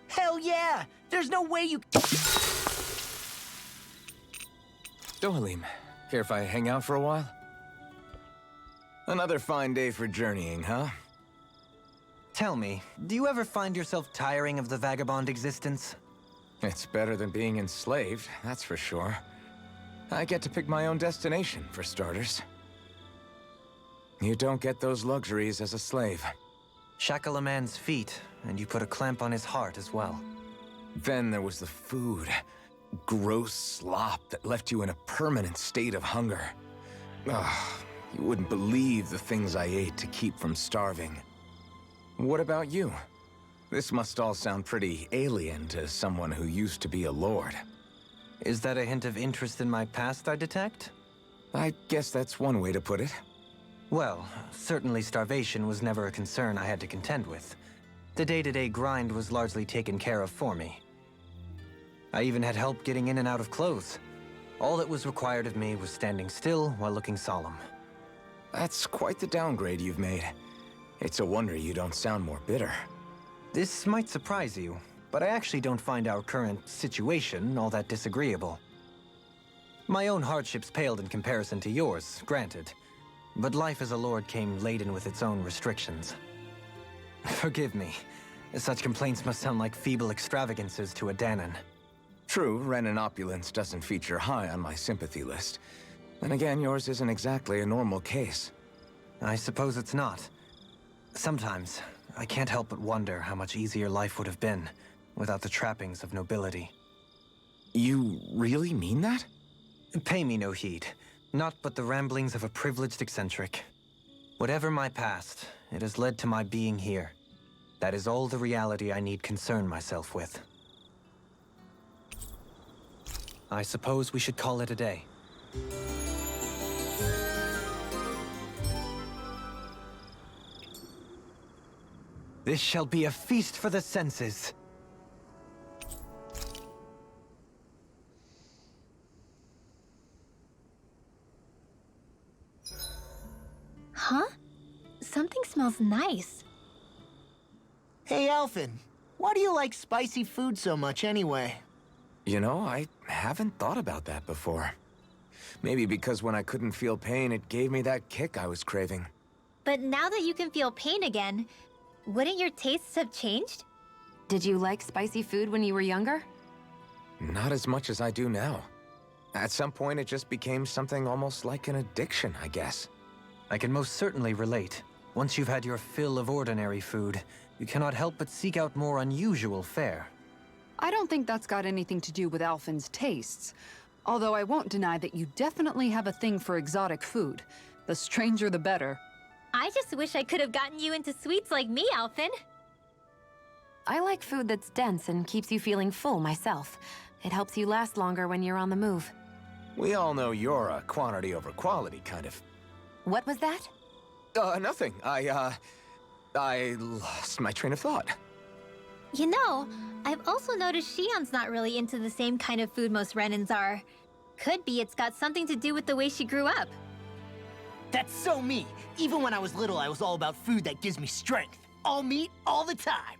Hell yeah! There's no way you... Dohalim, care if I hang out for a while? Another fine day for journeying, huh? Tell me, do you ever find yourself tiring of the vagabond existence? It's better than being enslaved, that's for sure. I get to pick my own destination, for starters. You don't get those luxuries as a slave. Shackle a man's feet, and you put a clamp on his heart as well. Then there was the food. gross slop that left you in a permanent state of hunger. Ugh, you wouldn't believe the things I ate to keep from starving. What about you? This must all sound pretty alien to someone who used to be a lord. Is that a hint of interest in my past I detect? I guess that's one way to put it. Well, certainly starvation was never a concern I had to contend with. The day-to-day grind was largely taken care of for me. I even had help getting in and out of clothes. All that was required of me was standing still while looking solemn. That's quite the downgrade you've made. It's a wonder you don't sound more bitter. This might surprise you, but I actually don't find our current situation all that disagreeable. My own hardships paled in comparison to yours, granted. But life as a lord came laden with its own restrictions. Forgive me. Such complaints must sound like feeble extravagances to a Dahnan. True, Renan opulence doesn't feature high on my sympathy list. And again, yours isn't exactly a normal case. I suppose it's not. Sometimes, I can't help but wonder how much easier life would have been without the trappings of nobility. You really mean that? Pay me no heed. Naught but the ramblings of a privileged eccentric. Whatever my past, it has led to my being here. That is all the reality I need concern myself with. I suppose we should call it a day. This shall be a feast for the senses. Huh? Something smells nice. Hey, Alphen. Why do you like spicy food so much anyway? You know, I haven't thought about that before. Maybe because when I couldn't feel pain, it gave me that kick I was craving. But now that you can feel pain again, wouldn't your tastes have changed? Did you like spicy food when you were younger? Not as much as I do now. At some point, it just became something almost like an addiction, I guess. I can most certainly relate. Once you've had your fill of ordinary food, you cannot help but seek out more unusual fare. I don't think that's got anything to do with Alphen's tastes. Although I won't deny that you definitely have a thing for exotic food. The stranger the better. I just wish I could have gotten you into sweets like me, Alphen. I like food that's dense and keeps you feeling full myself. It helps you last longer when you're on the move. We all know you're a quantity over quality kind of... What was that? Nothing. I lost my train of thought. You know, I've also noticed Shion's not really into the same kind of food most Renans are. Could be it's got something to do with the way she grew up. That's so me. Even when I was little, I was all about food that gives me strength. All meat, all the time.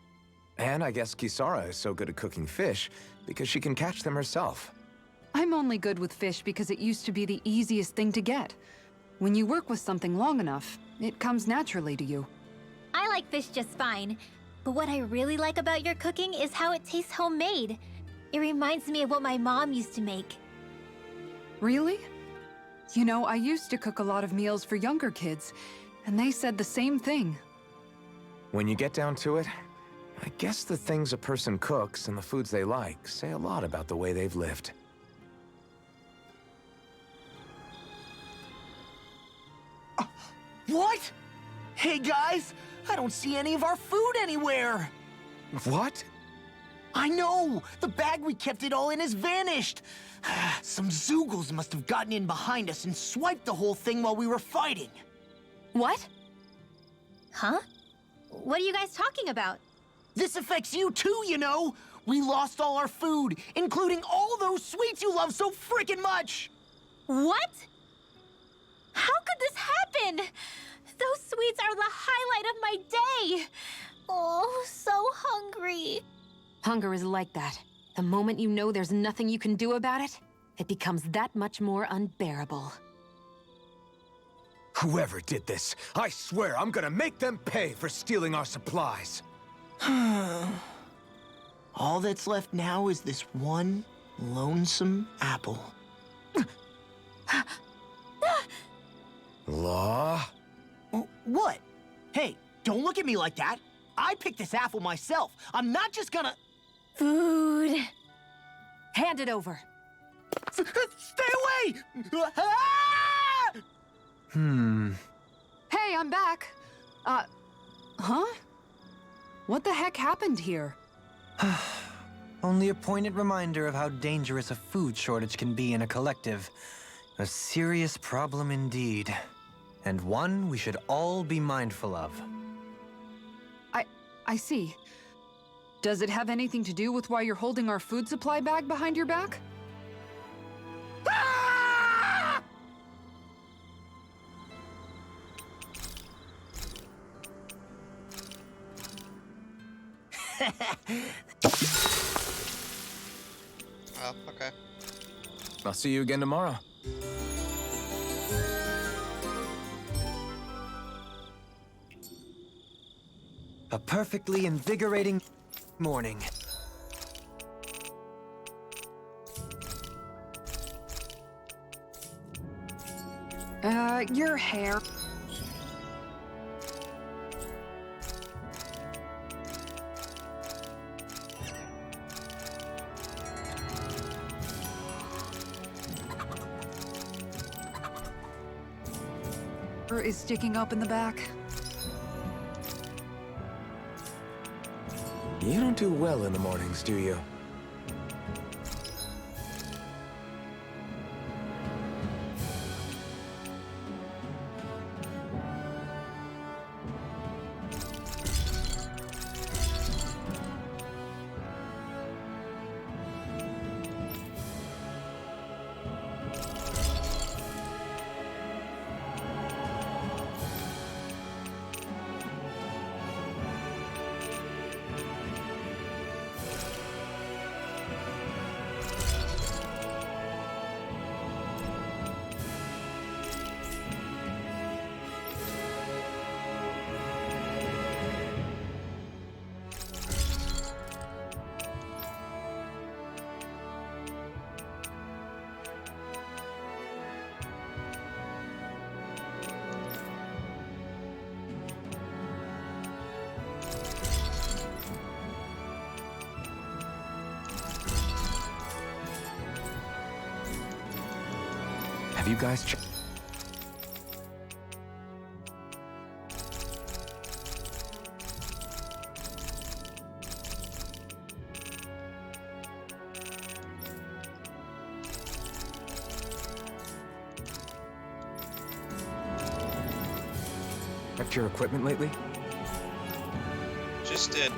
And I guess Kisara is so good at cooking fish because she can catch them herself. I'm only good with fish because it used to be the easiest thing to get. When you work with something long enough, it comes naturally to you. I like fish just fine, but what I really like about your cooking is how it tastes homemade. It reminds me of what my mom used to make. Really? You know, I used to cook a lot of meals for younger kids, and they said the same thing. When you get down to it, I guess the things a person cooks and the foods they like say a lot about the way they've lived. What? Hey guys, I don't see any of our food anywhere. What? I know! The bag we kept it all in has vanished! Some Zoogles must have gotten in behind us and swiped the whole thing while we were fighting. What? Huh? What are you guys talking about? This affects you too, you know! We lost all our food, including all those sweets you love so frickin' much! What? How could this happen? Those sweets are the highlight of my day! Oh, so hungry. Hunger is like that. The moment you know there's nothing you can do about it, it becomes that much more unbearable. Whoever did this, I swear I'm gonna make them pay for stealing our supplies. All that's left now is this one lonesome apple. Law? What? Hey, don't look at me like that. I picked this apple myself. I'm not just gonna... Food. Hey, Hand it over. Stay away! Hey, I'm back. Huh? What the heck happened here? Only a poignant reminder of how dangerous a food shortage can be in a collective. A serious problem indeed. And one we should all be mindful of. I see. Does it have anything to do with why you're holding our food supply bag behind your back? Oh, okay. I'll see you again tomorrow. A perfectly invigorating morning. Your hair. Is sticking up in the back. You don't do well in the mornings, do you? Have you guys checked? Checked your equipment lately? Just did.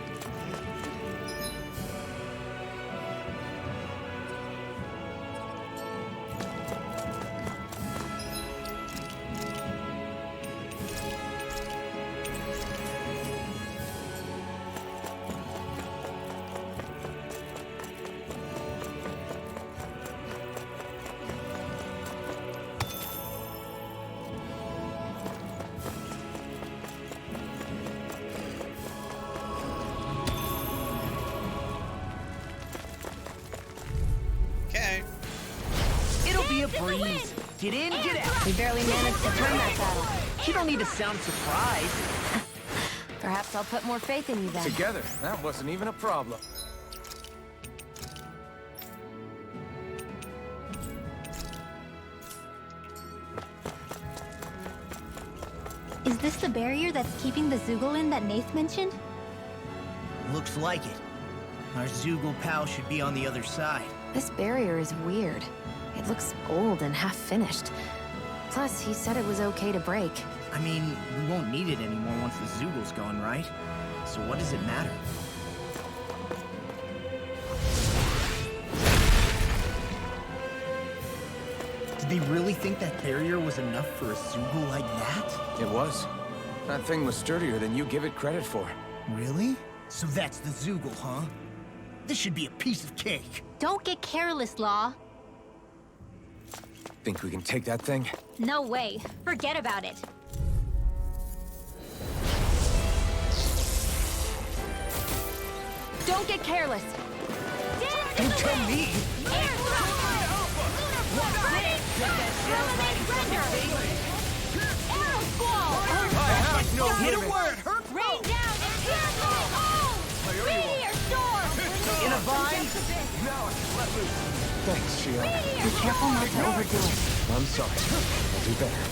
Okay. It'll be a breeze. Get in, get out. We barely managed to turn that battle. You don't need to sound surprised. Perhaps I'll put more faith in you then. Together, that wasn't even a problem. Is this the barrier that's keeping the Zoogle in that Nath mentioned? Looks like it. Our Zoogle pal should be on the other side. This barrier is weird. It looks old and half-finished. Plus, he said it was okay to break. I mean, we won't need it anymore once the Zoogle's gone, right? So what does it matter? Did they really think that barrier was enough for a Zoogle like that? It was. That thing was sturdier than you give it credit for. Really? So that's the Zoogle, huh? This should be a piece of cake. Don't get careless, Law. Think we can take that thing? No way. Forget about it. Don't get careless. Don't tell me! Hit it where it hurts! Rain down and tear me! Oh! Meteor storm! In a vine? Thanks, Shion. Be careful not to overdo it. I'm sorry. I'll do better.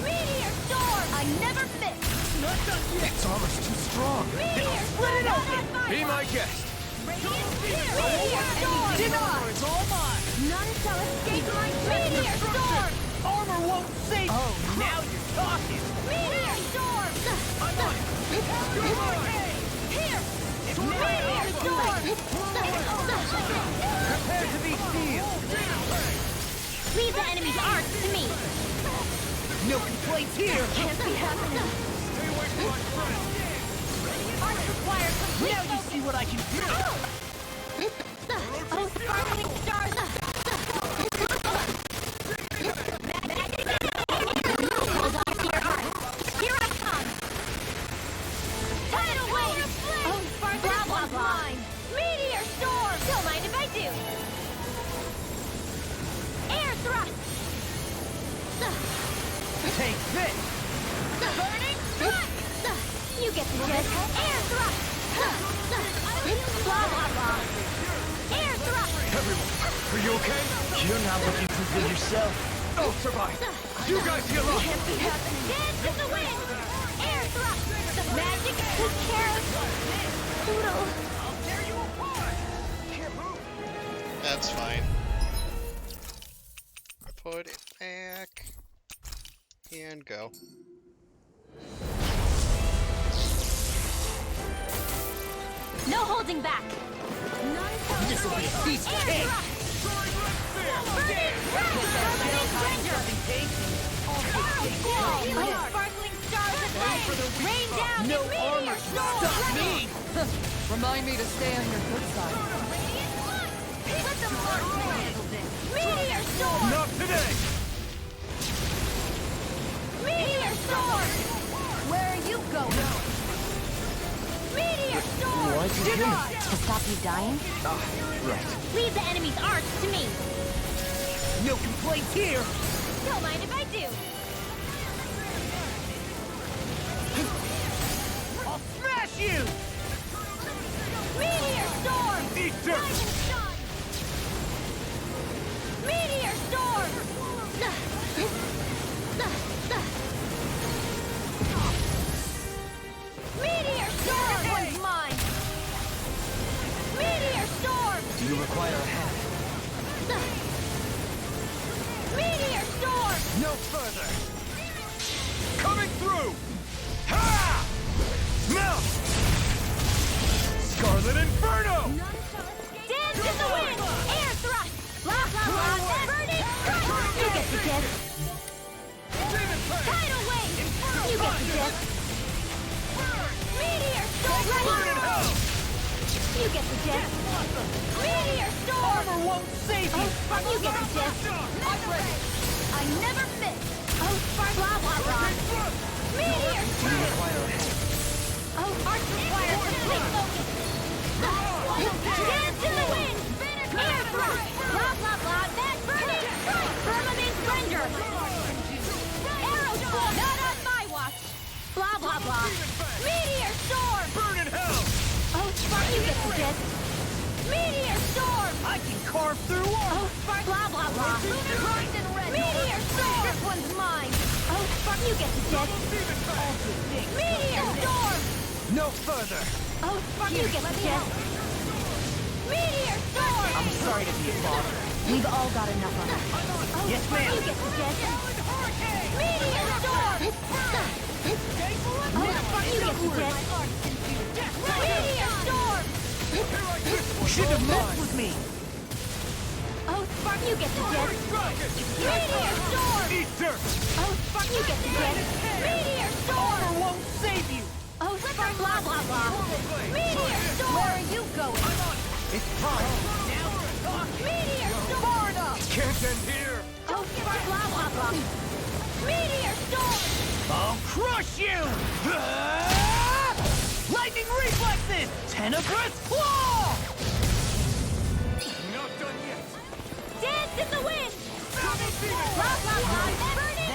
Meteor storm! I never miss! Not done yet! Its armor's too strong. Meteor Split it storm! open! Be my guest! Meteor storm! Denied! It's all mine! None shall escape my meteor storm! Armor won't save you! Oh, now you're talking! Meteor storm! I'm on it! You're mine! Here! It's Meteor storm! Prepare to be sealed! Leave the enemy's arts to me! No complaints here! Can't be happening! Stay away from my friend! Arts require complete Now you see what I can do! Oh, sparkling stars! Here I come! Tidal wave! Oh, sparkling blah, blah, blah! Meteor storm! Don't mind if I do! Air thrust! Take this! Burning thrust! You get the gist! Air thrust! Blah, blah, blah! Air thrust! Everyone, are you okay? You're not looking too good yourself. I'll survive! You guys heal up! Can't be happening! Dance in the wind! Air thrust! The magic took care of Pluto. I'll tear you apart! Can't move! That's fine. Put it back. And go. No holding back! This will be a piece of cake! Burning thrust! Permanent stranger! Arrow squall! Oh, sparkling stars of light! Rain down No the meteor armor storm! can stop me! Remind me to stay on your good side. Let them handle this! Meteor storm! Not today! Meteor storm! Where are you going? Meteor storm! Why'd you do that? To stop you dying? Ah, right. Leave the enemy's arts to me! No complaints here! Don't mind if I do! I'll smash you! Meteor storm! Eat dirt! Rising sun! Meteor storm! Meteor storm! This one's mine! Meteor storm! Do you require a hand? Meteor storm! No further! Coming through! Ha! Melt! Scarlet Inferno! Dance in the wind! Air thrust! Blah, blah, blah! Burning thrust! You get the gist! Tidal wave! You get the gist! Meteor storm! Burn in hell! You get the gist! Meteor storm! Armor won't save you! Oh, you get the gist! I'm ready! I never miss! Oh, spark! Blah, blah, blah! Meteor storm! Oh, arts require complete focus! Dance in the wind! Air thrust! Blah, blah, blah! That burning strike! Firmament render! Arrow storm! Not on my watch! Blah, blah, blah! Meteor storm! Burn in hell! Oh, spark! You get the gist! Meteor storm! I can carve through Oh, spark! Blah, blah, blah! Meteor storm! This one's mine! Oh, spark! You get the gist! Meteor storm! No further! Oh, spark! You get the gist! Meteor storm! I'm sorry to be a bother. We've all got enough of it. Oh, Yes, spark! ma'am. You get the gist! Meteor storm! Oh, spark! You get the gist! Meteor storm! You shouldn't have messed with me. Oh, spark! You get the gist! Meteor storm! Eat dirt! Oh, spark! You get the gist! Meteor storm! Armor won't save you! Oh, spark! Blah, blah, blah! Meteor storm! Where are you going? It's time! Meteor storm! Far enough! Can't end here! Oh, spark! Blah, blah, blah! Meteor storm! I'll crush you! Lightning reflexes! Tenebrous claw! Not done yet! Dance in the wind! Blah, blah, blah! Burning!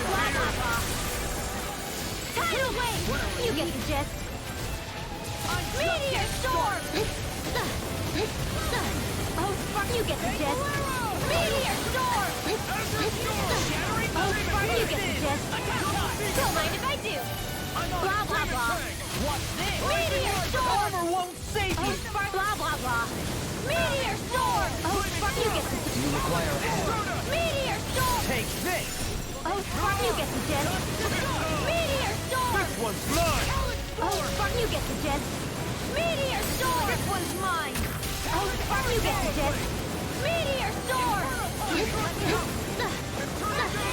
Blah, blah, blah! Tidal wave! You get the gist! Meteor storm! Oh, get the gist. Meteor storm! Oh, Spark, you get the gist. Don't mind if I do. Blah, blah, blah. What's this? Meteor storm! Armor won't save Oh, you! Spark, blah, blah, blah. Meteor storm! Oh, Spark, you get the gist. You require help. Meteor storm! Take this! Oh, Spark, you get the gist. Meteor storm! This one's mine! Oh, Spark, you get the gist. Meteor storm! This one's mine! Oh, Spark, you get the gist. Meteor storm!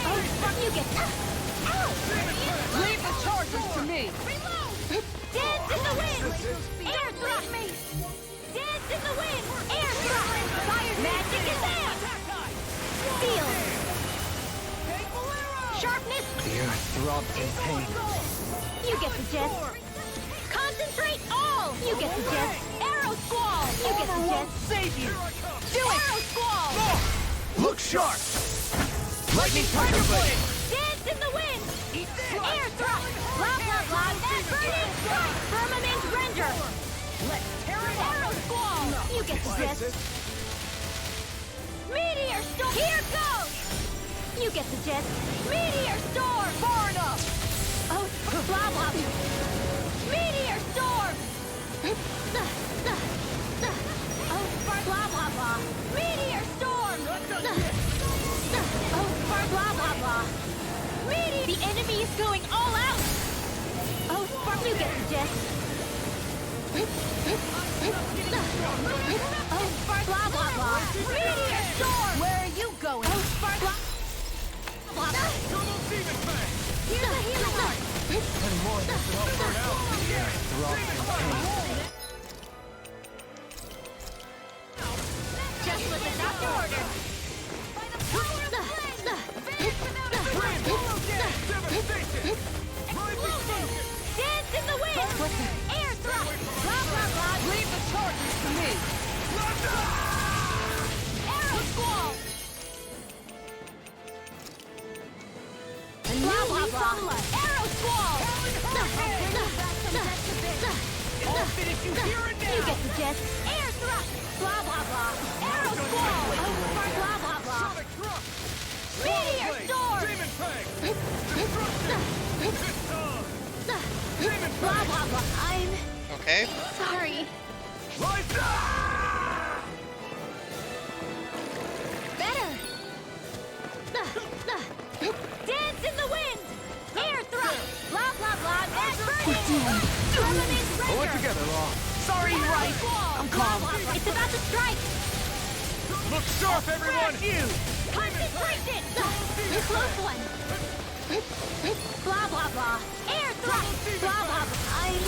Oh, Spark, you get the... Leave the charges to me! Dance in the wind! Air thrust! Dance in the wind! Air thrust! Fire magic is out! Steel! Sharpness! The earth throbs in pain. You get the gist. Concentrate all! You get the gist. Arrow squall! You get the gist. Save you! Do it! Arrow squall! Look sharp! Lightning tiger blade! Dance in the wind! Air thrust! Blah, blah, blah! Burning strike! Firmament render! Let's tear it Arrow squall! You get the gist. Meteor storm! Here goes! You get the gist. Meteor storm! Far enough! Oh, blah, blah. Meteor storm! Oh, Spark, blah, blah, blah. Meteor storm! Oh, Spark, blah, blah, blah. Meteor... The enemy is going all out! Oh, Spark, you get the gist. Oh, Spark, blah, blah, blah. Meteor storm! Where are you going? Oh, Spark, blah, blah, blah. Here's a healing one! And more than enough for now. Throbs in pain. Just what the doctor ordered. Dance in the wind! Air thrust! Blah, blah, blah! Leave the charges to me! Arrow squall! Blah, blah, blah! Arrow squall! I'll finish you here and now! You get the gist. Air thrust! Blah, blah, blah! Arrow squall! Blah, blah, blah! Meteor storm! Demon Fang! Blah, blah, blah. I'm Okay. sorry. Better! Dance in the wind! Air thrust! Blah, blah, blah! That burning! Firmament Pull it render! together, Law. Sorry, right. I'm calm. It's about to strike! Look sharp, everyone! Concentration! Close one! Blah, blah, blah. Air thrust! Blah, blah, blah. I'm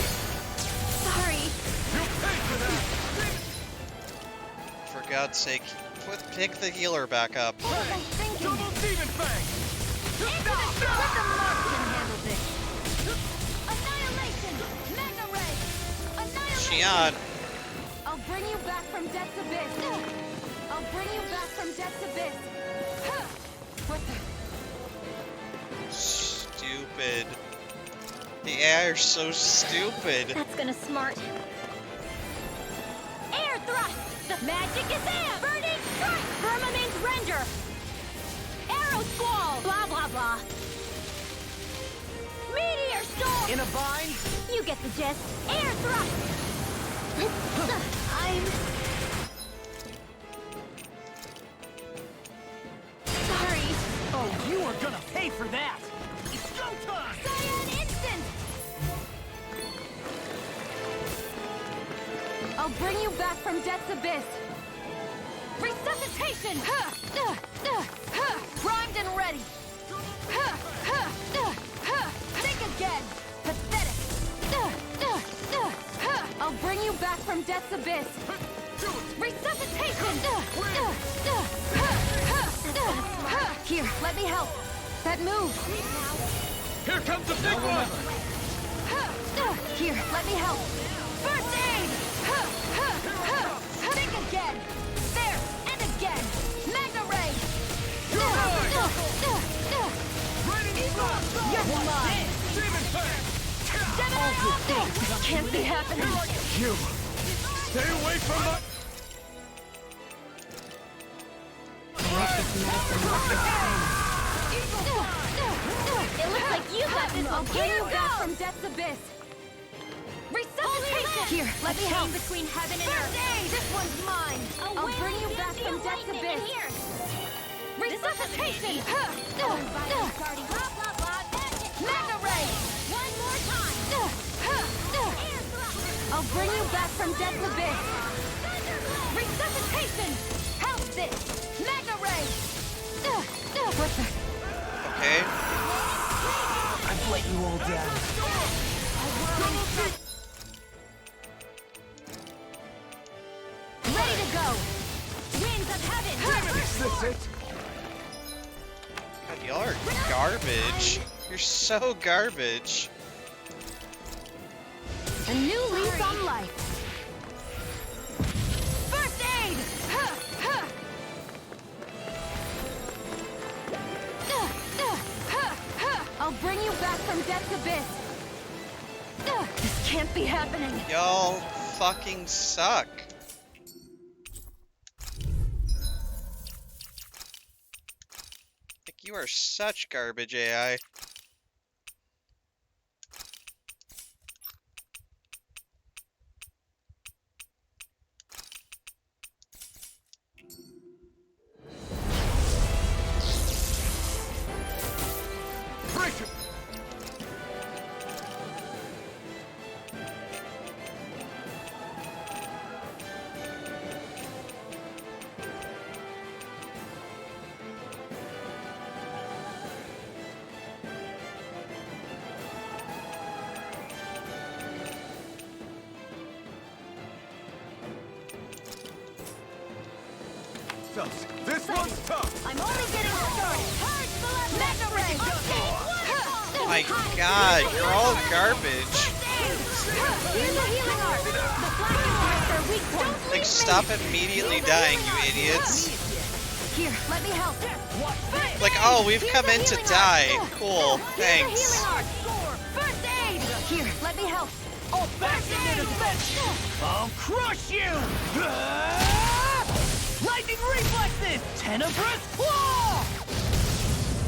sorry. You'll pay for that! For God's sake, pick the healer back up. Double Demon Fang! Let the marksman handle this. Annihilation! Magna Ray! Annihilation! Xian, I'll bring you back from Death's Abyss. I'll bring you back from Death's Abyss. Huh. What the? stupid. The AI are so stupid. That's gonna smart. Air thrust! The magic is in! Burning strike! Firmament render! Arrow squall! Blah, blah, blah. Meteor storm! In a bind? You get the gist. Air thrust! I'm sorry. Oh, you are gonna pay for that! It's go time! Cyan instant! I'll bring you back from Death's Abyss. Resuscitation! Primed and ready. Think again. Pathetic. I'll bring you back from Death's Abyss. Resuscitation! Here, let me help. That move. Here comes the big one! Here, let me help. First aid! Think again. There, and again. Magna Ray! You're mine! Demon Fang! This can't be happening. You! Stay away from my... It looks like you got this one. Bring you back from death's abyss. Resuscitation! Here, let me help. Between heaven and First earth. aid! This one's mine. I'll bring you back from death's abyss. Resuscitation! Magna Ray! One more time. I'll bring you back from death's abyss. Resuscitation! How's this? Magna Ray! Perfect. Okay. I've let you all down. Ready to go! Winds of heaven! Is this it? God, y'all are garbage. You're so garbage. A new lease on life. First aid! I'll bring you back from death's abyss. This can't be happening. Y'all fucking suck. Like, you are such garbage, AI. Breach it! This one's tough! I'm only getting started. Magna Ray! My god, you're all garbage. Here's the healing art. The flash is their weak point. Like, stop immediately dying, you idiots. Here, let me help. Like, oh, we've come in to die. Cool, Here's the thanks. healing art. First aid. Here, let me help. All back into defense! I'll crush you! Lightning reflexes! Tenebrous claw!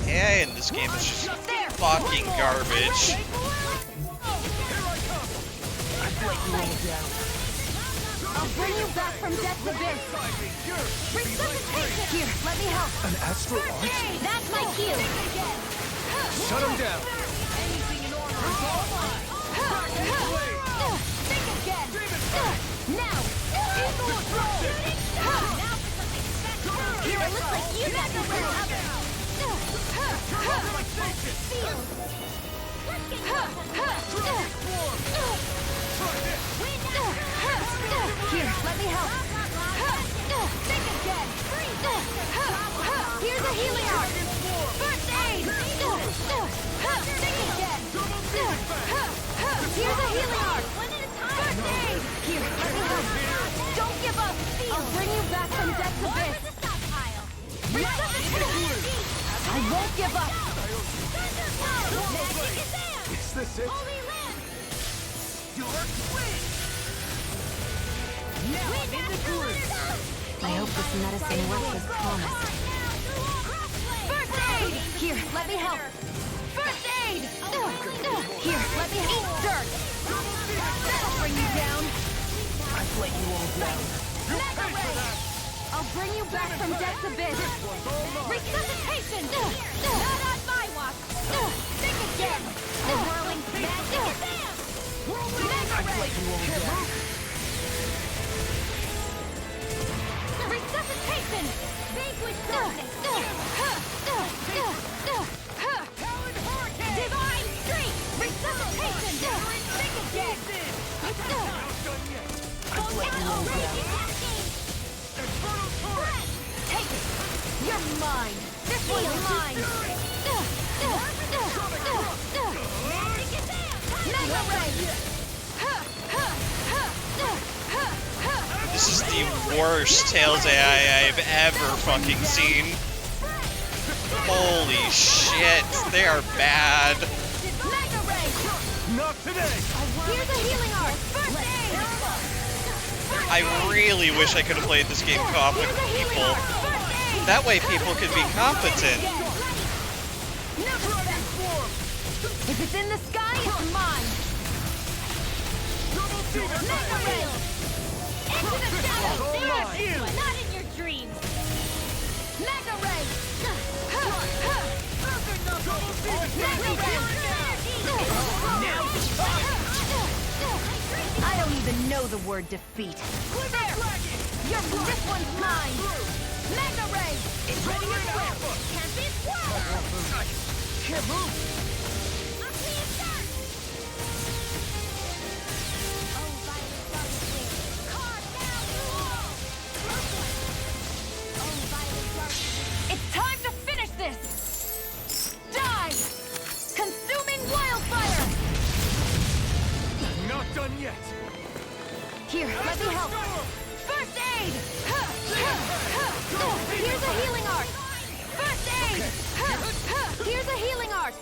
AI in this game is just fucking garbage. I've let you all down. I'll bring you back from death's abyss. Resuscitation. Here, let me help. An astral First art? aid. That's my cue. Shut him down! Think again. Now. Here, it looks like you got the Here, let me help. Think again. Here's a healing art. First aid. Think again. Here's a healing art. First aid. Here, let me help. Don't give up. I'll bring you back from death's abyss. I won't give up. Is this it? I hope this medicine works as promised. First aid! Here, let me help. First aid! Here, let me help. Eat dirt! That'll bring you down. I've let you all down. Mega Ray! I'll bring you back from death's abyss. Resuscitation! Not on my watch. Think again. Whirling magic. Mega Ray! Resuscitation! Vanquish darkness! Divine streak! Resuscitation! Think again! I've let you all down. Take it! You're mine! This one's mine! Mega Ray! This is the worst Tails AI I've ever fucking seen. Holy shit, they are bad. Mega Ray! Not today! Here's a healing art! First aid! I really wish I could have played this game co-op with people. First aid! That way people can be competent. If it's in the sky, it's mine. Mega Ray! Into the shadows! There! Not in your dreams! Mega Ray! Mega Ray! I don't even know the word defeat. There! This one's mine! Mega Ray! It's ready as well! Can't be swallowed! Can't move! I'll see you start! Oh, Violet Darkness! Carve down the wall! Oh, Violet Darkness! It's time to finish this! Die! Consuming wildfire! Not done yet! Here, let me help! First aid! Here's a healing art! First aid! Here's a healing art!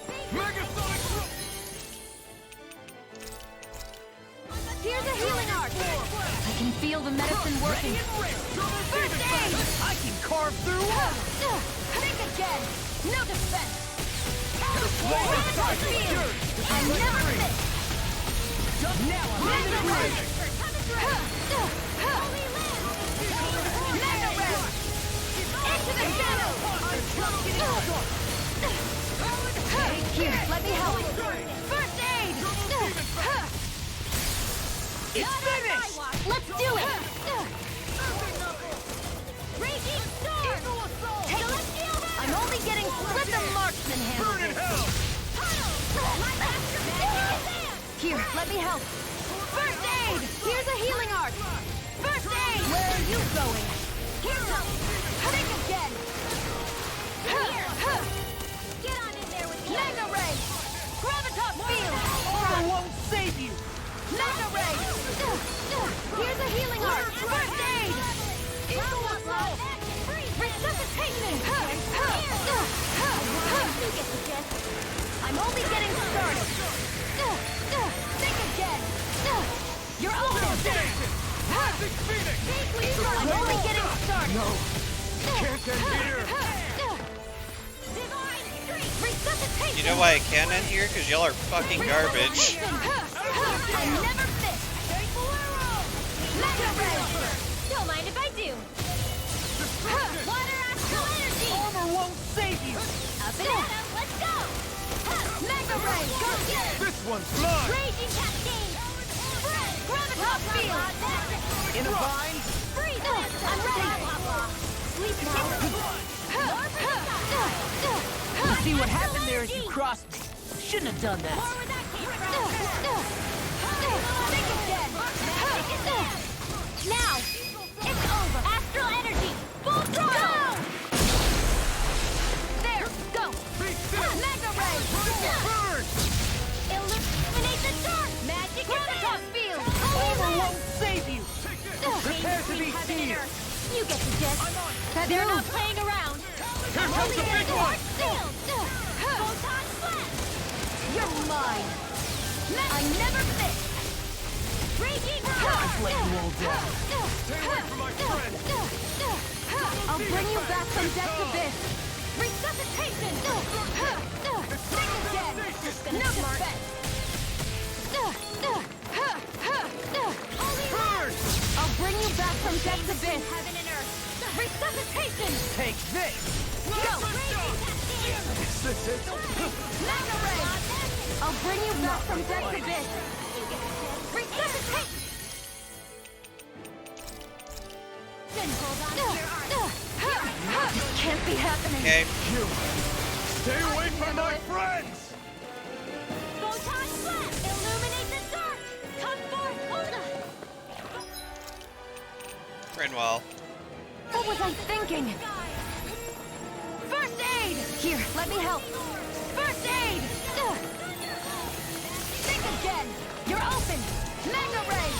Here's a healing art! I can feel the medicine working! First aid! I can carve through walls! Think again! No defense! Field! I never miss! Now I'm in the ring! Mega Ray! Into the shadow! Here, let me help. First aid! It's finished! Let's do it! Raging Storm! Celestial! I'm only getting split the marksman handle. Burn in hell! Here, let me help. First aid! Here's a healing art! First aid! Where are you going? Here's help! Think again! Get on in there with me! Mega Ray! Graviton Field! Armor won't save you! Mega Ray! Here's a healing art! First aid! Resuscitation! I'm only getting started! Think again! You're almost there! Magic Phoenix! I'm only getting started! No! Can't end here! Resuscitation! You know why I can't end here? Because y'all are fucking garbage. I never miss! Mega Ray! Don't mind if I do! Water Astral Energy! Armor won't save you! Up and at 'em, let's go! Mega Ray, go get it! This one's mine! Raging Cascade! Graviton Field! In a vine? Freeze! I'm ready! Sleep now! See what happened there as you crossed me. Shouldn't have done that. Think again! Now! It's over! Astral Energy! Full throttle! There! Go! Mega Ray! Burn! Illuminate the dark! Magic Graviton Field! Armor won't save you. Prepare to be seen! You get the gist. They're not playing around. Here comes the big one! Photon Blast! You're mine! I never miss! Raging I've let you all down. Stay away from my friend! I'll bring you back from death's abyss! Resuscitation! Think again! No defense! Burn! I'll bring you back from death's abyss! Heaven and earth! Resuscitation! Take this. Go! Is this it? Mega Ray! I'll bring you back from death's abyss! Resuscitate! This can't be happening! Okay. You! Stay away from my friends! Photon Blast! Illuminate the dark! Come forth, Rinwell. What was I thinking? First aid! Here, let me help. First aid! Think again! You're open! Mega Ray!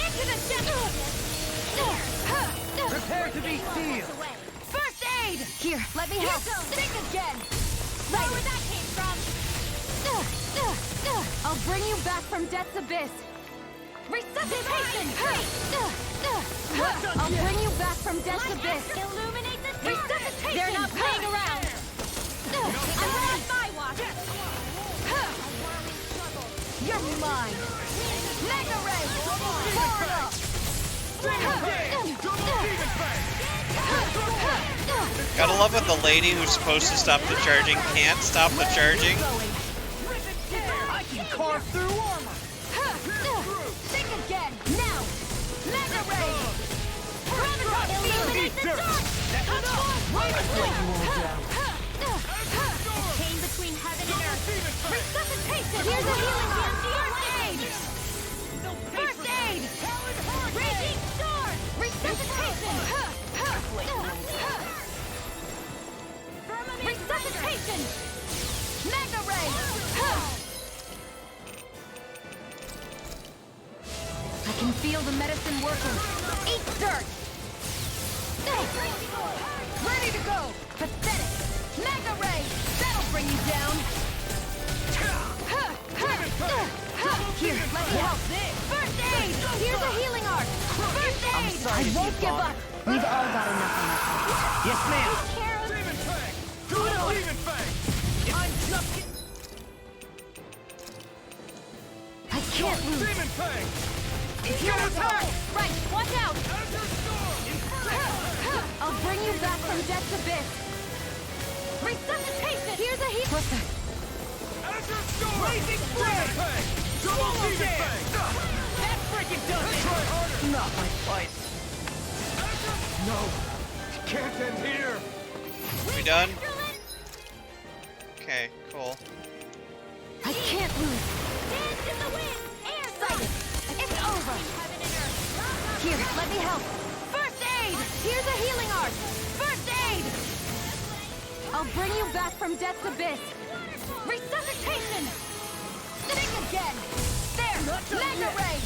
Into the shadow! Prepare to be sealed. First aid! Here, let me help. Think again! Right. Where that came from? I'll bring you back from death's abyss. Resuscitation! I'll bring you back from death's abyss. Illuminate the mine. Mega Ray! Gotta love when the lady who's supposed to stop the charging can't stop the charging. I can carve through armor. Think again, now! Mega Ray! Illuminate the dark! Chain between heaven and earth. Resuscitation! Here's a healing hand! First aid! Raging sword! Resuscitation! Resuscitation! Mega Ray! I can feel the medicine working. Eat dirt! Ready to go! Pathetic! Mega Ray! That'll bring you down! Here, let me help! First aid! Here's a healing arc! First aid! I won't give up! We've all got enough on our hands. Yes, ma'am. Demon Fang! Double Demon Fang! I'm just... I can't lose! Demon Fang! It's your attack! Right, watch out! Azure Storm! I'll bring you back from death's abyss! Resuscitation! Here's a heat... What's that? Azure Storm! Blazing Flame! Fang! Double Demon Fang! That freaking does it! Try harder! Not my fight. No! It can't end here! We done? Okay, cool. I can't lose! Dance in the wind! Air sight! It's over! Here, let me help! First aid! Here's a healing arc! First aid! I'll bring you back from death's abyss! Resuscitation! Think again! There! Mega Ray!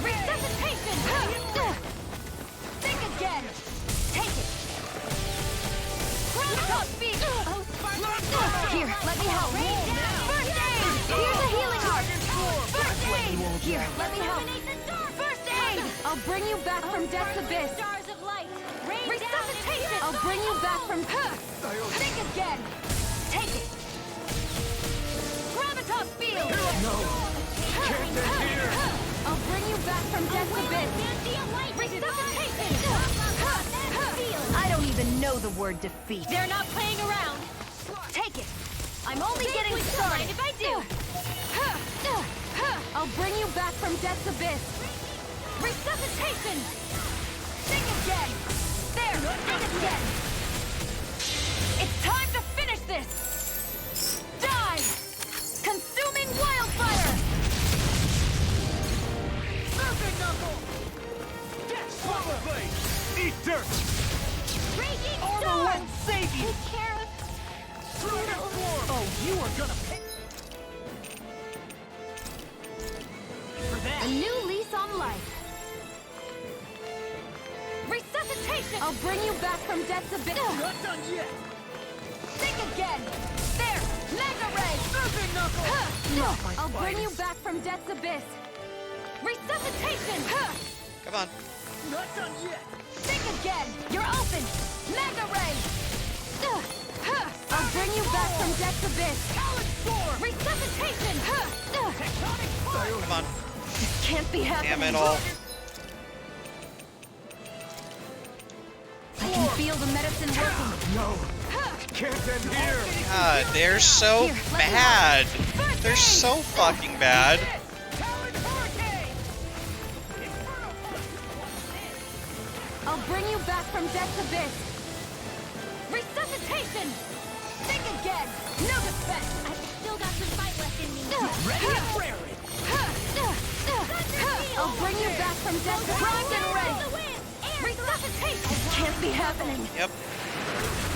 Resuscitation! Think again! Take it! Top speed! Here, let me help! First aid! Here's a healing arc! First aid! Here, let me help! First aid! I'll bring you back from death's abyss! Stars of light! Resuscitation! I'll bring you back from... Think again! Take it! Gravitas field! No! Can't end here! I'll bring you back from death's abyss! Resuscitation! I don't even know the word defeat. They're not playing around. Take it. I'm only getting started. If I do. I'll bring you back from death's abyss. Resuscitation. Think again. There. Think again. It's time to finish this. Die. Consuming wildfire. Serpent Knuckle! Swallow Blade! Eat dirt! Raging Armor storm. won't save you! Take care of... Oh, you are gonna pay for that! A new lease on life. Resuscitation! I'll bring you back from death's abyss. Not done yet! Think again! There! Mega Ray! Serpent Knuckle! Not my I'll bring you finest. back from death's abyss. Resuscitation! Come on. Not done yet! Think again! You're open! Mega Ray! I'll bring you back from death's abyss. Resuscitation! Come on. This can't be happening. Damn it all. I can feel the medicine working. No! Can't end here! God, they're so bad. They're so fucking bad. I'll bring you back from death's abyss. Resuscitation! Think again! No defense! I've still got some fight left in me. Ready and raring! I'll bring you back from death's abyss. Primed and ready! Resuscitation! This can't be happening. Yep.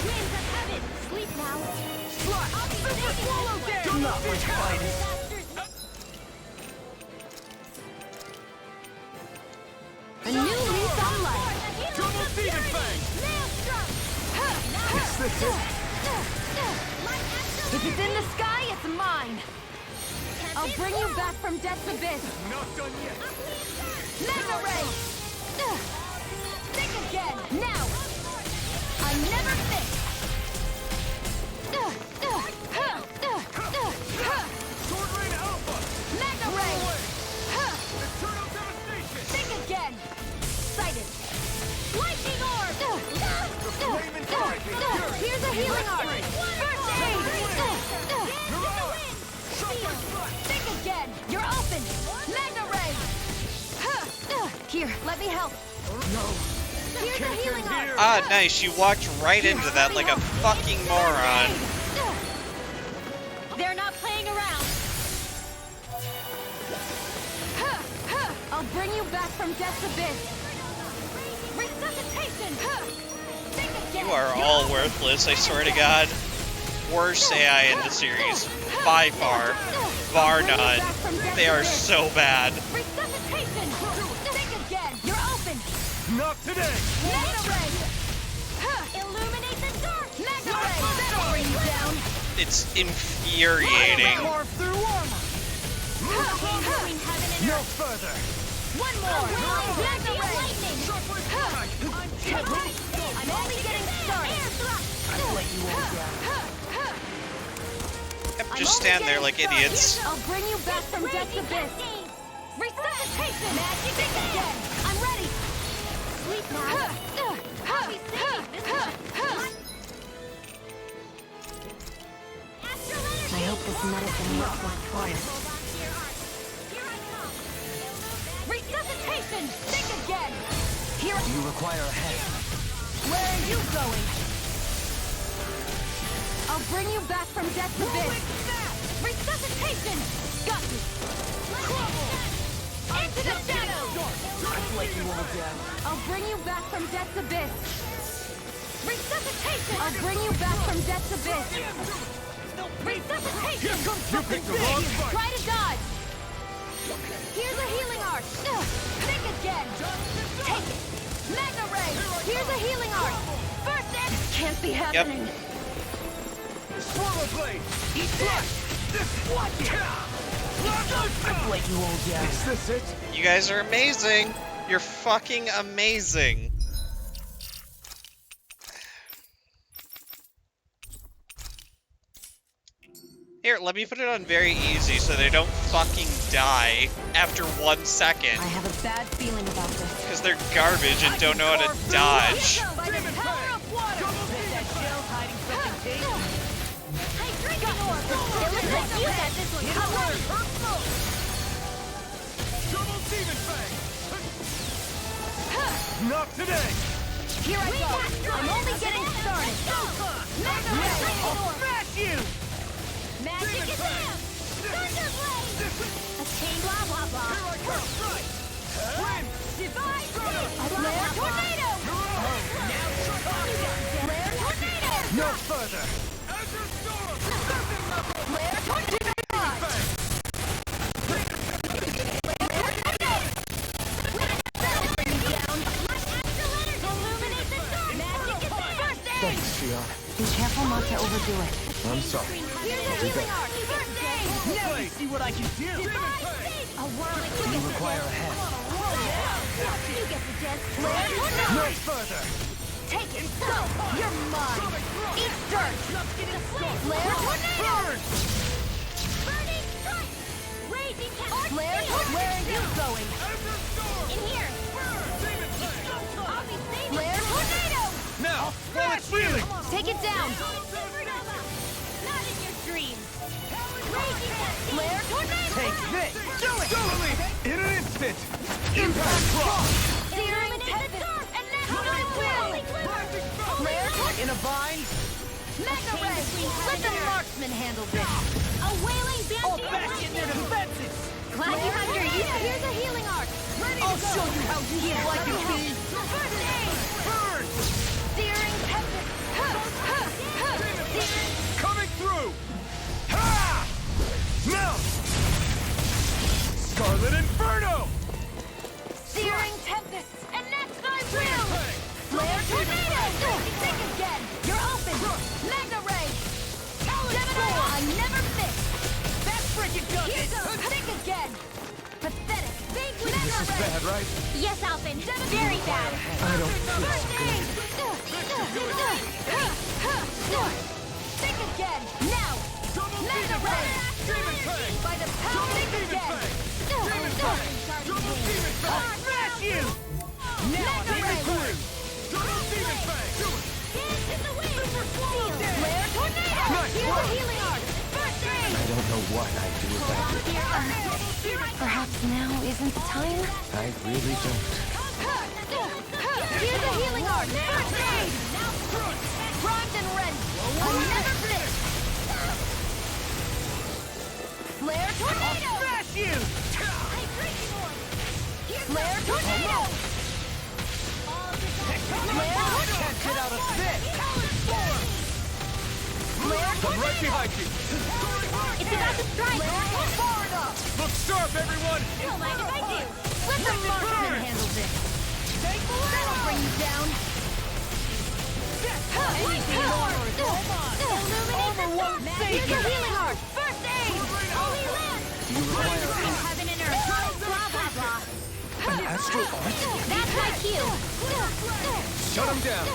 Winds of heaven! Sleep now. Super Swallow Dance! Not my finest! A new lease on life. Double Demon Fang! Maelstrom! Is this it? If it's in the sky, it's mine. I'll bring you back from death's abyss. Not done yet! Mega Ray! Think again, now! I never miss! healing art! First aid! Think again! You're open! Mega ray! Here, let me help. Here's the healing art! Ah, nice. You walked right into that like a fucking moron. They're not playing around. I'll bring you back from death's abyss. Resuscitation! Think again! You are all worthless, I swear to God. Worst AI in the series. By far. Bar none. They are so bad. Resuscitation! Think again! You're open! Not today! Mega ray! Illuminate the dark! Mega ray! That'll bring you down! It's infuriating. Carve through armor! No further! One more! Mega ray! I'm only getting started! Yep, just stand there like idiots. I'll bring you back from death's abyss! Resuscitation! Magic again! I'm ready! Sleep now! I'll be safe! I hope this medicine works like twice. Resuscitation! Think again! Here. You require a head. Where are you going? I'll bring you back from death's abyss. Resuscitation! Got you. Into the shadows! I'll bring you back from death's abyss. Resuscitation! I'll bring you back from death's abyss. Resuscitation! Here comes something big! Try to dodge! Here's a healing art! Think again! Take it! Mega ray! Here's a healing art! First aid! Can't be happening! Swallow blade! Eat flesh! This what? I let you all down. Is this it? You guys are amazing. You're fucking amazing. Here, let me put it on very easy so they don't fucking die after 1 second. I have a bad feeling about this. Because they're garbage and don't know how to dodge. By the power of water! That shell's hiding something tasty. Hydration orb! It looks like you got this one covered! Double demon fang! Not today! Here I go! I'm only getting started! Mega ray! I'll smash you! Magic is in! Thunderblade! A chain blah blah blah! Here I come! Win! Divine Flare tornado! Flare tornado! No further! Flare tornado! Thanks, Shion. Be careful not to overdo it. I'm sorry. I'll do better. Now you see what I can do! A whirling You require a head. You get the chance. Flare tornado! No further! Take it! Go! You're mine! Eat dirt! Flare tornado! Burn! Burning strike! Raging tempest! Flare tornado! Where are you going? In here! I'll be saving Flare tornado! Now, while it's reeling! Take it down! Not in your dreams! Raging tempest! Flare tornado! Take this! Do it! In an instant! Impact rock! Searing tempest! And that's my will! Flare tornado! In a vine? Mega ray! Let the marksman handle this! A wailing I'll banshee! bash in their defenses! Glad you have your use. Here's a healing art. Ready I'll to go. show you how you'd like it, be! First aid. Burn! Searing tempest. Searing. Coming through! Ha! Now! Scarlet Inferno! Searing tempest. And that's my will. Flare tornado. Think again. You're open. Mega ray. Gemini. I never miss. That's freaking does Here it! goes. Think again. Pathetic. Big This mega is ray. bad, right? Yes, Alphen. Very bad. I don't feel First so aid. good. Think again. Now. Mega ray. By the power think again. Smash you! Now I'm in the groove! Dance in the wind. Perhaps now isn't the time? I really don't. Here's a healing art! First aid! Primed and ready! Another blitz! Flare tornado! Smash you! Flare tornado! Can't get out of this! Flare I'm tornado! right behind you! It's about to strike! Far enough! Look sharp, everyone! Don't mind if I do! Let the marksman handle this! That'll bring you down! Anything more! Illuminate the sun! Here's a healing art! First aid! Holy land! Heaven and earth! Blah, blah, blah! An astral art? That's my cue! Shut them down!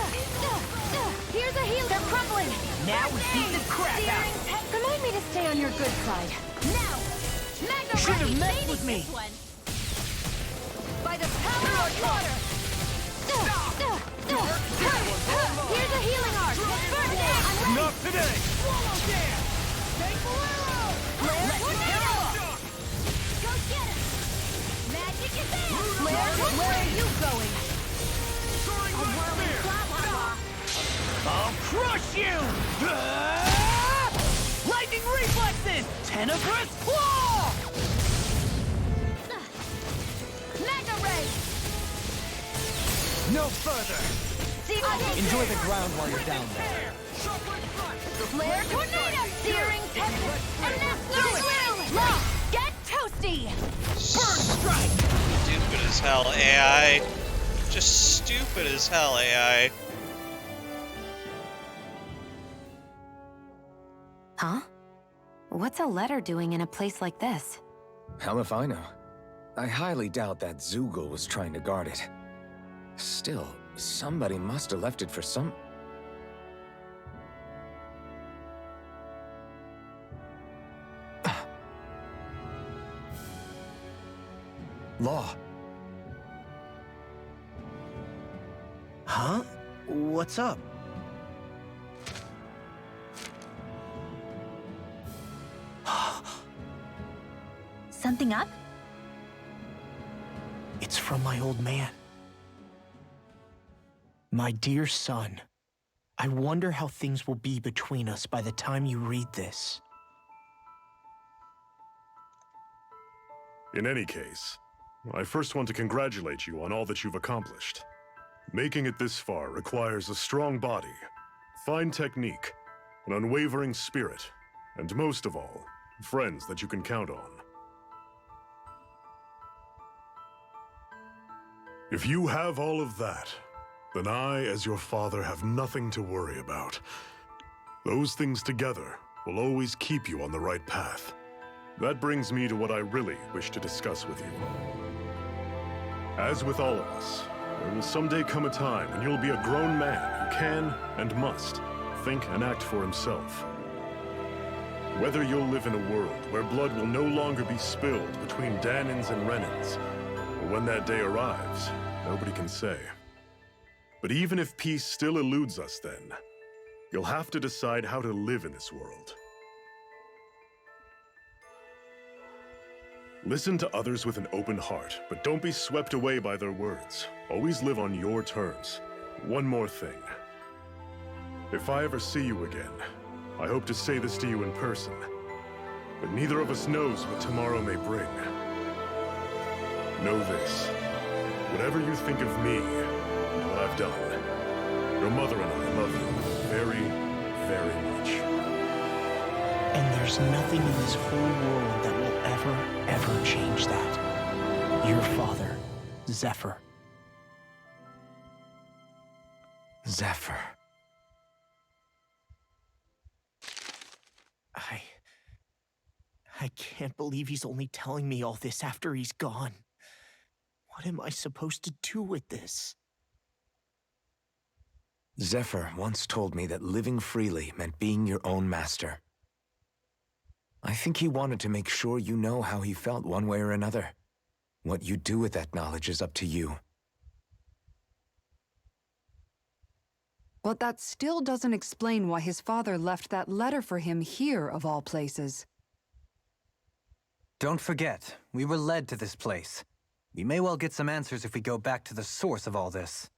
Here's a healer! They're crumbling! Now we beat the crap out. Remind me to stay on your good side. Now! Magna Should have Ray, messed leading with me. this one. By the power of water! Here's a healing art! First aid! I'm ready! Not today! Swallow dare! Flare tornado! Go get him! Magic is in! Flare tornado! Where are you going? A whirling blah blah blah! I'll crush you! Lightning reflexes! Tenebrous claw! Magna Ray! No further! Enjoy the ground while you're down there. Flare tornado! Searing tempest! And that's Law! Get toasty! Burn strike! Stupid as hell, AI. Just stupid as hell, AI. Huh? What's a letter doing in a place like this? Hell if I know. I highly doubt that Zoogle was trying to guard it. Still, somebody must have left it for some... Law. Huh? What's up? Something up? It's from my old man. My dear son, I wonder how things will be between us by the time you read this. In any case, I first want to congratulate you on all that you've accomplished. Making it this far requires a strong body, fine technique, an unwavering spirit, and most of all, friends that you can count on. If you have all of that, then I, as your father, have nothing to worry about. Those things together will always keep you on the right path. That brings me to what I really wish to discuss with you. As with all of us, there will someday come a time when you'll be a grown man who can and must think and act for himself. Whether you'll live in a world where blood will no longer be spilled between Dahnans and Renans, or when that day arrives, nobody can say. But even if peace still eludes us then, you'll have to decide how to live in this world. Listen to others with an open heart, but don't be swept away by their words. Always live on your terms. One more thing. If I ever see you again, I hope to say this to you in person, but neither of us knows what tomorrow may bring. Know this. Whatever you think of me and what I've done, your mother and I love you very, very much. And there's nothing in this whole world that will ever change that. Your father, Zephyr. Zephyr. I can't believe he's only telling me all this after he's gone. What am I supposed to do with this? Zephyr once told me that living freely meant being your own master. I think he wanted to make sure you know how he felt one way or another. What you do with that knowledge is up to you. But that still doesn't explain why his father left that letter for him here, of all places. Don't forget, we were led to this place. We may well get some answers if we go back to the source of all this.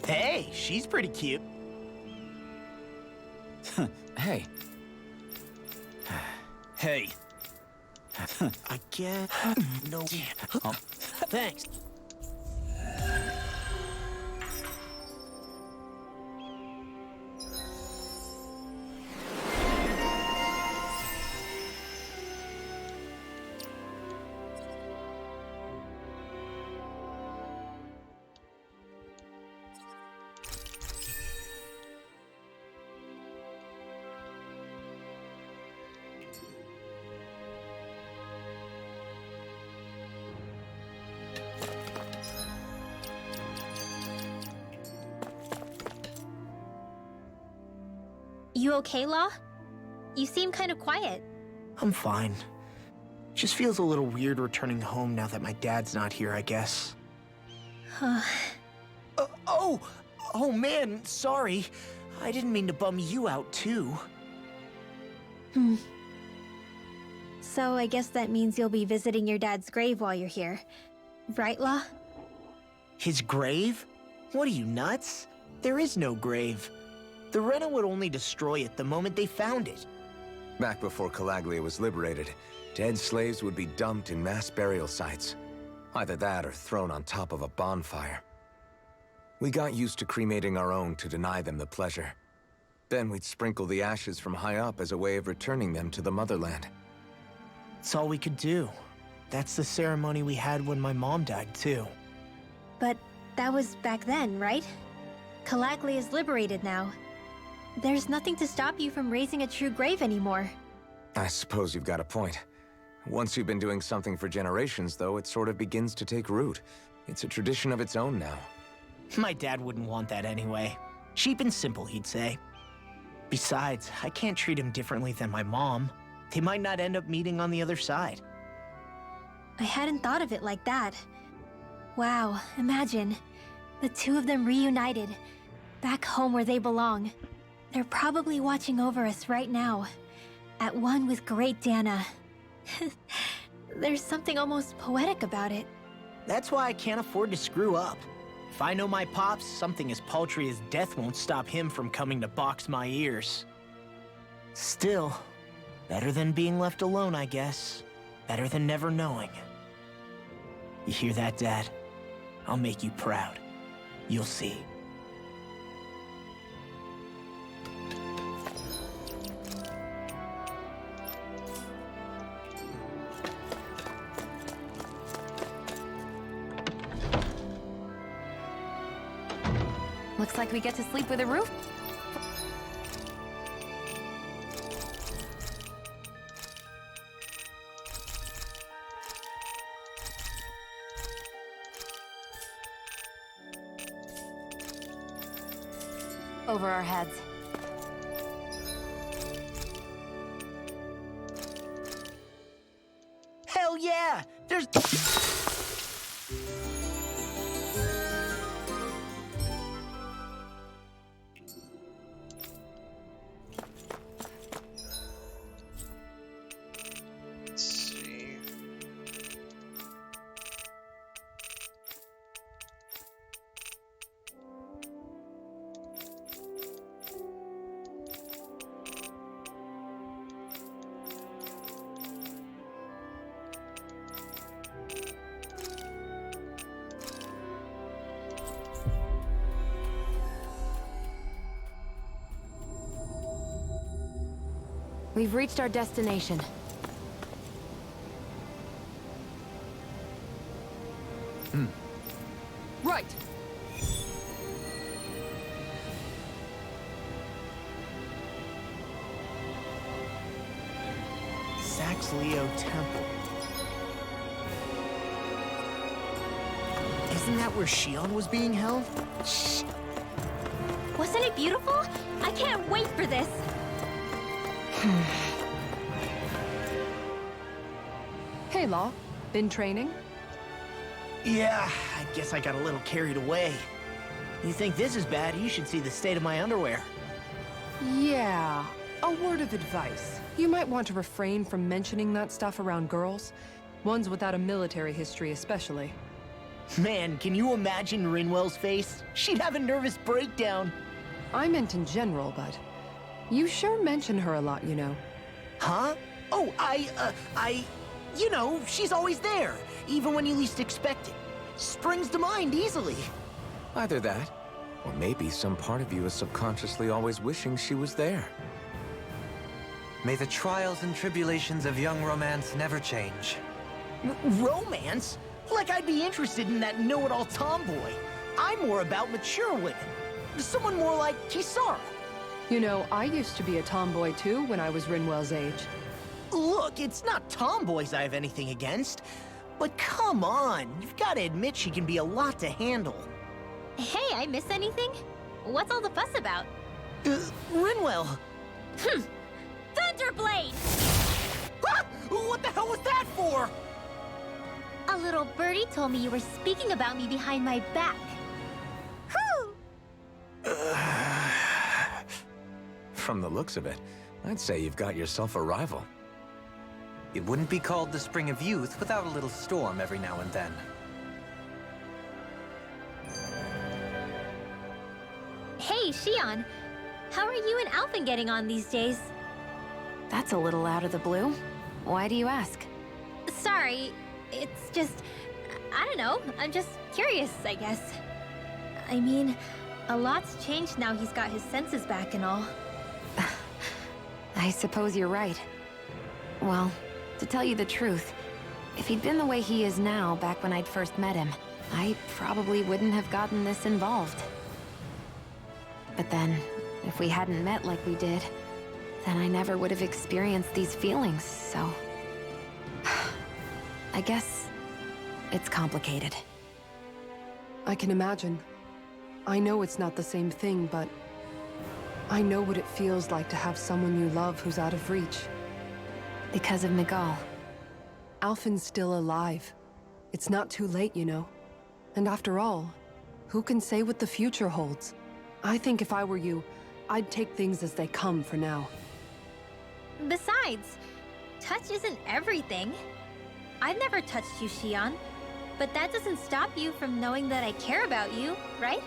Hey, she's pretty cute. Hey. Hey. I guess. No. Thanks. You okay, Law? You seem kind of quiet. I'm fine. Just feels a little weird returning home now that my dad's not here, I guess. Oh man, sorry. I didn't mean to bum you out too. So I guess that means you'll be visiting your dad's grave while you're here. Right, Law? His grave? What are you, nuts? There is no grave. The Rena would only destroy it the moment they found it. Back before Calaglia was liberated, dead slaves would be dumped in mass burial sites. Either that or thrown on top of a bonfire. We got used to cremating our own to deny them the pleasure. Then we'd sprinkle the ashes from high up as a way of returning them to the motherland. It's all we could do. That's the ceremony we had when my mom died, too. But that was back then, right? Calaglia is liberated now. There's nothing to stop you from raising a true grave anymore. I suppose you've got a point. Once you've been doing something for generations, though, it sort of begins to take root. It's a tradition of its own now. My dad wouldn't want that anyway. Cheap and simple, he'd say. Besides, I can't treat him differently than my mom. They might not end up meeting on the other side. I hadn't thought of it like that. Wow, imagine. The two of them reunited. Back home where they belong. They're probably watching over us right now. At one with great Dana. There's something almost poetic about it. That's why I can't afford to screw up. If I know my pops, something as paltry as death won't stop him from coming to box my ears. Still, better than being left alone, I guess. Better than never knowing. You hear that, Dad? I'll make you proud. You'll see. Looks like we get to sleep with a roof. Over our heads. Hell yeah! There's... Let's see. We've reached our destination. Right! Zack's Leo Temple. Isn't that where Shion was being held? Shh! Wasn't it beautiful? I can't wait for this! Hey, Law. Been training? Yeah, I guess I got a little carried away. You think this is bad, you should see the state of my underwear. Yeah. A word of advice. You might want to refrain from mentioning that stuff around girls. Ones without a military history especially. Man, can you imagine Rinwell's face? She'd have a nervous breakdown. I meant in general, but you sure mention her a lot, you know. Huh? Oh, you know, she's always there, even when you least expect it. Springs to mind easily. Either that, or maybe some part of you is subconsciously always wishing she was there. May the trials and tribulations of young romance never change. Romance? Like I'd be interested in that know-it-all tomboy. I'm more about mature women. Someone more like Kisara. You know, I used to be a tomboy too when I was Rinwell's age. Look, it's not tomboys I have anything against. But come on, you've got to admit she can be a lot to handle. Hey, I miss anything? What's all the fuss about? Rinwell. Thunderblade! Ah! What the hell was that for? A little birdie told me you were speaking about me behind my back. Whew! From the looks of it, I'd say you've got yourself a rival. It wouldn't be called the Spring of Youth without a little storm every now and then. Hey, Shion. How are you and Alphen getting on these days? That's a little out of the blue. Why do you ask? Sorry, it's just... I don't know, I'm just curious, I guess. I mean, a lot's changed now he's got his senses back and all. I suppose you're right. Well, to tell you the truth, if he'd been the way he is now back when I'd first met him, I probably wouldn't have gotten this involved. But then, if we hadn't met like we did, then I never would have experienced these feelings, so... I guess it's complicated. I can imagine. I know it's not the same thing, but I know what it feels like to have someone you love who's out of reach. Because of Miguel. Alphen's still alive. It's not too late, you know. And after all, who can say what the future holds? I think if I were you, I'd take things as they come for now. Besides, touch isn't everything. I've never touched you, Shion. But that doesn't stop you from knowing that I care about you, right?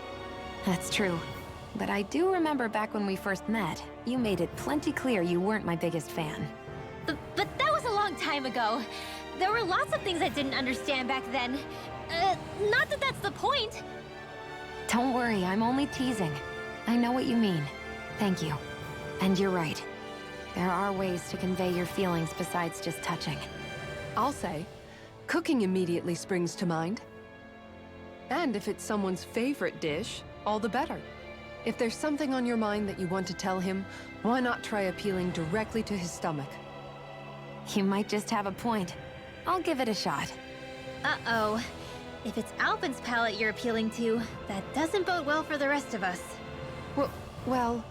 That's true. But I do remember back when we first met, you made it plenty clear you weren't my biggest fan. But that was a long time ago. There were lots of things I didn't understand back then. Not that that's the point. Don't worry, I'm only teasing. I know what you mean. Thank you. And you're right. There are ways to convey your feelings besides just touching. I'll say, cooking immediately springs to mind. And if it's someone's favorite dish, all the better. If there's something on your mind that you want to tell him, why not try appealing directly to his stomach? You might just have a point. I'll give it a shot. Uh-oh. If it's Alphen's palate you're appealing to, that doesn't bode well for the rest of us. Well,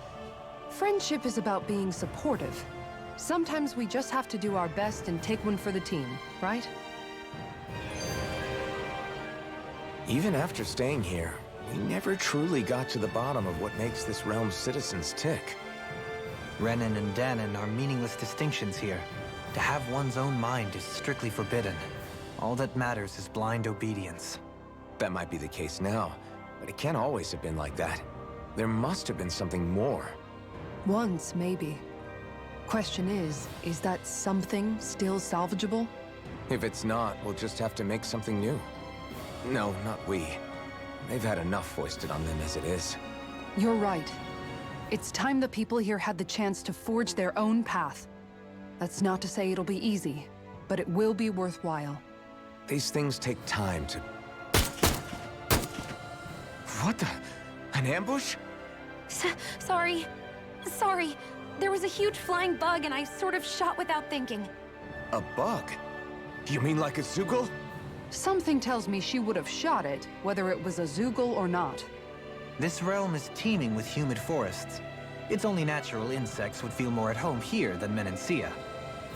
friendship is about being supportive. Sometimes we just have to do our best and take one for the team, right? Even after staying here, we never truly got to the bottom of what makes this realm's citizens tick. Renan and Danon are meaningless distinctions here. To have one's own mind is strictly forbidden. All that matters is blind obedience. That might be the case now, but it can't always have been like that. There must have been something more. Once, maybe. Question is that something still salvageable? If it's not, we'll just have to make something new. No, not we. They've had enough foisted on them as it is. You're right. It's time the people here had the chance to forge their own path. That's not to say it'll be easy, but it will be worthwhile. These things take time to... What the... An ambush? Sorry. There was a huge flying bug and I sort of shot without thinking. A bug? You mean like a Zoogle? Something tells me she would have shot it, whether it was a Zoogle or not. This realm is teeming with humid forests. It's only natural insects would feel more at home here than Menancia.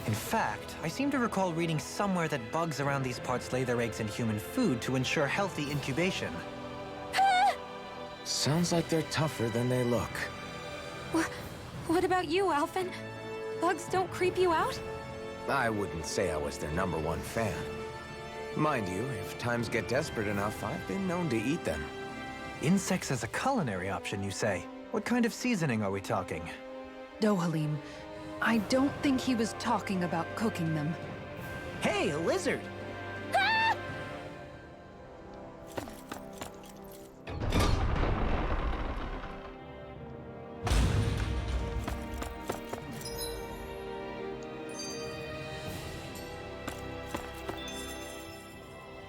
In fact, I seem to recall reading somewhere that bugs around these parts lay their eggs in human food to ensure healthy incubation. Sounds like they're tougher than they look. What about you, Alphen? Bugs don't creep you out? I wouldn't say I was their #1 fan. Mind you, if times get desperate enough, I've been known to eat them. Insects as a culinary option, you say? What kind of seasoning are we talking? Dohalim, I don't think he was talking about cooking them. Hey, a lizard!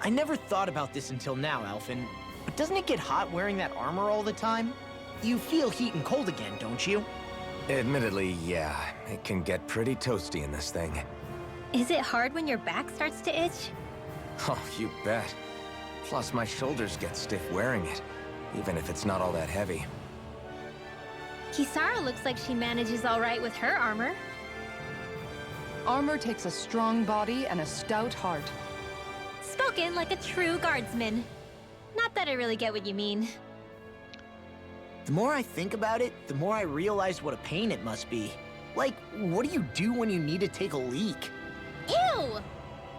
I never thought about this until now, Alphen, but doesn't it get hot wearing that armor all the time? You feel heat and cold again, don't you? Admittedly, yeah. It can get pretty toasty in this thing. Is it hard when your back starts to itch? Oh, you bet. Plus, my shoulders get stiff wearing it, even if it's not all that heavy. Kisara looks like she manages all right with her armor. Armor takes a strong body and a stout heart. Spoken like a true guardsman. Not that I really get what you mean. The more I think about it, the more I realize what a pain it must be. Like, what do you do when you need to take a leak? Ew!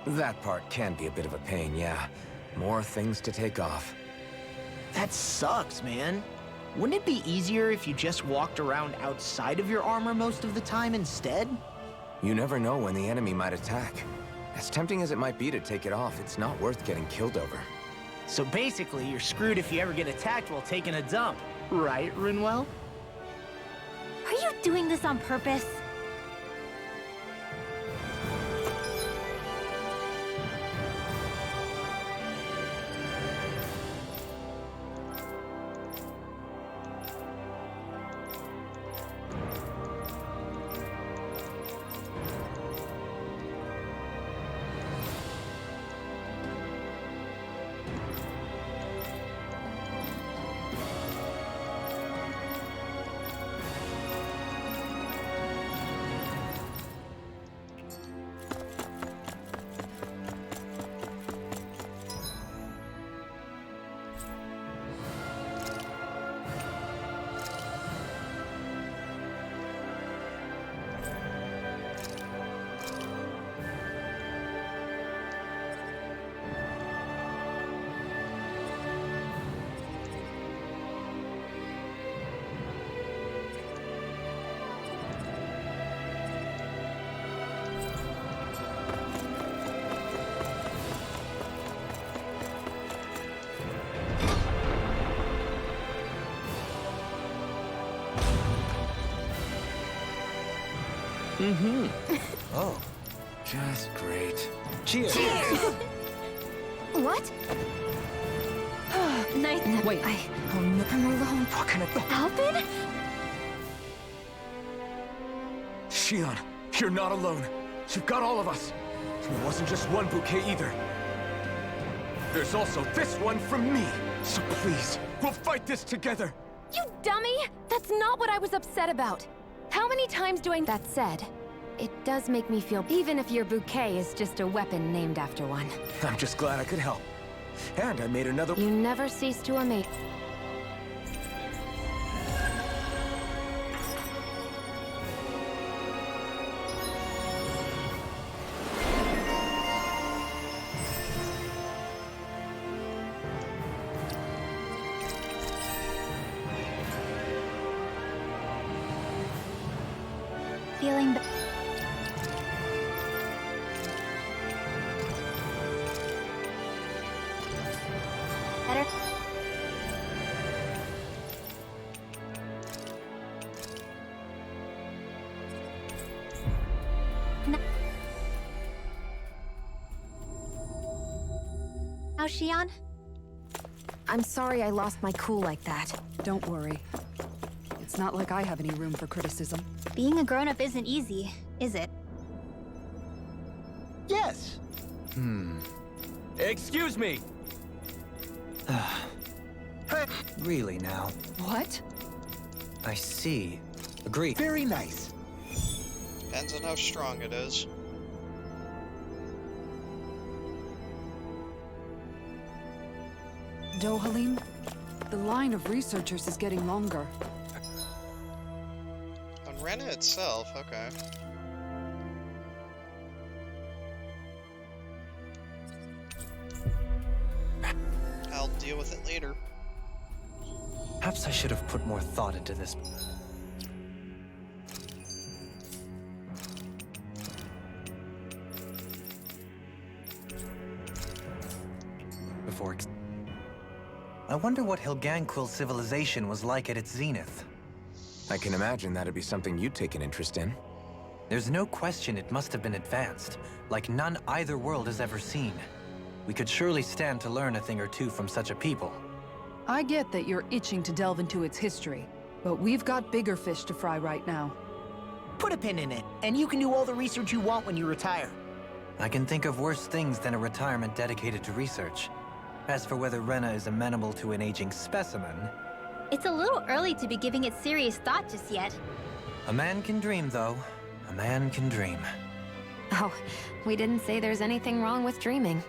That part can be a bit of a pain, yeah. More things to take off. That sucks, man. Wouldn't it be easier if you just walked around outside of your armor most of the time instead? You never know when the enemy might attack. As tempting as it might be to take it off, it's not worth getting killed over. So basically, you're screwed if you ever get attacked while taking a dump. Right, Rinwell? Are you doing this on purpose? Oh, just great. Cheers! What? Nice. Wait. I'm alone. What can it be? Alphen? Shion, you're not alone. You've got all of us. It wasn't just one bouquet either. There's also this one from me. So please, we'll fight this together. You dummy! That's not what I was upset about. How many times do I... That said, it does make me feel... Even if your bouquet is just a weapon named after one. I'm just glad I could help. And I made another... You never cease to amaze... Feeling better. Now, Shion? I'm sorry I lost my cool like that. Don't worry. It's not like I have any room for criticism. Being a grown-up isn't easy, is it? Excuse me! Really now? What? I see. Agreed. Very nice. Depends on how strong it is. Dohalim, the line of researchers is getting longer. On Rena itself, okay. I'll deal with it later. Perhaps I should have put more thought into this. I wonder what Hilganquil civilization was like at its zenith. I can imagine that'd be something you'd take an interest in. There's no question it must have been advanced, like none either world has ever seen. We could surely stand to learn a thing or two from such a people. I get that you're itching to delve into its history, but we've got bigger fish to fry right now. Put a pin in it, and you can do all the research you want when you retire. I can think of worse things than a retirement dedicated to research. As for whether Rena is amenable to an aging specimen... It's a little early to be giving it serious thought just yet. A man can dream, though. A man can dream. Oh, we didn't say there's anything wrong with dreaming.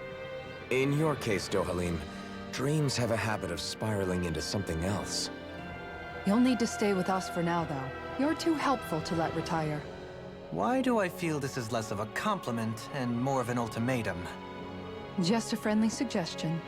In your case, Dohalim, dreams have a habit of spiraling into something else. You'll need to stay with us for now, though. You're too helpful to let retire. Why do I feel this is less of a compliment and more of an ultimatum? Just a friendly suggestion.